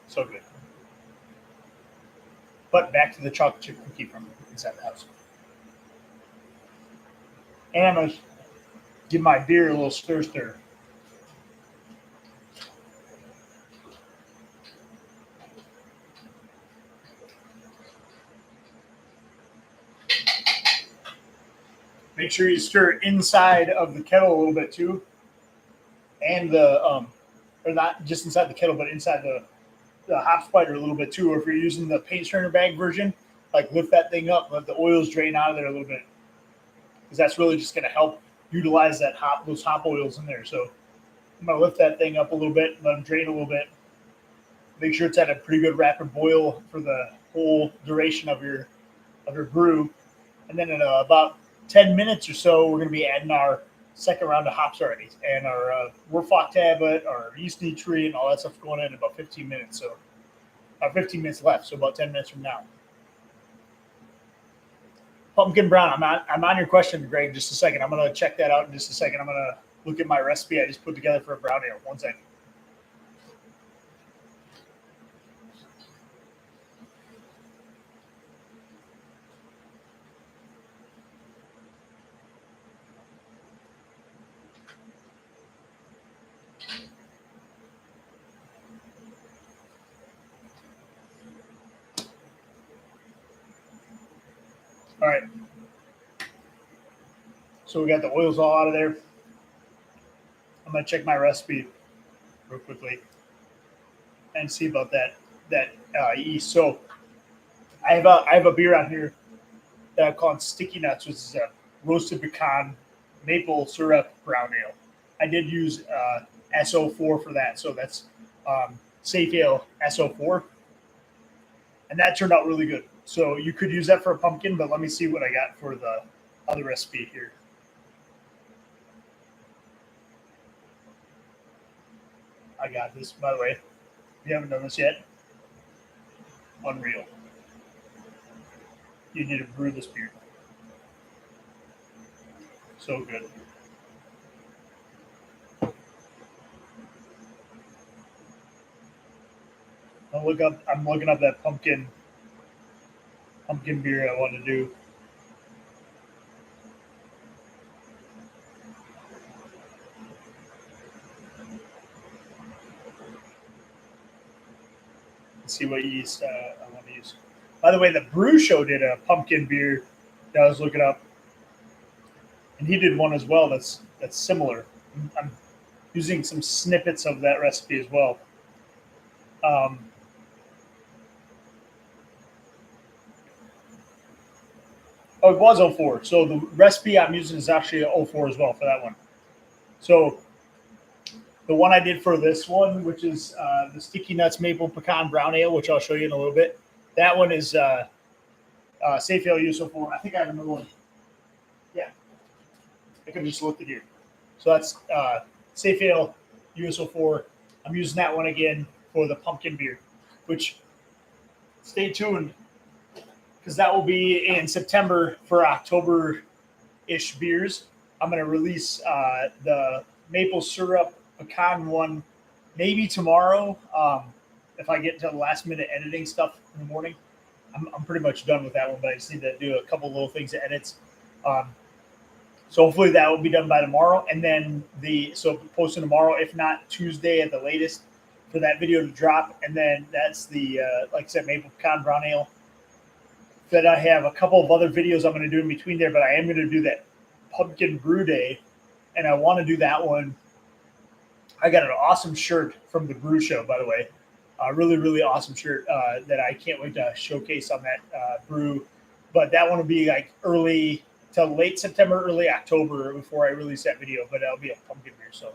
So good. But back to the chocolate chip cookie from inside the house. And I'm going to give my beer a little stir. Make sure you stir inside of the kettle a little bit too. And or not just inside the kettle, but inside the hop spider a little bit too. Or if you're using the paint strainer bag version, like lift that thing up, let the oils drain out of there a little bit. Because that's really just going to help utilize those hop oils in there. So I'm going to lift that thing up a little bit, let them drain a little bit. Make sure it's at a pretty good rapid boil for the whole duration of your brew. And then in about 10 minutes or so, we're going to be adding our second round of hops already. And our Werfach tablet, our yeast nutrient, all that stuff's going in about 15 minutes. So 15 minutes left, so about 10 minutes from now. Pumpkin brown. I'm on your question, Greg, in just a second. I'm going to check that out in just a second. I'm going to look at my recipe I just put together for a brown ale. 1 second. All right. So we got the oils all out of there. I'm going to check my recipe real quickly and see about that yeast. So I have a beer on here that I'm calling Sticky Nuts, which is a roasted pecan maple syrup brown ale. I did use SO4 for that, so that's Safe Ale SO4, and that turned out really good. So you could use that for a pumpkin, but let me see what I got for the other recipe here. I got this, by the way. If you haven't done this yet, unreal. You need to brew this beer. So good. I'm looking up that pumpkin beer I want to do. Let's see what yeast I want to use. By the way, the Brew Show did a pumpkin beer that I was looking up, and he did one as well that's similar. I'm using some snippets of that recipe as well. Oh, it was 04. So the recipe I'm using is actually 04 as well for that one. So the one I did for this one, which is the Sticky Nuts Maple Pecan Brown Ale, which I'll show you in a little bit. That one is Safe Ale US04. I think I have another one. Yeah. I could just look at here. So that's Safe Ale US04. I'm using that one again for the pumpkin beer, which stay tuned because that will be in September for October-ish beers. I'm going to release the maple syrup pecan one maybe tomorrow. If I get to the last minute editing stuff in the morning, I'm pretty much done with that one, but I just need to do a couple little things to edits. So hopefully that will be done by tomorrow. And then posting tomorrow, if not Tuesday at the latest, for that video to drop. And then that's the, like I said, maple pecan brown ale. That I have a couple of other videos I'm going to do in between there, but I am going to do that pumpkin brew day. And I want to do that one. I got an awesome shirt from the Brew Show, by the way. A really, really awesome shirt that I can't wait to showcase on that brew. But that one will be like early to late September, early October before I release that video. But that'll be a pumpkin beer. So,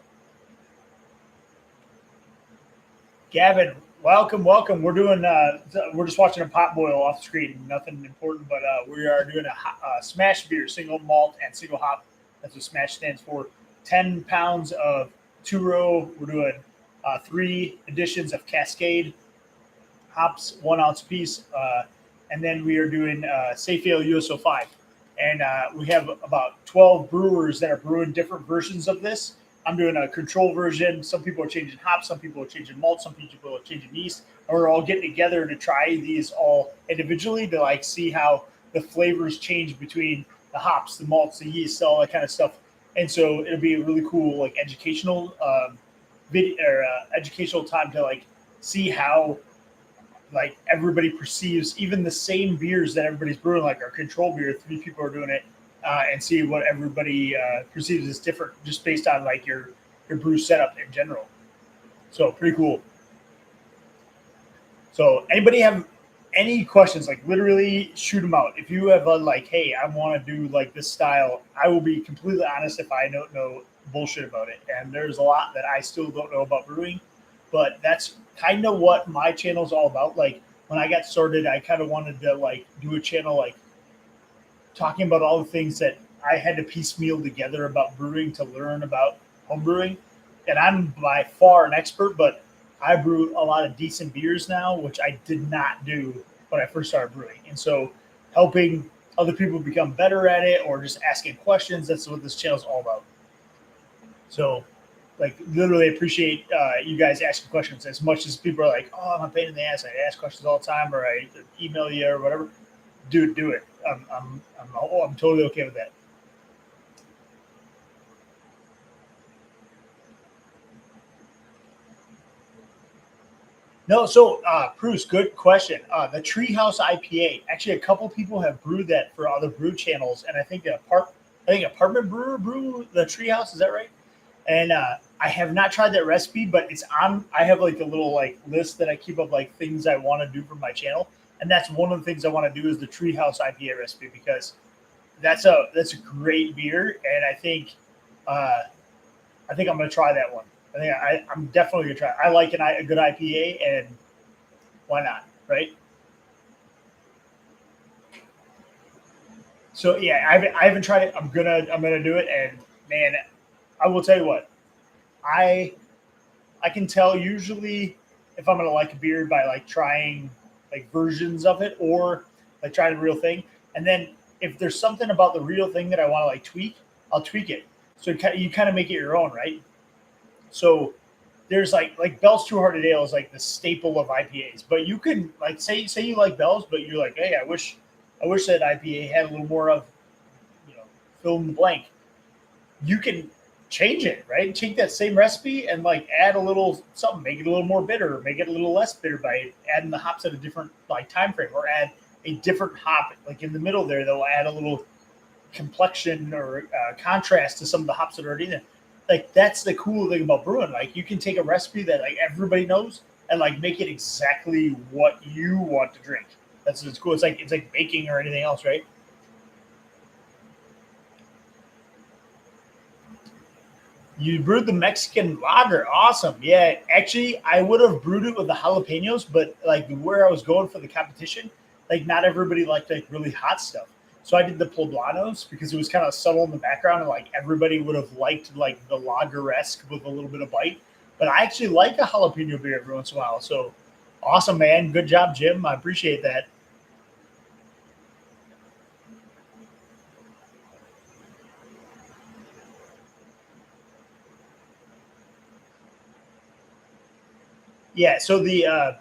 Gavin, Welcome, welcome. We're just watching a pot boil off the screen. Nothing important, but we are doing a smash beer, single malt and single hop. That's what smash stands for. 10 pounds of two row. We're doing three editions of Cascade hops, 1 ounce piece, and then we are doing Safe Ale USO5. And we have about 12 brewers that are brewing different versions of this. I'm doing a control version. Some people are changing hops, some people are changing malt, some people are changing yeast. And we're all getting together to try these all individually to like see how the flavors change between the hops, the malts, the yeast, all that kind of stuff. And so it'll be a really cool like educational video or educational time to like see how like everybody perceives even the same beers that everybody's brewing, like our control beer, three people are doing it, and see what everybody perceives as different just based on like your brew setup in general. So pretty cool. So anybody have any questions? Like literally shoot them out. If you have a like, hey, I want to do like this style, I will be completely honest if I don't know bullshit about it. And there's a lot that I still don't know about brewing, but that's kind of what my channel is all about. Like when I got started, I kind of wanted to like do a channel like talking about all the things that I had to piecemeal together about brewing to learn about home brewing. And I'm by far an expert, but I brew a lot of decent beers now, which I did not do when I first started brewing. And so helping other people become better at it or just asking questions, that's what this channel is all about. So like literally appreciate you guys asking questions as much as people are like, oh, I'm a pain in the ass. I ask questions all the time or I email you or whatever. Dude, do it. I'm totally okay with that. No, so Bruce, good question. The Treehouse IPA. Actually, a couple people have brewed that for other brew channels, and I think Apartment Brewer brew the Treehouse. Is that right? And I have not tried that recipe, but it's on. I have like a little like list that I keep of like things I want to do for my channel, and that's one of the things I want to do is the Treehouse IPA recipe because that's a great beer, and uh, I think I'm gonna try that one. I'm definitely gonna try it. I like a good IPA, and why not, right? So yeah, I haven't tried it. I'm gonna do it, and man, I will tell you what I I can tell usually if I'm gonna like a beer by like trying like versions of it or like trying the real thing, and then if there's something about the real thing that I want to like tweak, I'll tweak it. So you kind of make it your own, right? So there's like Bell's Two Hearted Ale is like the staple of IPAs. But you can like say you like Bell's, but you're like, hey, I wish that IPA had a little more of you know fill in the blank. You can change it, right? Take that same recipe and like add a little something, make it a little more bitter, make it a little less bitter by adding the hops at a different like time frame, or add a different hop like in the middle there. They'll add a little complexion or contrast to some of the hops that are already in it. Like that's the cool thing about brewing. Like you can take a recipe that like everybody knows and like make it exactly what you want to drink. That's what's cool. It's like baking or anything else, right? You brewed the Mexican lager. Awesome. Yeah, actually, I would have brewed it with the jalapenos, but like where I was going for the competition, like not everybody liked like really hot stuff. So I did the poblanos because it was kind of subtle in the background, and like everybody would have liked like the lager esque with a little bit of bite. But I actually like a jalapeno beer every once in a while. So awesome, man. Good job, Jim. I appreciate that. Yeah. So the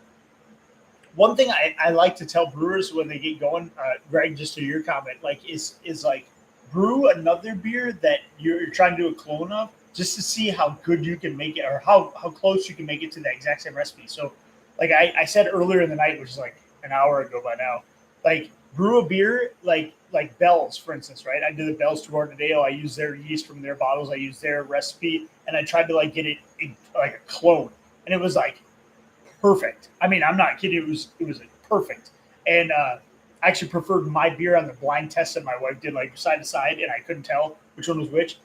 one thing I like to tell brewers when they get going, Greg, just to your comment, like is like brew another beer that you're trying to do a clone of, just to see how good you can make it or how close you can make it to the exact same recipe. So, like I said earlier in the night, which is like an hour ago by now, like brew a beer like Bell's, for instance, right? I did the Bell's Two Hearted Ale. I used their yeast from their bottles. I used their recipe, and I tried to like get it like a clone, and it was like perfect. I mean, I'm not kidding. It was like perfect. And I actually preferred my beer on the blind test that my wife did, like side to side, and I couldn't tell which one was which.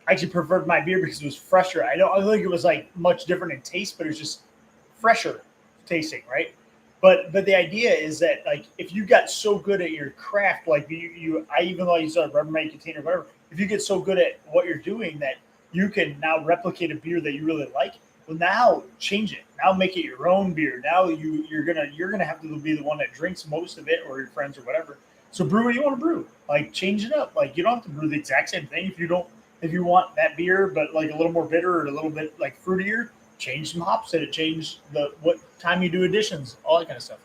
I actually preferred my beer because it was fresher. I don't think it was like much different in taste, but it was just fresher. tasting, right? But the idea is that like if you got so good at your craft, like I even though you said Rubbermaid container, whatever, if you get so good at what you're doing that you can now replicate a beer that you really like, well now change it. Now make it your own beer. Now you're gonna have to be the one that drinks most of it or your friends or whatever. So brew what you want to brew. Like change it up. Like you don't have to brew the exact same thing if you want that beer, but like a little more bitter or a little bit like fruitier, change some hops in it, change the what time you do additions, all that kind of stuff.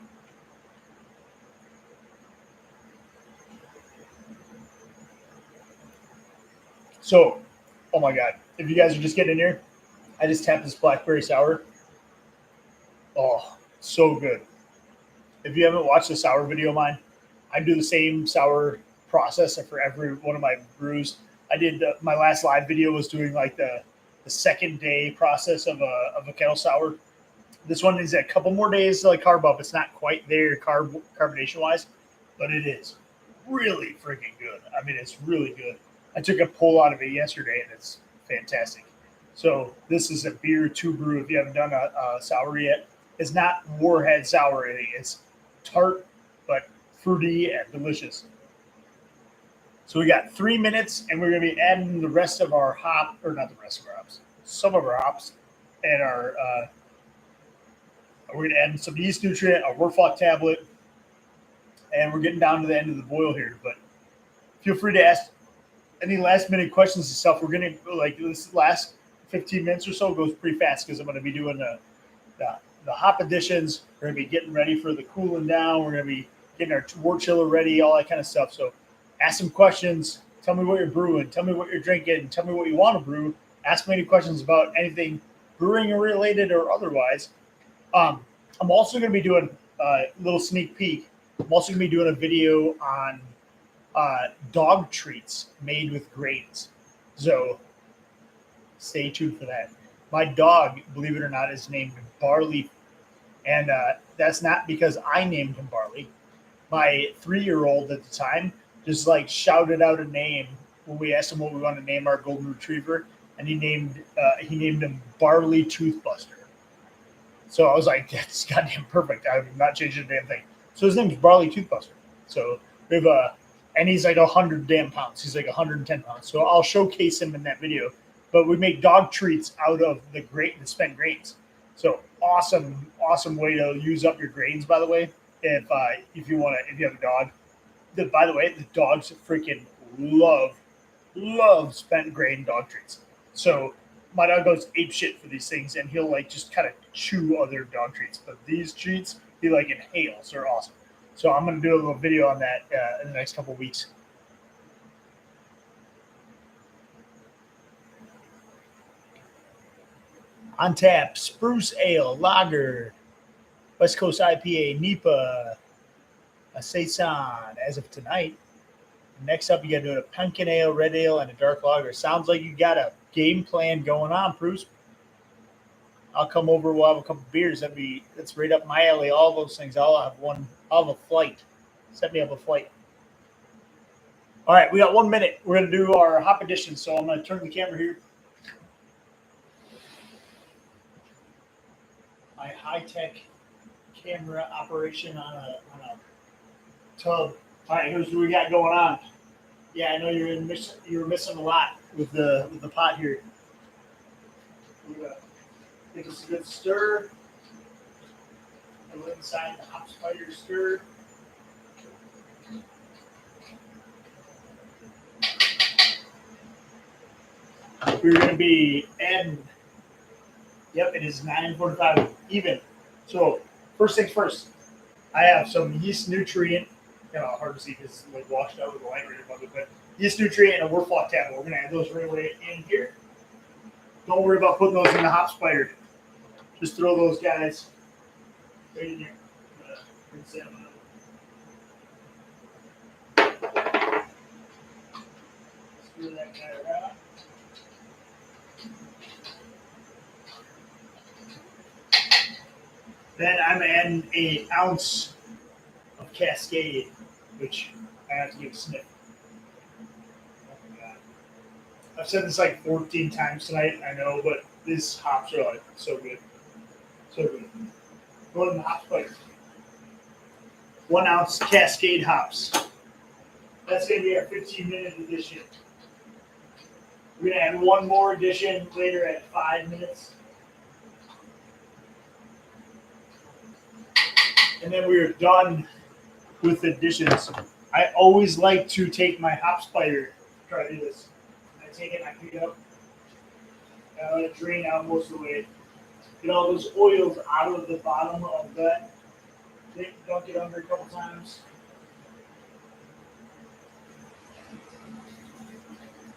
So, oh my god, if you guys are just getting in here, I just tapped this blackberry sour. Oh, so good. If you haven't watched the sour video of mine, I do the same sour process for every one of my brews. I did my last live video was doing like the second day process of a kettle sour. This one is a couple more days to like carb up. It's not quite there carbonation wise, but it is really freaking good. I mean, it's really good. I took a pull out of it yesterday, and it's fantastic. So this is a beer to brew. If you haven't done a sour yet, it's not Warhead sour. It's tart but fruity and delicious. So we got 3 minutes, and we're gonna be adding the rest of our hop, or not the rest of our hops, some of our hops, and our we're gonna add some yeast nutrient, a Werflock tablet, and we're getting down to the end of the boil here. But feel free to ask any last minute questions and stuff. We're gonna like this last 15 minutes or so goes pretty fast because I'm gonna be doing the hop additions. We're gonna be getting ready for the cooling down. We're gonna be getting our wort chiller ready, all that kind of stuff. So ask some questions. Tell me what you're brewing. Tell me what you're drinking. Tell me what you want to brew. Ask me any questions about anything brewing related or otherwise. I'm also going to be doing a little sneak peek. I'm also going to be doing a video on dog treats made with grains. So stay tuned for that. My dog, believe it or not, is named Barley. And that's not because I named him Barley. My 3-year-old at the time just like shouted out a name when we asked him what we wanted to name our golden retriever, and he named him Barley Toothbuster. So I was like, that's goddamn perfect. I'm not changing a damn thing. So his name is Barley Toothbuster. So we have and he's like 100 damn pounds. He's like 110 pounds. So I'll showcase him in that video. But we make dog treats out of the spent grains. So awesome way to use up your grains. By the way, if you have a dog, by the way, the dogs freaking love spent grain dog treats. So my dog goes ape shit for these things, and he'll like just kind of chew other dog treats. But these treats, he like inhales. They're awesome. So I'm gonna do a little video on that in the next couple of weeks. On tap, Spruce Ale, Lager, West Coast IPA, NEPA, a Saison as of tonight. Next up, you got to do a pumpkin ale, red ale, and a dark lager. Sounds like you got a game plan going on, Bruce. I'll come over. We'll have a couple beers. That's right up my alley. All those things. I'll have a flight. Set me up a flight. All right, we got 1 minute. We're gonna do our hop edition. So I'm gonna turn the camera here. My high-tech camera operation on a tub. All right, here's what we got going on. Yeah, I know you were missing a lot with the pot here. We're gonna give us a good stir. A little inside the hop spider stir. We're gonna be adding. Yep, it is 9:45 even. So first things first, I have some yeast nutrient. Hard to see because it's like washed out with the light right above it, but yeast nutrient and a Werflock tablet. We're gonna add those right away in here. Don't worry about putting those in the hop spider. Just throw those guys right in here. Screw that guy around. Then I'm adding an ounce of Cascade, which I have to give a sniff. Oh my god. I've said this like 14 times tonight, I know, but these hops are like so good. So good. Golden hop spice. 1 ounce Cascade hops. That's going to be our 15-minute edition. We're going to add one more addition later at 5 minutes. And then we are done with additions. I always like to take my hop spider. Try to do this. I take it and I pick it up. And I let it drain out most of the way. Get all those oils out of the bottom of that. Dunk it under a couple times.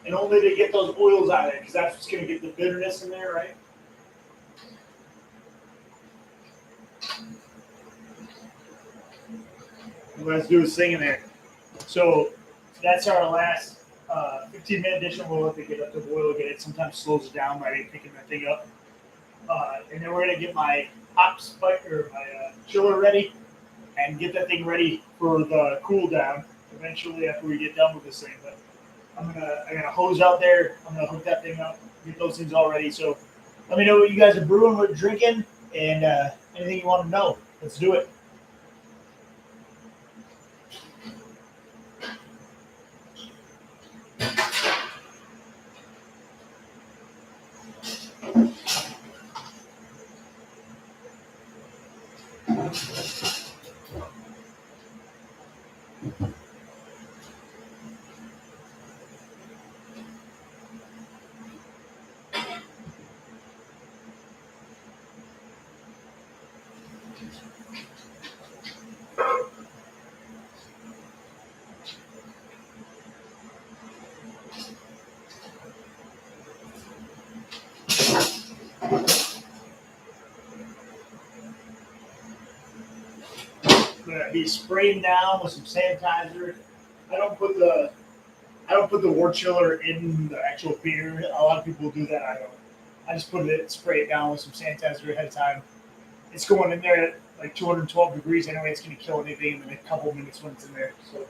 And only to get those oils out of it, because that's what's going to get the bitterness in there, right? Let's do this thing in there. So that's our last 15-minute edition. We'll let it get up to boil again. It sometimes slows it down by picking that thing up. And then we're going to get my hop spike or my chiller ready and get that thing ready for the cool down eventually after we get done with this thing. But I got a hose out there. I'm gonna hook that thing up, get those things all ready. So let me know what you guys are brewing, what you're drinking, and anything you want to know. Let's do it. Gonna be spraying down with some sanitizer. I don't put the wort chiller in the actual beer. A lot of people do that. I don't. I just spray it down with some sanitizer ahead of time. It's going in there at like 212 degrees anyway. It's gonna kill anything in a couple minutes when it's in there. So.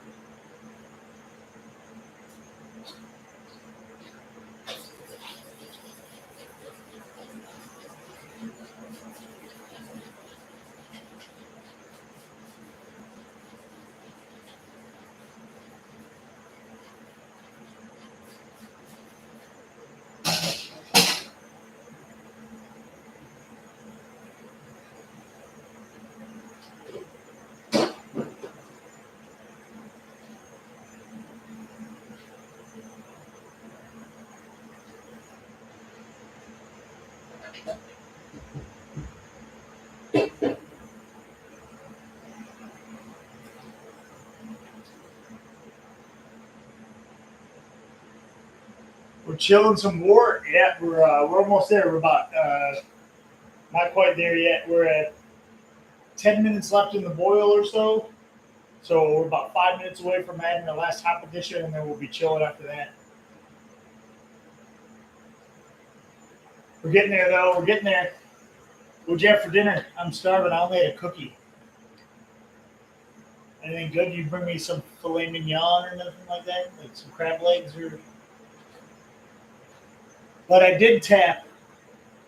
We're chilling some wort. Yeah, we're almost there. We're about not quite there yet. We're at 10 minutes left in the boil or so. So we're about 5 minutes away from adding the last hop addition, and then we'll be chilling after that. We're getting there though. We're getting there. What'd you have for dinner? I'm starving. I only had a cookie. Anything good? You bring me some filet mignon or nothing like that? Like some crab legs or... But I did tap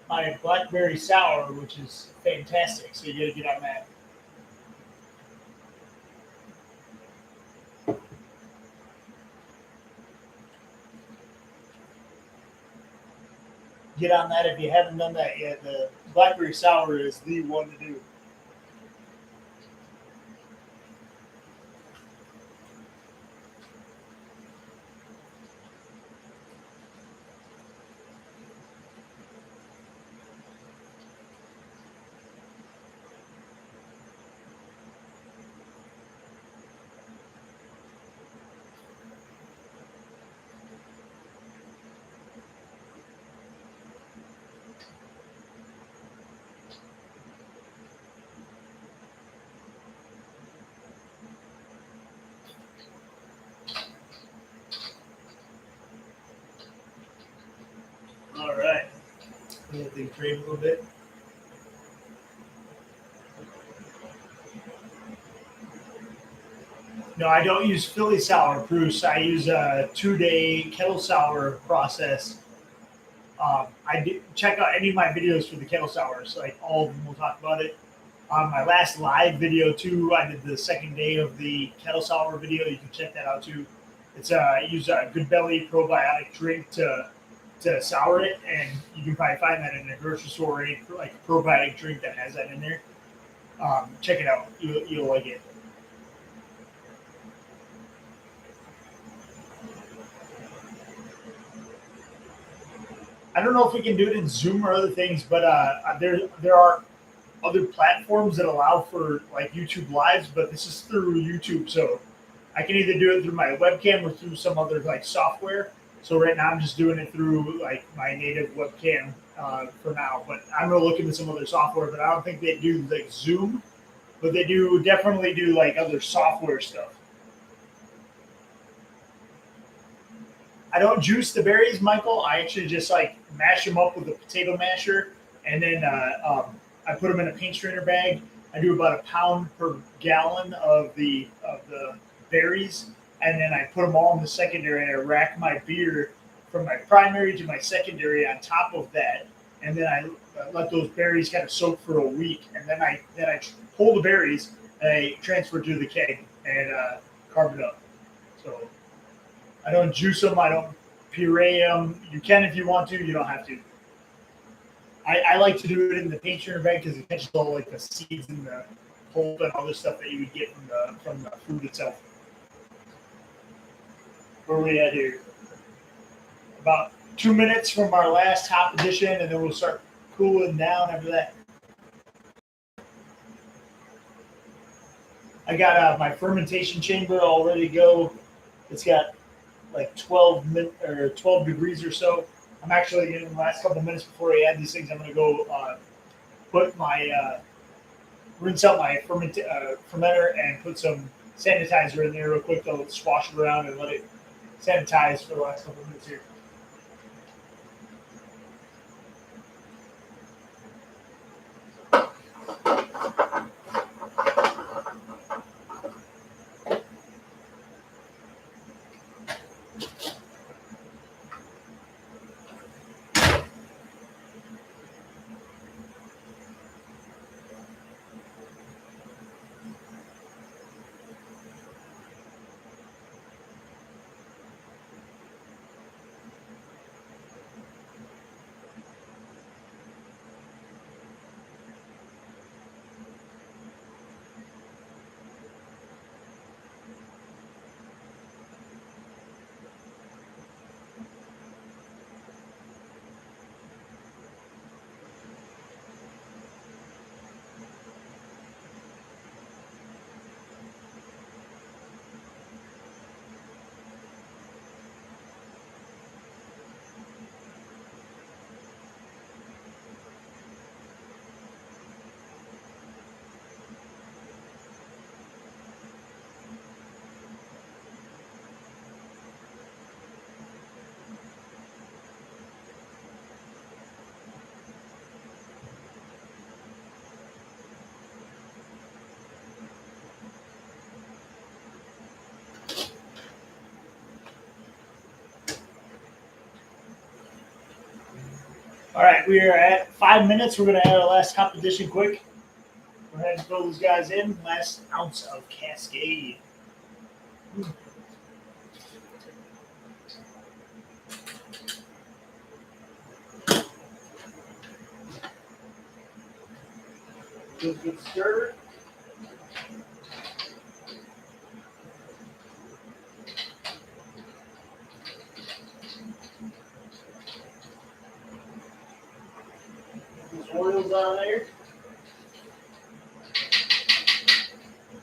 my blackberry sour, which is fantastic. So you got to get on that. Get on that if you haven't done that yet. The blackberry sour is the one to do. All right. Let things drain a little bit. No, I don't use Philly sour proofs. I use a 2-day kettle sour process. I check out any of my videos for the kettle sours. Like all of them will talk about it. On my last live video too, I did the second day of the kettle sour video. You can check that out too. It's I use a Good Belly probiotic drink to sour it, and you can probably find that in a grocery store or any like probiotic drink that has that in there. Check it out. You'll like it. I don't know if we can do it in Zoom or other things, but there are other platforms that allow for like YouTube lives, but this is through YouTube, so I can either do it through my webcam or through some other like software. So right now I'm just doing it through like my native webcam for now, but I'm gonna look into some other software. But I don't think they do like Zoom, but they do definitely do like other software stuff. I don't juice the berries, Michael. I actually just like mash them up with a potato masher, and then I put them in a paint strainer bag. I do about a pound per gallon of the berries, and then I put them all in the secondary. And I rack my beer from my primary to my secondary on top of that, and then I let those berries kind of soak for a week, and then I pull the berries and I transfer to the keg and carb it up. So I don't juice them. I don't puree them. You can if you want to. You don't have to. I like to do it in the paint strainer bag because it catches all like the seeds and the pulp and all this stuff that you would get from the food itself. Where are we at here? About 2 minutes from our last hop edition, and then we'll start cooling down after that. I got my fermentation chamber all ready to go. It's got like 12 degrees or so. I'm actually in the last couple of minutes before I add these things. I'm going to go put my rinse out my fermenter and put some sanitizer in there real quick. I'll swash it around and let it sanitize for the last couple of minutes here. All right, we are at 5 minutes. We're going to add our last hop edition quick. Go ahead and throw those guys in. Last ounce of Cascade. Good stir. Those oils on there.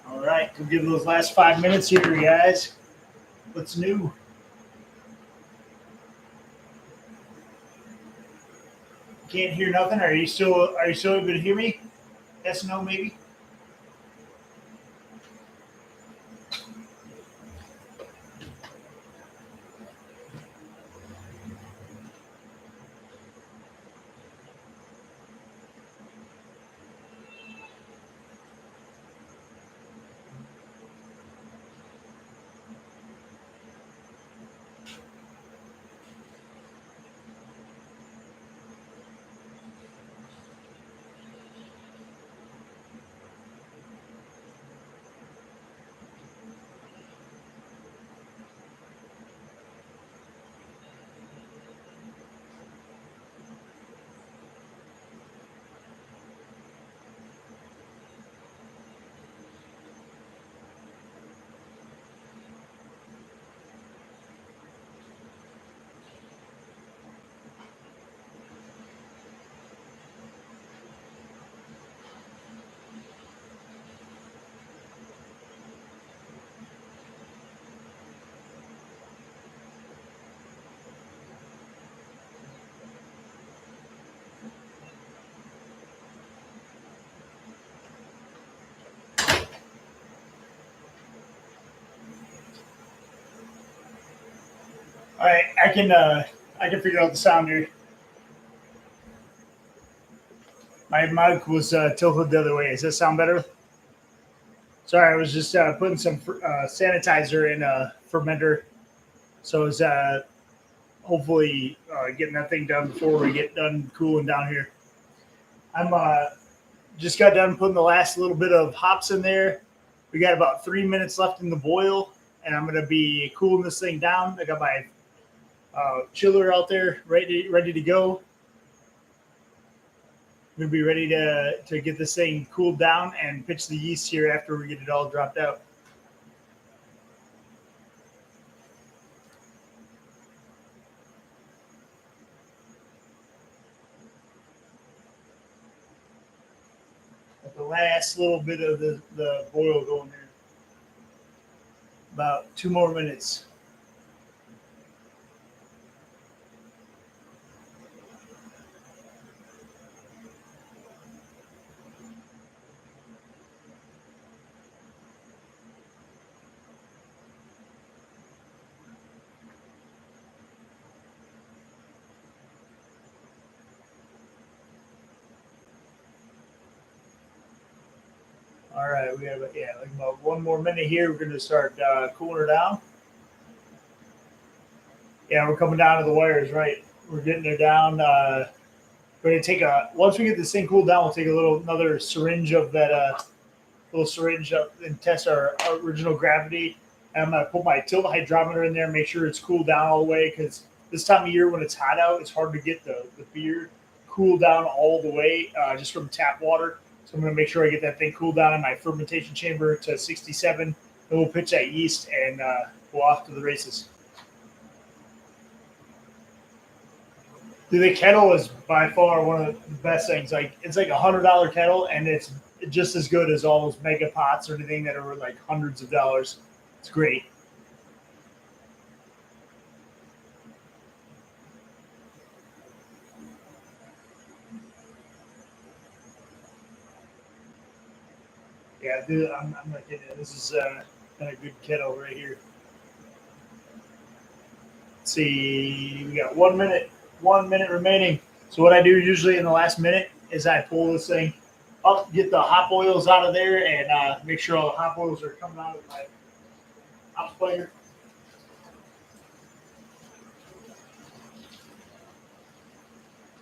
All right, we'll give those last 5 minutes here, guys. What's new? Can't hear nothing. Are you still able to hear me? Yes, no, maybe. All right, I can figure out the sound here. My mic was tilted the other way. Does that sound better? Sorry, I was just putting some sanitizer in a fermenter, so it's hopefully getting that thing done before we get done cooling down here. I'm just got done putting the last little bit of hops in there. We got about 3 minutes left in the boil, and I'm gonna be cooling this thing down. I got my chiller out there ready to go. We're gonna be ready to get this thing cooled down and pitch the yeast here after we get it all dropped out. Got the last little bit of the boil going there. About 2 more minutes. All right, we have like about 1 more minute here. We're going to start cooling her down. Yeah, we're coming down to the wires, right? We're getting her down. We're going to take once we get this thing cooled down, we'll take another syringe of that little syringe up and test our original gravity. And I'm going to put my tilt hydrometer in there and make sure it's cooled down all the way, because this time of year when it's hot out, it's hard to get the beer cooled down all the way just from tap water. So I'm going to make sure I get that thing cooled down in my fermentation chamber to 67. And we'll pitch that yeast and go off to the races. The kettle is by far one of the best things. Like it's like $100 kettle, and it's just as good as all those mega pots or anything that are like hundreds of dollars. It's great. Yeah, dude, I'm not kidding. This is a good kettle right here. Let's see, we got 1 minute, 1 minute remaining. So what I do usually in the last minute is I pull this thing up, get the hop oils out of there, and make sure all the hop oils are coming out of my hop player.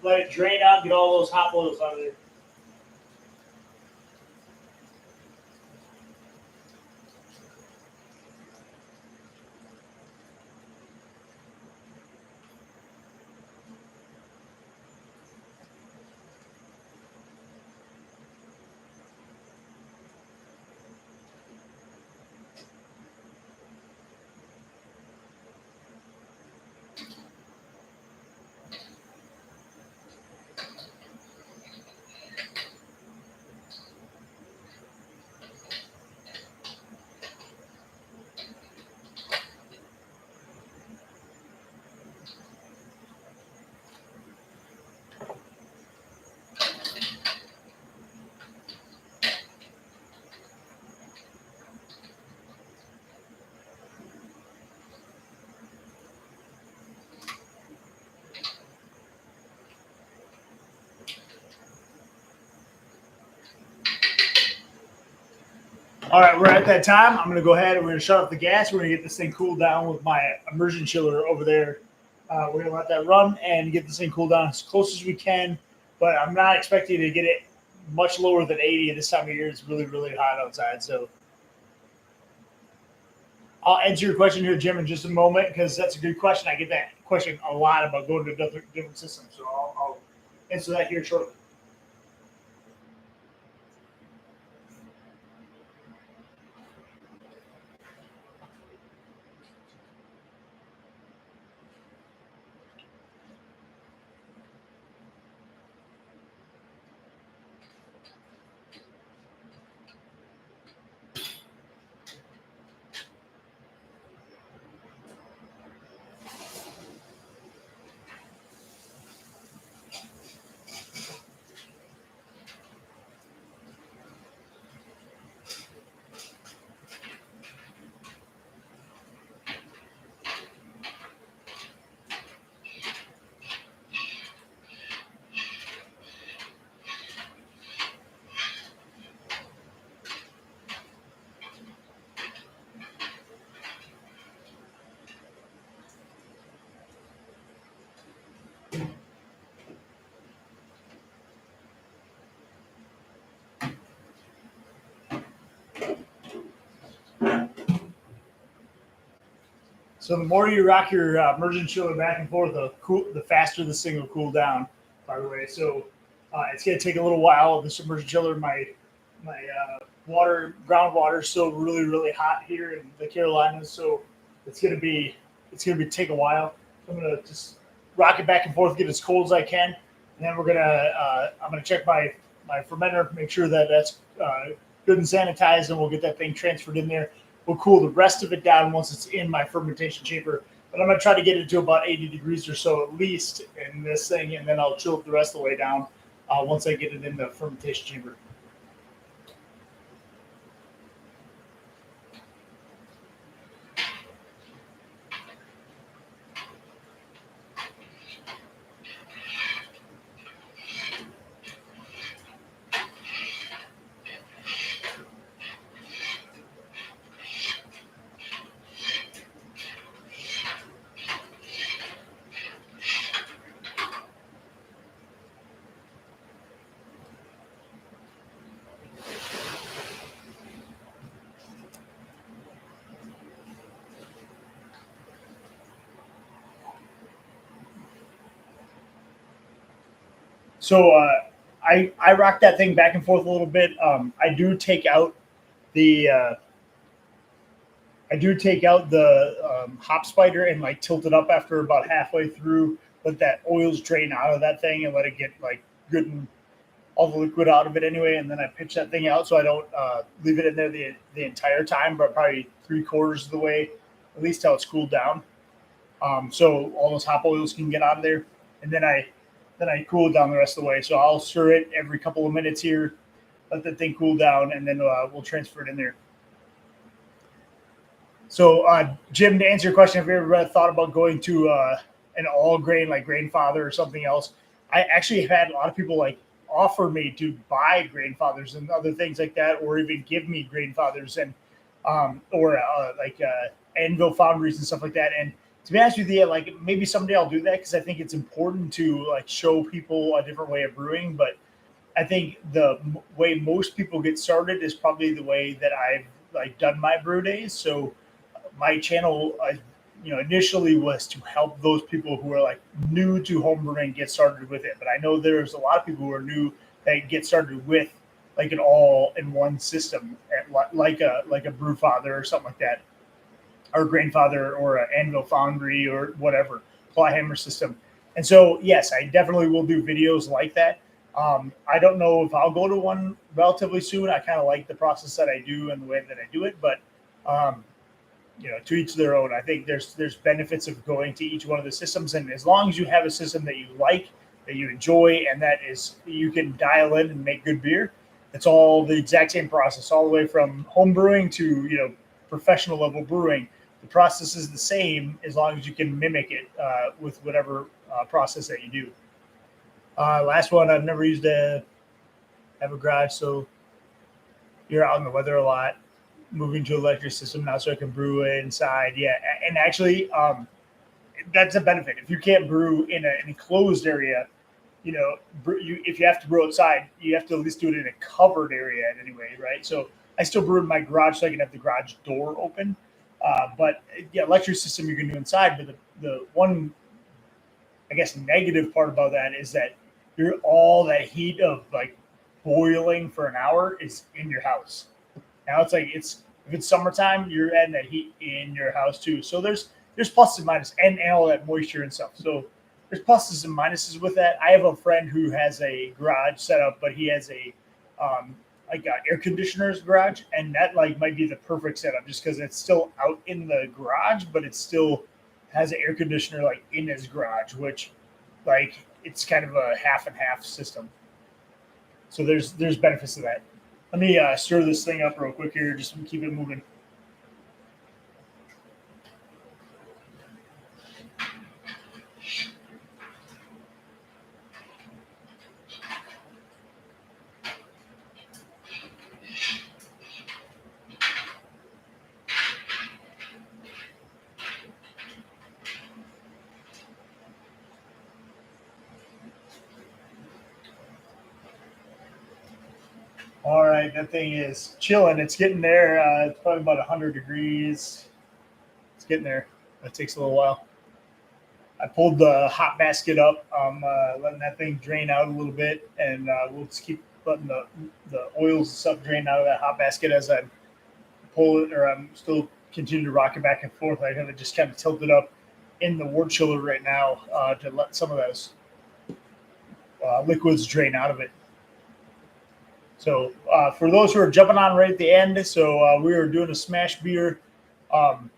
Let it drain out, get all those hop oils out of there. All right, we're at that time. I'm going to go ahead and we're going to shut off the gas. We're going to get this thing cooled down with my immersion chiller over there. We're going to let that run and get this thing cooled down as close as we can. But I'm not expecting to get it much lower than 80 at this time of year. It's really, really hot outside. So I'll answer your question here, Jim, in just a moment, because that's a good question. I get that question a lot about going to different systems. So I'll answer that here shortly. So the more you rock your immersion chiller back and forth, the faster this thing will cool down. By the way, so it's gonna take a little while. This immersion chiller, my groundwater is still really hot here in the Carolinas, so it's gonna be take a while. So I'm gonna just rock it back and forth, get as cold as I can, and then I'm gonna check my fermenter, make sure that that's good and sanitized, and we'll get that thing transferred in there. We'll cool the rest of it down once it's in my fermentation chamber. But I'm going to try to get it to about 80 degrees or so at least in this thing, and then I'll chill it the rest of the way down once I get it in the fermentation chamber. So I rock that thing back and forth a little bit. I do take out the hop spider and like tilt it up after about halfway through. Let that oils drain out of that thing and let it get like good and all the liquid out of it anyway. And then I pitch that thing out so I don't leave it in there the entire time, but probably 3/4 of the way, at least till it's cooled down. So all those hop oils can get on there, and then I cool it down the rest of the way. So I'll stir it every couple of minutes here, let the thing cool down, and then we'll transfer it in there. So Jim, to answer your question, have you ever thought about going to an all grain like Grainfather or something else? I actually have had a lot of people like offer me to buy Grainfathers and other things like that, or even give me Grainfathers and or Anvil Foundries and stuff like that. And to be honest with you, like maybe someday I'll do that because I think it's important to like show people a different way of brewing. But I think the way most people get started is probably the way that I've like done my brew days. So my channel, initially was to help those people who are like new to homebrewing get started with it. But I know there's a lot of people who are new that get started with like an all-in-one system, like a Brewfather or something like that, or Grainfather or an Anvil Foundry or whatever, claw hammer system. And so, yes, I definitely will do videos like that. I don't know if I'll go to one relatively soon. I kind of like the process that I do and the way that I do it, but to each their own. I think there's benefits of going to each one of the systems, and as long as you have a system that you like, that you enjoy, and that is you can dial in and make good beer, it's all the exact same process, all the way from home brewing to professional level brewing. The process is the same as long as you can mimic it with whatever process that you do. Last one, I've never used have a garage, so you're out in the weather a lot. Moving to electric system now, so I can brew inside. Yeah, and actually, that's a benefit. If you can't brew in an enclosed area, if you have to brew outside, you have to at least do it in a covered area anyway, right? So I still brew in my garage, so I can have the garage door open. But yeah, electric system you can do inside. But the one, I guess, negative part about that is that all that heat of like boiling for an hour is in your house. Now it's like if it's summertime, you're adding that heat in your house too. So there's pluses and minuses, and all that moisture and stuff. So there's pluses and minuses with that. I have a friend who has a garage set up, but he has a air conditioner's garage, and that like might be the perfect setup just because it's still out in the garage, but it still has an air conditioner like in his garage, which like it's kind of a half and half system. So there's benefits to that. Let me stir this thing up real quick here, just to keep it moving. All right, that thing is chilling. It's getting there. It's probably about 100 degrees. It's getting there. That takes a little while. I pulled the hot basket up. I'm letting that thing drain out a little bit, and we'll just keep letting the oils and stuff drain out of that hot basket as I pull it, or I'm still continue to rock it back and forth. I have it just kind of tilted up in the wort chiller right now to let some of those liquids drain out of it. So for those who are jumping on right at the end, so we are doing a S.M.A.S.H beer. Um,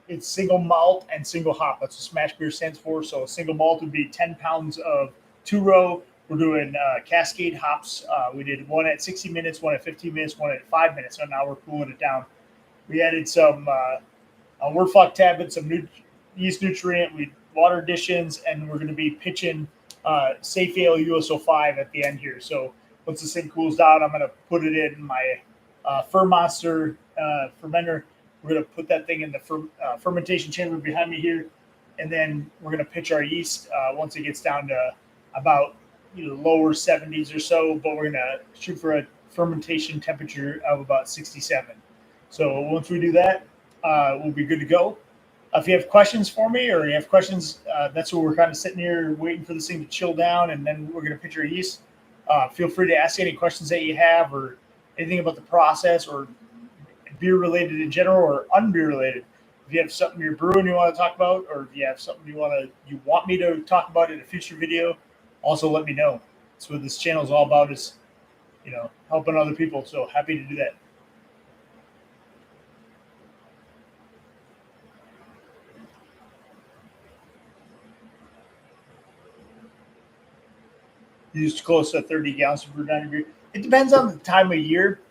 it's single malt and single hop. That's what S.M.A.S.H beer stands for. So a single malt would be 10 pounds of two row. We're doing Cascade hops. We did one at 60 minutes, one at 15 minutes, one at 5 minutes. So now we're cooling it down. We added some wort flock tablets, some yeast nutrient, water additions, and we're going to be pitching Safe Ale USO5 at the end here. So once this thing cools down, I'm going to put it in my Fur Monster fermenter. We're going to put that thing in the fermentation chamber behind me here, and then we're going to pitch our yeast once it gets down to about lower 70s or so. But we're going to shoot for a fermentation temperature of about 67. So once we do that, we'll be good to go. If you have questions for me, or you have questions, that's what we're kind of sitting here waiting for this thing to chill down, and then we're going to pitch our yeast. Feel free to ask any questions that you have, or anything about the process, or beer related in general, or unbeer related. If you have something you're brewing you want to talk about, or if you have something you want me to talk about in a future video, also let me know. That's what this channel is all about, is helping other people. So happy to do that. Used close to 30 gallons to brew down a beer. It depends on the time of year.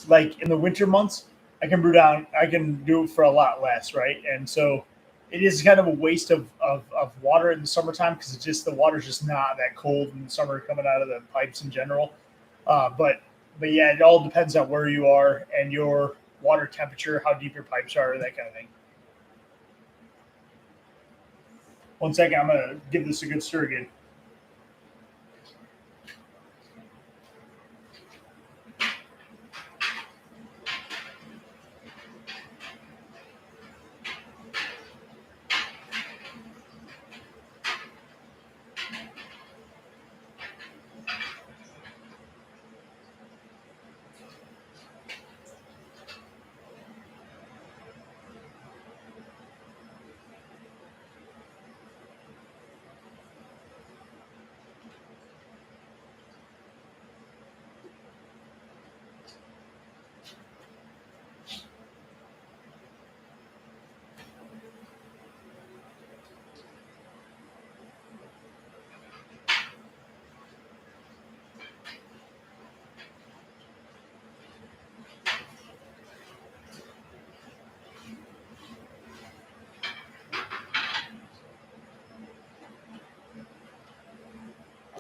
Like in the winter months, I can do it for a lot less, right? And so it is kind of a waste of water in the summertime, because it's just, the water's just not that cold in the summer coming out of the pipes in general. But yeah, it all depends on where you are and your water temperature, how deep your pipes are, that kind of thing. One second, I'm gonna give this a good stir again.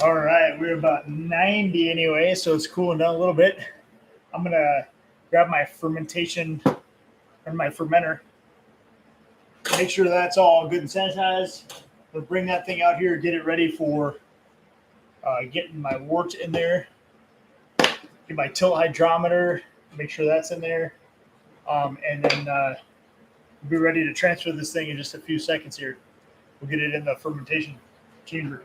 All right, we're about 90 anyway, so it's cooling down a little bit. I'm gonna grab my fermentation or my fermenter, make sure that's all good and sanitized. I'll bring that thing out here, get it ready for getting my wort in there. Get my tilt hydrometer, make sure that's in there, and then be ready to transfer this thing in just a few seconds here. We'll get it in the fermentation chamber.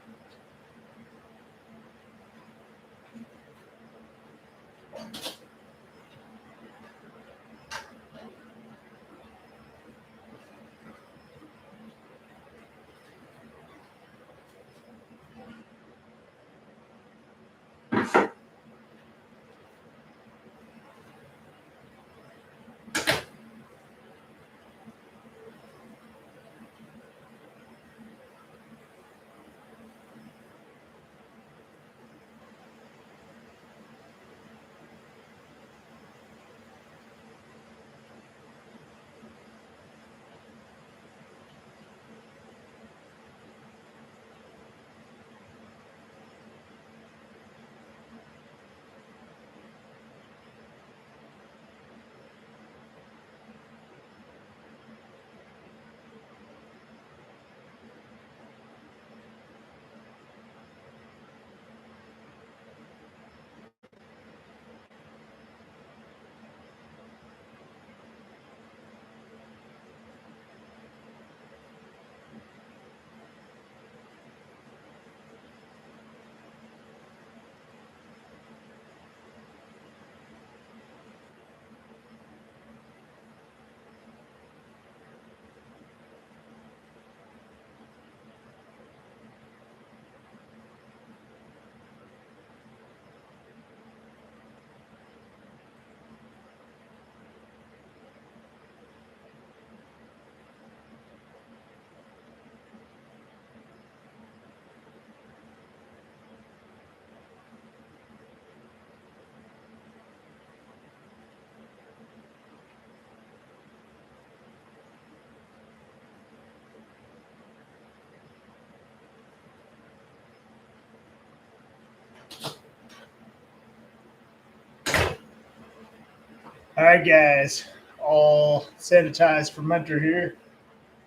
All right, guys, all sanitized fermenter here.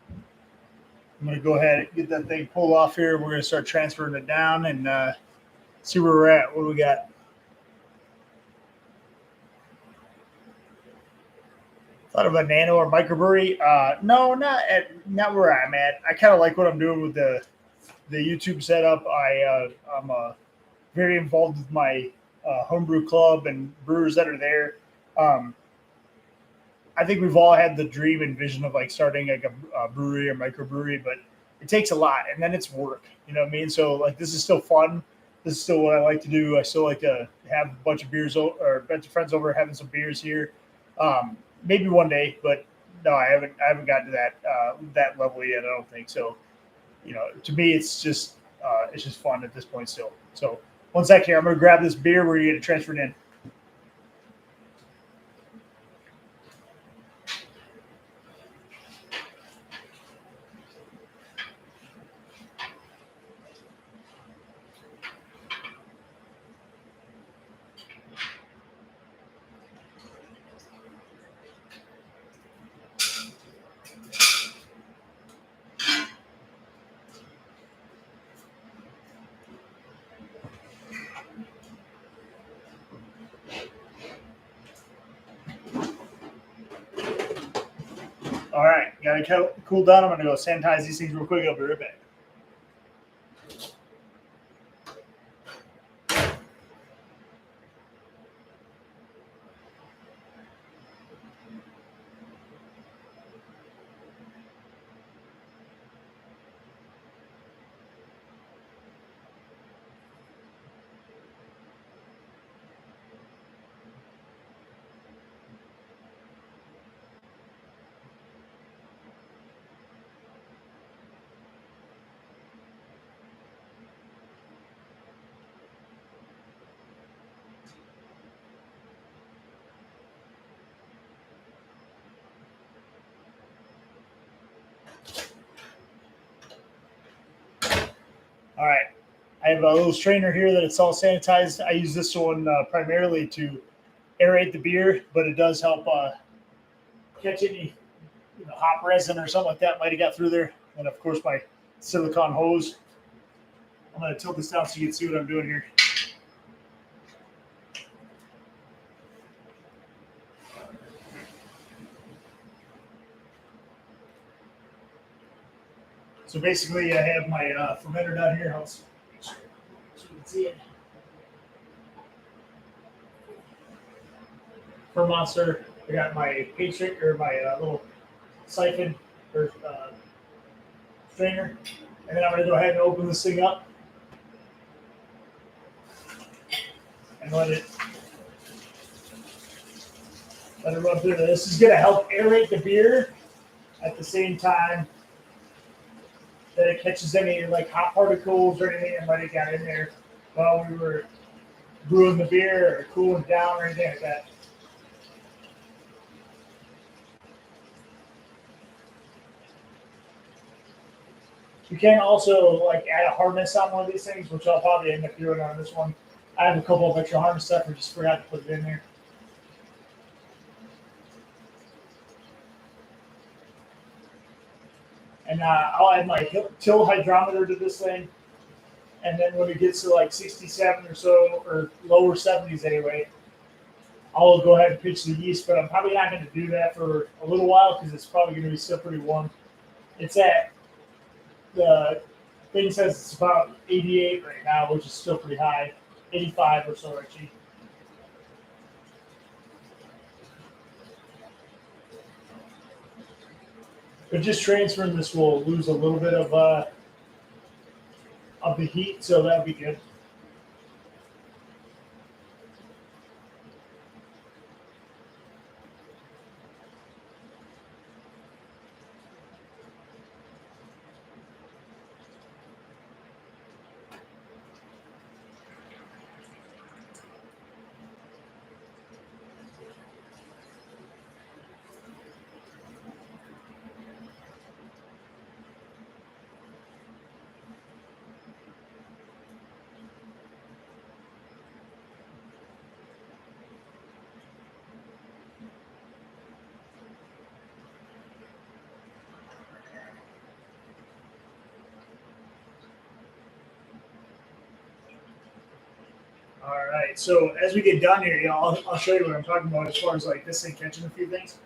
I'm going to go ahead and get that thing pulled off here. We're going to start transferring it down and see where we're at. What do we got? Thought of a nano or microbrewery. No, not where I'm at. I kind of like what I'm doing with the YouTube setup. I'm very involved with my homebrew club and brewers that are there. Um, I think we've all had the dream and vision of like starting like a brewery or microbrewery, but it takes a lot, and then it's work. You know what I mean? So like this is still fun. This is still what I like to do. I still like to have a bunch of beers or a bunch of friends over having some beers here. Maybe one day, but no, I haven't gotten to that level yet. I don't think so. You know, to me, it's just fun at this point still. So one sec here, I'm gonna grab this beer. We're gonna get it transferred in. All right, gotta cool down. I'm gonna go sanitize these things real quick. I'll be right back. All right. I have a little strainer here that it's all sanitized. I use this one primarily to aerate the beer, but it does help catch any hop resin or something like that might have got through there. And of course, my silicone hose. I'm going to tilt this down so you can see what I'm doing here. So basically, I have my fermenter down here. So you can see it. For Monster, I got my paint trick or my little siphon or strainer, and then I'm going to go ahead and open this thing up and let it run through. This is going to help aerate the beer at the same time that it catches any like hot particles or anything that might have got in there while we were brewing the beer or cooling down or anything like that. You can also like add a harness on one of these things, which I'll probably end up doing on this one. I have a couple of extra harness stuff, I just forgot to put it in there. And I'll add my till hydrometer to this thing. And then when it gets to like 67 or so, or lower 70s anyway, I'll go ahead and pitch the yeast. But I'm probably not going to do that for a little while because it's probably going to be still pretty warm. It's at the thing says it's about 88 right now, which is still pretty high, 85 or so actually. But just transferring this will lose a little bit of the heat, so that'll be good. All right. So as we get done here, I'll show you what I'm talking about as far as like this thing catching a few things.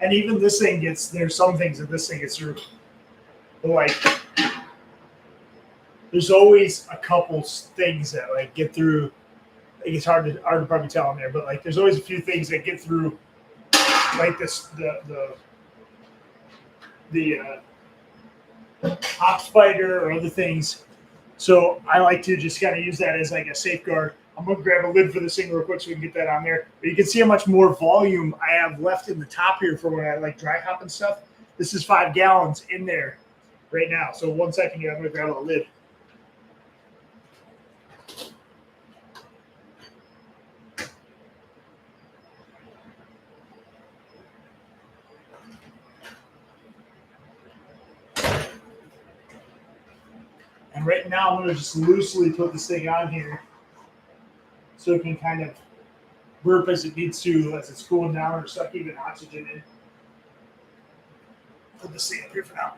And even this thing gets, there's some things that this thing gets through. But like, there's always a couple things that like get through. It's hard to probably tell on there, but like there's always a few things that get through, like this the hop spider or other things. So I like to just kind of use that as like a safeguard. I'm gonna grab a lid for this thing real quick so we can get that on there. But you can see how much more volume I have left in the top here for when I like dry hop and stuff. This is 5 gallons in there right now. So 1 second here, I'm gonna grab a lid. And right now I'm gonna just loosely put this thing on here so it can kind of burp as it needs to as it's cooling down or suck even oxygen in. Put this thing up here for now.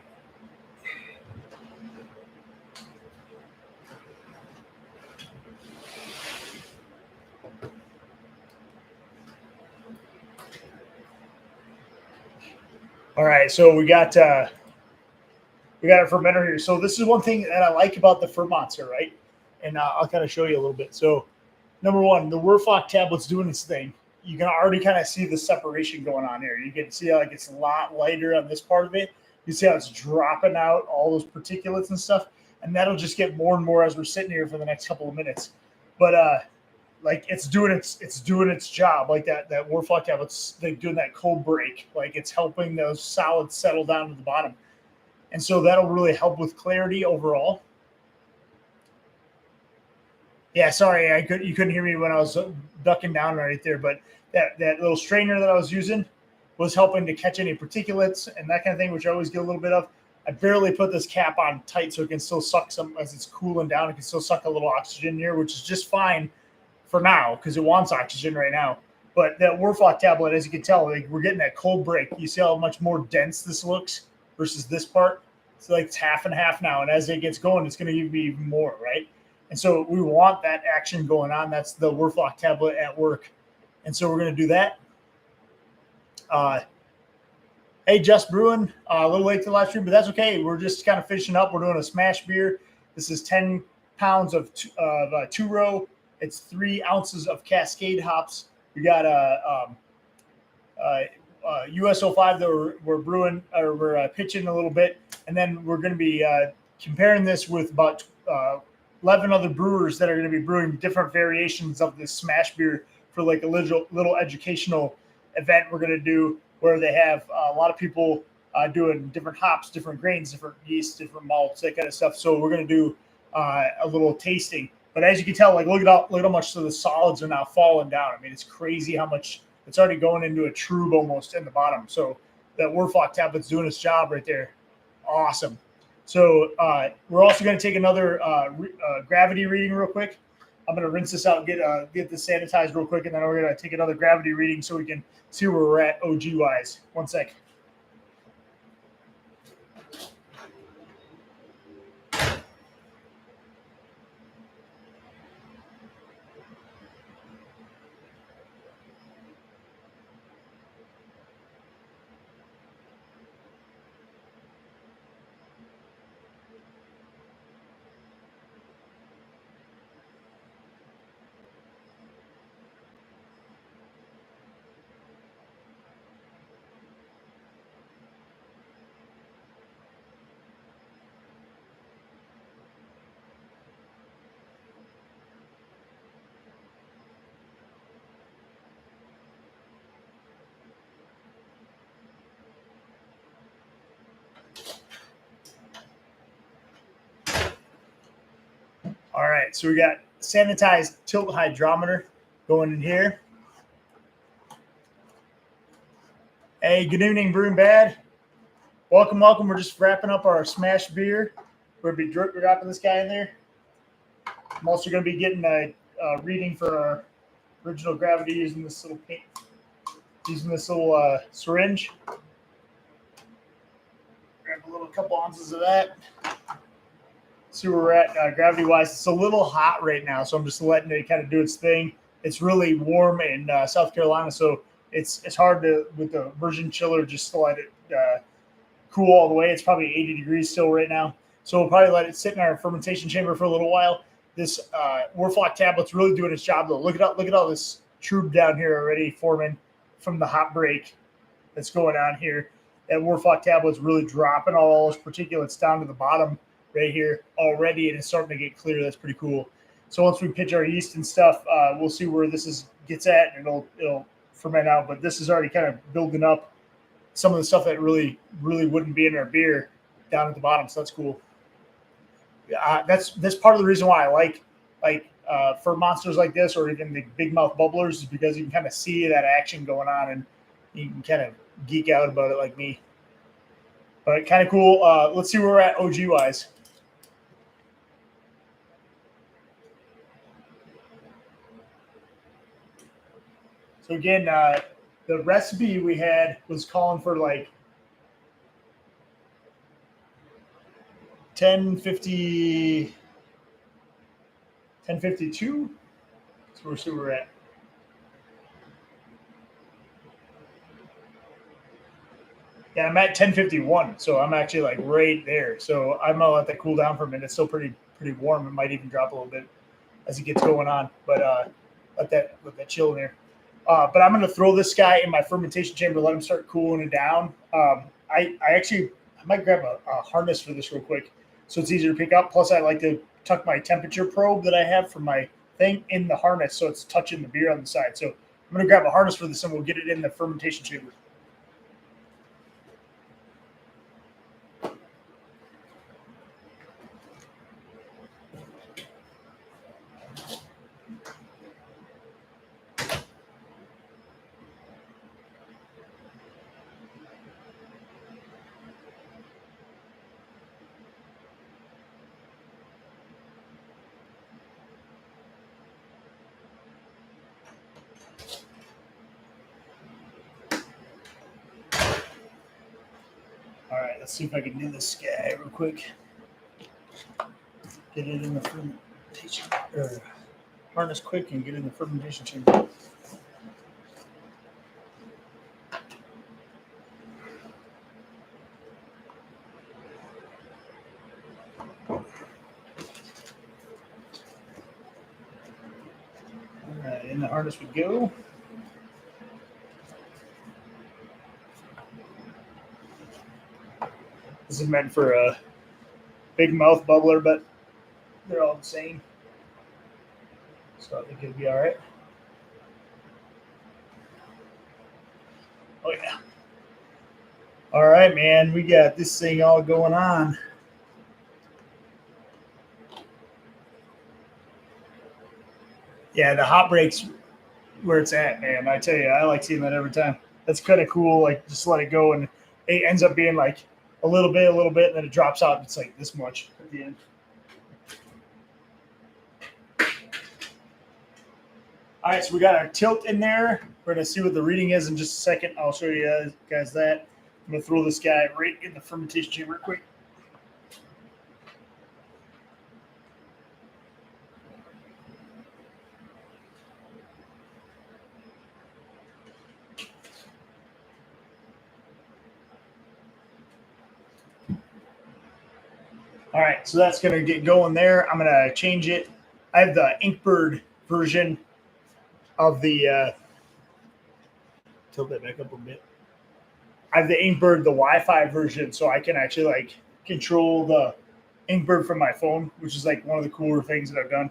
All right, so we got a fermenter here. So this is one thing that I like about the Fermonter, right? And I'll kind of show you a little bit. So number one, the Werflock tablet's doing its thing. You can already kind of see the separation going on here. You can see how like it's a lot lighter on this part of it. You see how it's dropping out all those particulates and stuff, and that'll just get more and more as we're sitting here for the next couple of minutes. But like it's doing its job. Like that Werflock tablet's like doing that cold break. Like it's helping those solids settle down to the bottom, and so that'll really help with clarity overall. Yeah, sorry, you couldn't hear me when I was ducking down right there, but that little strainer that I was using was helping to catch any particulates and that kind of thing, which I always get a little bit of. I barely put this cap on tight so it can still suck some as it's cooling down. It can still suck a little oxygen here, which is just fine for now because it wants oxygen right now. But that Werflock tablet, as you can tell, like we're getting that cold break. You see how much more dense this looks versus this part? It's like it's half and half now, and as it gets going, it's going to be even more, right? And so we want that action going on. That's the Werflock tablet at work. And so we're going to do that. Hey, Just Brewing, a little late to the live stream, but that's okay. We're just kind of finishing up. We're doing a S.M.A.S.H beer. This is 10 pounds of two-row. It's 3 ounces of Cascade hops. We got a US05 that we're brewing, or we're pitching a little bit. And then we're going to be comparing this with about 11 other brewers that are going to be brewing different variations of this S.M.A.S.H beer for like a little educational event we're going to do where they have a lot of people doing different hops, different grains, different yeasts, different malts, that kind of stuff. So we're going to do a little tasting. But as you can tell, like look at how much the solids are now falling down. I mean, it's crazy how much it's already going into a trube almost in the bottom. So that Werflock tablet's doing its job right there. Awesome. So we're also going to take another gravity reading real quick. I'm going to rinse this out and get this sanitized real quick, and then we're going to take another gravity reading so we can see where we're at OG-wise. 1 sec. All right, so we got sanitized tilt hydrometer going in here. Hey, good evening, Brewing Bad. Welcome. We're just wrapping up our S.M.A.S.H beer. We're going to be dropping this guy in there. I'm also going to be getting a reading for our original gravity using this little syringe. Grab a couple ounces of that. See where we're at gravity wise. It's a little hot right now, so I'm just letting it kind of do its thing. It's really warm in South Carolina, so it's hard to with the immersion chiller just to let it cool all the way. It's probably 80 degrees still right now, so we'll probably let it sit in our fermentation chamber for a little while. This Warflock tablet's really doing its job though. Look at all this trub down here already forming from the hot break that's going on here. That Warflock tablet's really dropping all those particulates down to the bottom right here already, and it's starting to get clear. That's pretty cool. So once we pitch our yeast and stuff, we'll see where this gets at, and it'll ferment out. But this is already kind of building up some of the stuff that really wouldn't be in our beer down at the bottom. So that's cool. That's part of the reason why I like for monsters like this or even the big mouth bubblers is because you can kind of see that action going on and you can kind of geek out about it like me. But kind of cool. Let's see where we're at OG wise. So again, the recipe we had was calling for like 1052. So we'll see where we're at. Yeah, I'm at 1051, so I'm actually like right there. So I'm gonna let that cool down for a minute. It's still pretty warm. It might even drop a little bit as it gets going on, but let that chill in there. But I'm gonna throw this guy in my fermentation chamber, let him start cooling it down. I might grab a harness for this real quick, so it's easier to pick up. Plus, I like to tuck my temperature probe that I have for my thing in the harness, so it's touching the beer on the side. So I'm gonna grab a harness for this, and we'll get it in the fermentation chamber. All right, let's see if I can do this guy real quick. Get it in the fermentation harness quick and get it in the fermentation chamber. All right, in the harness we go. This is meant for a big mouth bubbler, but they're all the same. So I think it'll be all right. Oh, yeah. All right, man. We got this thing all going on. Yeah, the hot break's where it's at, man. I tell you, I like seeing that every time. That's kind of cool. Like, just let it go, and it ends up being like a little bit, and then it drops out. It's like this much at the end. All right, so we got our tilt in there. We're going to see what the reading is in just a second. I'll show you guys that. I'm going to throw this guy right in the fermentation chamber quick. All right, so that's going to get going there. I'm going to change it. I have the Inkbird version of the tilt that back up a bit. I have the Inkbird, the Wi-Fi version, so I can actually like control the Inkbird from my phone, which is like one of the cooler things that I've done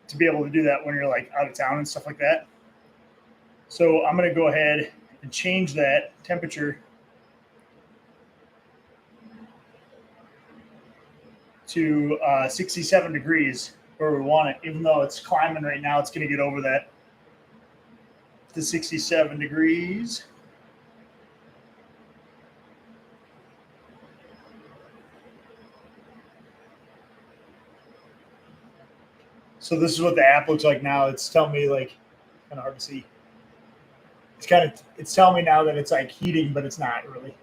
to be able to do that when you're like out of town and stuff like that. So I'm going to go ahead and change that temperature to 67 degrees where we want it. Even though it's climbing right now, it's going to get over that to 67 degrees. So this is what the app looks like now. It's telling me like kind of hard to see. It's telling me now that it's like heating, but it's not really.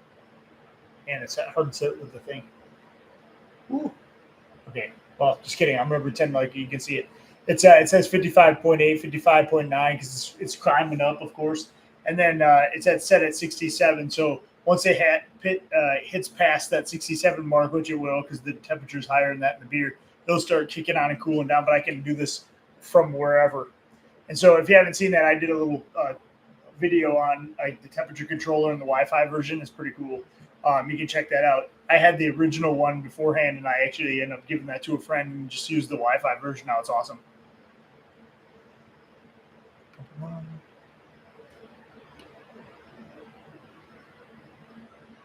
And it's hard to sit with the thing. Ooh. Okay. Well, just kidding. I'm gonna pretend like you can see it. It says 55.8, 55.9 because it's climbing up, of course, and then it's set at 67. So once it hits past that 67 mark, which it will, because the temperature is higher than that in the beer, it'll start kicking on and cooling down. But I can do this from wherever. And so if you haven't seen that, I did a little video on like the temperature controller and the Wi-Fi version. It's pretty cool. You can check that out. I had the original one beforehand, and I actually ended up giving that to a friend and just used the Wi-Fi version. Now it's awesome.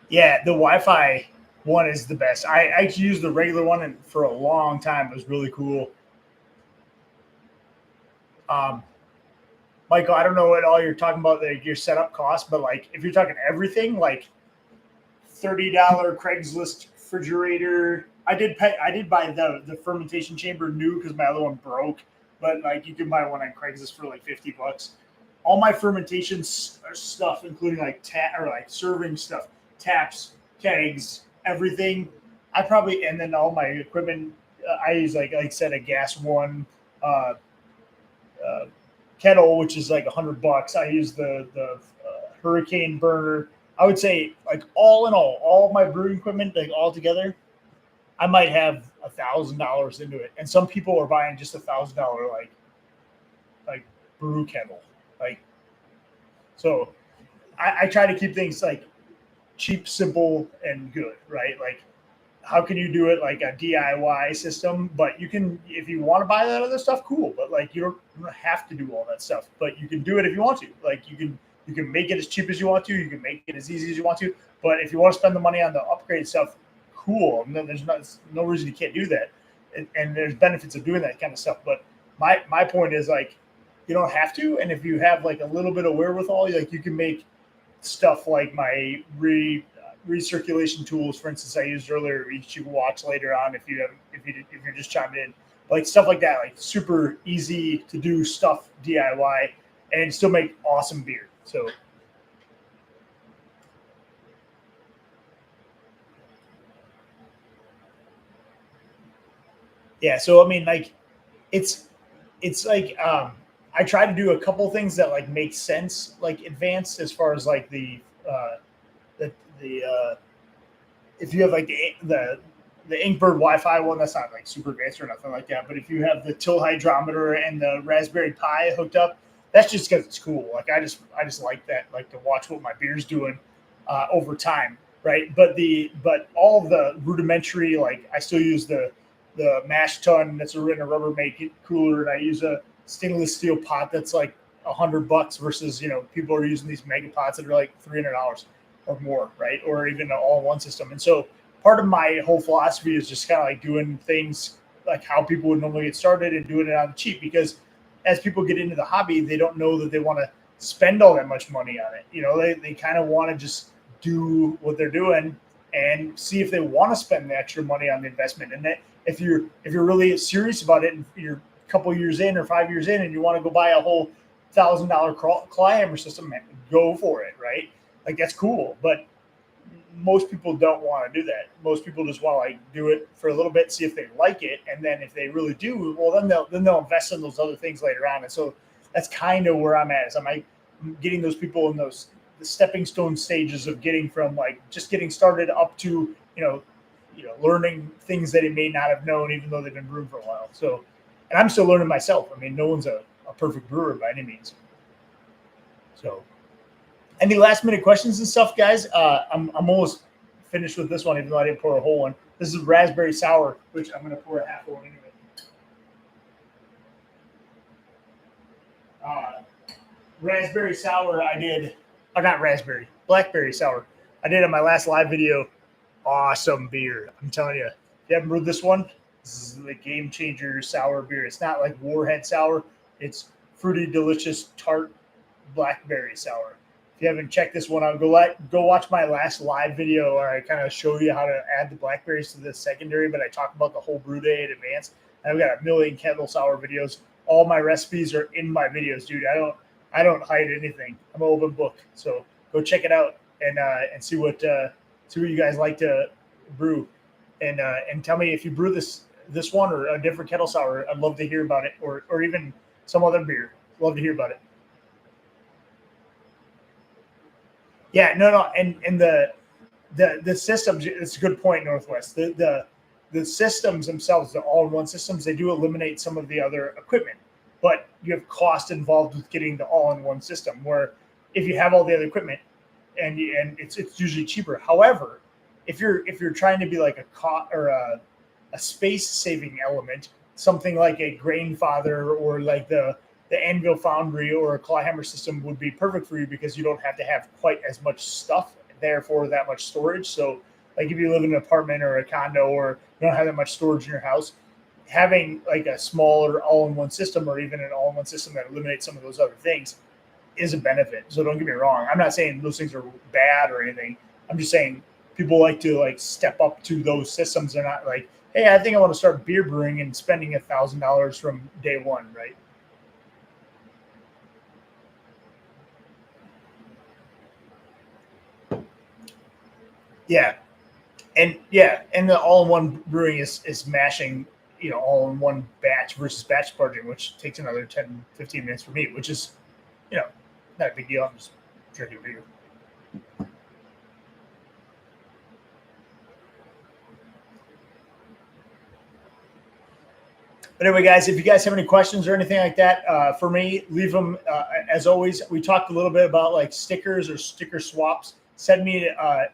Yeah, the Wi-Fi one is the best. I used the regular one and for a long time. It was really cool. Um, Michael, I don't know what all you're talking about, your setup cost, but like if you're talking everything, like $30 Craigslist refrigerator. I did buy the fermentation chamber new because my other one broke, but like you can buy one on Craigslist for like $50. All my fermentation stuff, including like or like serving stuff, taps, kegs, everything. I probably and then all my equipment. I use like I said a gas one uh, uh, kettle, which is like $100. I use the Hurricane burner. I would say like all in all of my brewing equipment, like all together, I might have $1,000 into it. And some people are buying just $1,000 like brew kettle. Like so I try to keep things like cheap, simple, and good, right? Like how can you do it like a DIY system? But you can, if you want to buy that other stuff, cool. But like you don't have to do all that stuff. But you can do it if you want to. Like you can make it as cheap as you want to. You can make it as easy as you want to. But if you want to spend the money on the upgrade stuff, cool. And then there's no reason you can't do that. And there's benefits of doing that kind of stuff. But my point is like you don't have to. And if you have like a little bit of wherewithal, like you can make stuff like my recirculation tools, for instance, I used earlier, which you can watch later on if you're just chiming in, like stuff like that, like super easy to do stuff DIY and still make awesome beer. So yeah, so I mean, like it's it's like I try to do a couple things that like make sense, like advanced as far as like uh, the if you have like the Inkbird Wi-Fi one, that's not like super advanced or nothing like that. But if you have the Till hydrometer and the Raspberry Pi hooked up, that's just because it's cool. Like I just like that, like to watch what my beer's doing over time, right? But all the rudimentary, like I still use the mash tun that's in a Rubbermaid cooler, and I use a stainless steel pot that's like $100 versus people are using these mega pots that are like $300 or more, right? Or even an all-in-one system. And so part of my whole philosophy is just kind of like doing things like how people would normally get started and doing it on the cheap because as people get into the hobby, they don't know that they want to spend all that much money on it. They kind of want to just do what they're doing and see if they want to spend the extra money on the investment. And that if you're really serious about it and you're a couple years in or 5 years in and you want to go buy a whole $1,000 climber system, go for it, right? Like that's cool, but most people don't want to do that. Most people just want to like do it for a little bit, see if they like it, and then if they really do, well, then they'll invest in those other things later on. And so that's kind of where I'm at. Is I'm like getting those people in those the stepping stone stages of getting from like just getting started up to learning things that they may not have known, even though they've been brewing for a while. So, and I'm still learning myself. I mean, no one's a perfect brewer by any means. So. Any last minute questions and stuff, guys? I'm almost finished with this one, even though I didn't pour a whole one. This is raspberry sour, which I'm going to pour a half one into it. Uh, Raspberry sour, I did. Not raspberry, blackberry sour. I did on my last live video. Awesome beer. I'm telling you. If you haven't brewed this one, this is the game changer sour beer. It's not like Warhead sour. It's fruity, delicious, tart blackberry sour. If you haven't checked this one out, go watch my last live video where I kind of show you how to add the blackberries to the secondary, but I talk about the whole brew day in advance. And I've got a million kettle sour videos. All my recipes are in my videos, dude. I don't hide anything. I'm an open book. So go check it out and see what you guys like to brew, and tell me if you brew this this one or a different kettle sour, I'd love to hear about it, or even some other beer. Love to hear about it. Yeah, no, and the systems. It's a good point, Northwest. The systems themselves, the all-in-one systems, they do eliminate some of the other equipment, but you have cost involved with getting the all-in-one system. Where if you have all the other equipment, and it's usually cheaper. However, if you're trying to be like a or a space saving element, something like a grain father or like the anvil foundry or a claw hammer system would be perfect for you because you don't have to have quite as much stuff there for that much storage. So like if you live in an apartment or a condo or you don't have that much storage in your house, having like a smaller all-in-one system or even an all-in-one system that eliminates some of those other things is a benefit. So don't get me wrong. I'm not saying those things are bad or anything. I'm just saying people like to like step up to those systems. They're not like, hey, I think I want to start beer brewing and spending $1,000 from day one, right? Yeah, and the all-in-one brewing is mashing, all in one batch versus batch parting, which takes another 10, 15 minutes for me, which is, you know, not a big deal. I'm just drinking beer. But anyway, guys, if you guys have any questions or anything like that, for me, leave them. As always, we talked a little bit about like stickers or sticker swaps. Send me a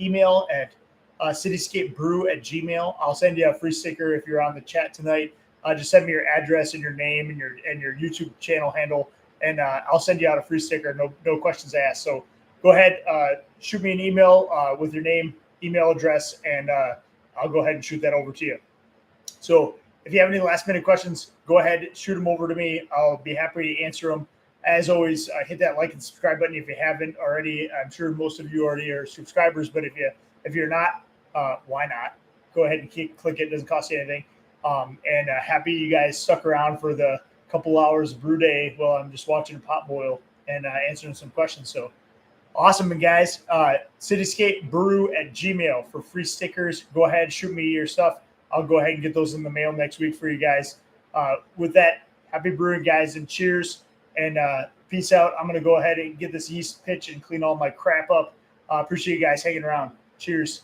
email at cityscapebrew@gmail. I'll send you a free sticker if you're on the chat tonight. Just send me your address and your name and your YouTube channel handle, and I'll send you out a free sticker. No questions asked. So go ahead, shoot me an email with your name, email address, and I'll go ahead and shoot that over to you. So if you have any last minute questions, go ahead, shoot them over to me. I'll be happy to answer them. As always, hit that like and subscribe button if you haven't already. I'm sure most of you already are subscribers, but if you're not, why not? Go ahead and click it. It doesn't cost you anything. And happy you guys stuck around for the couple hours of brew day while I'm just watching a pot boil and answering some questions. So awesome, guys. Cityscapebrew@gmail for free stickers. Go ahead, shoot me your stuff. I'll go ahead and get those in the mail next week for you guys. With that, happy brewing, guys, and cheers. And peace out. I'm going to go ahead and get this yeast pitch and clean all my crap up. Appreciate you guys hanging around. Cheers.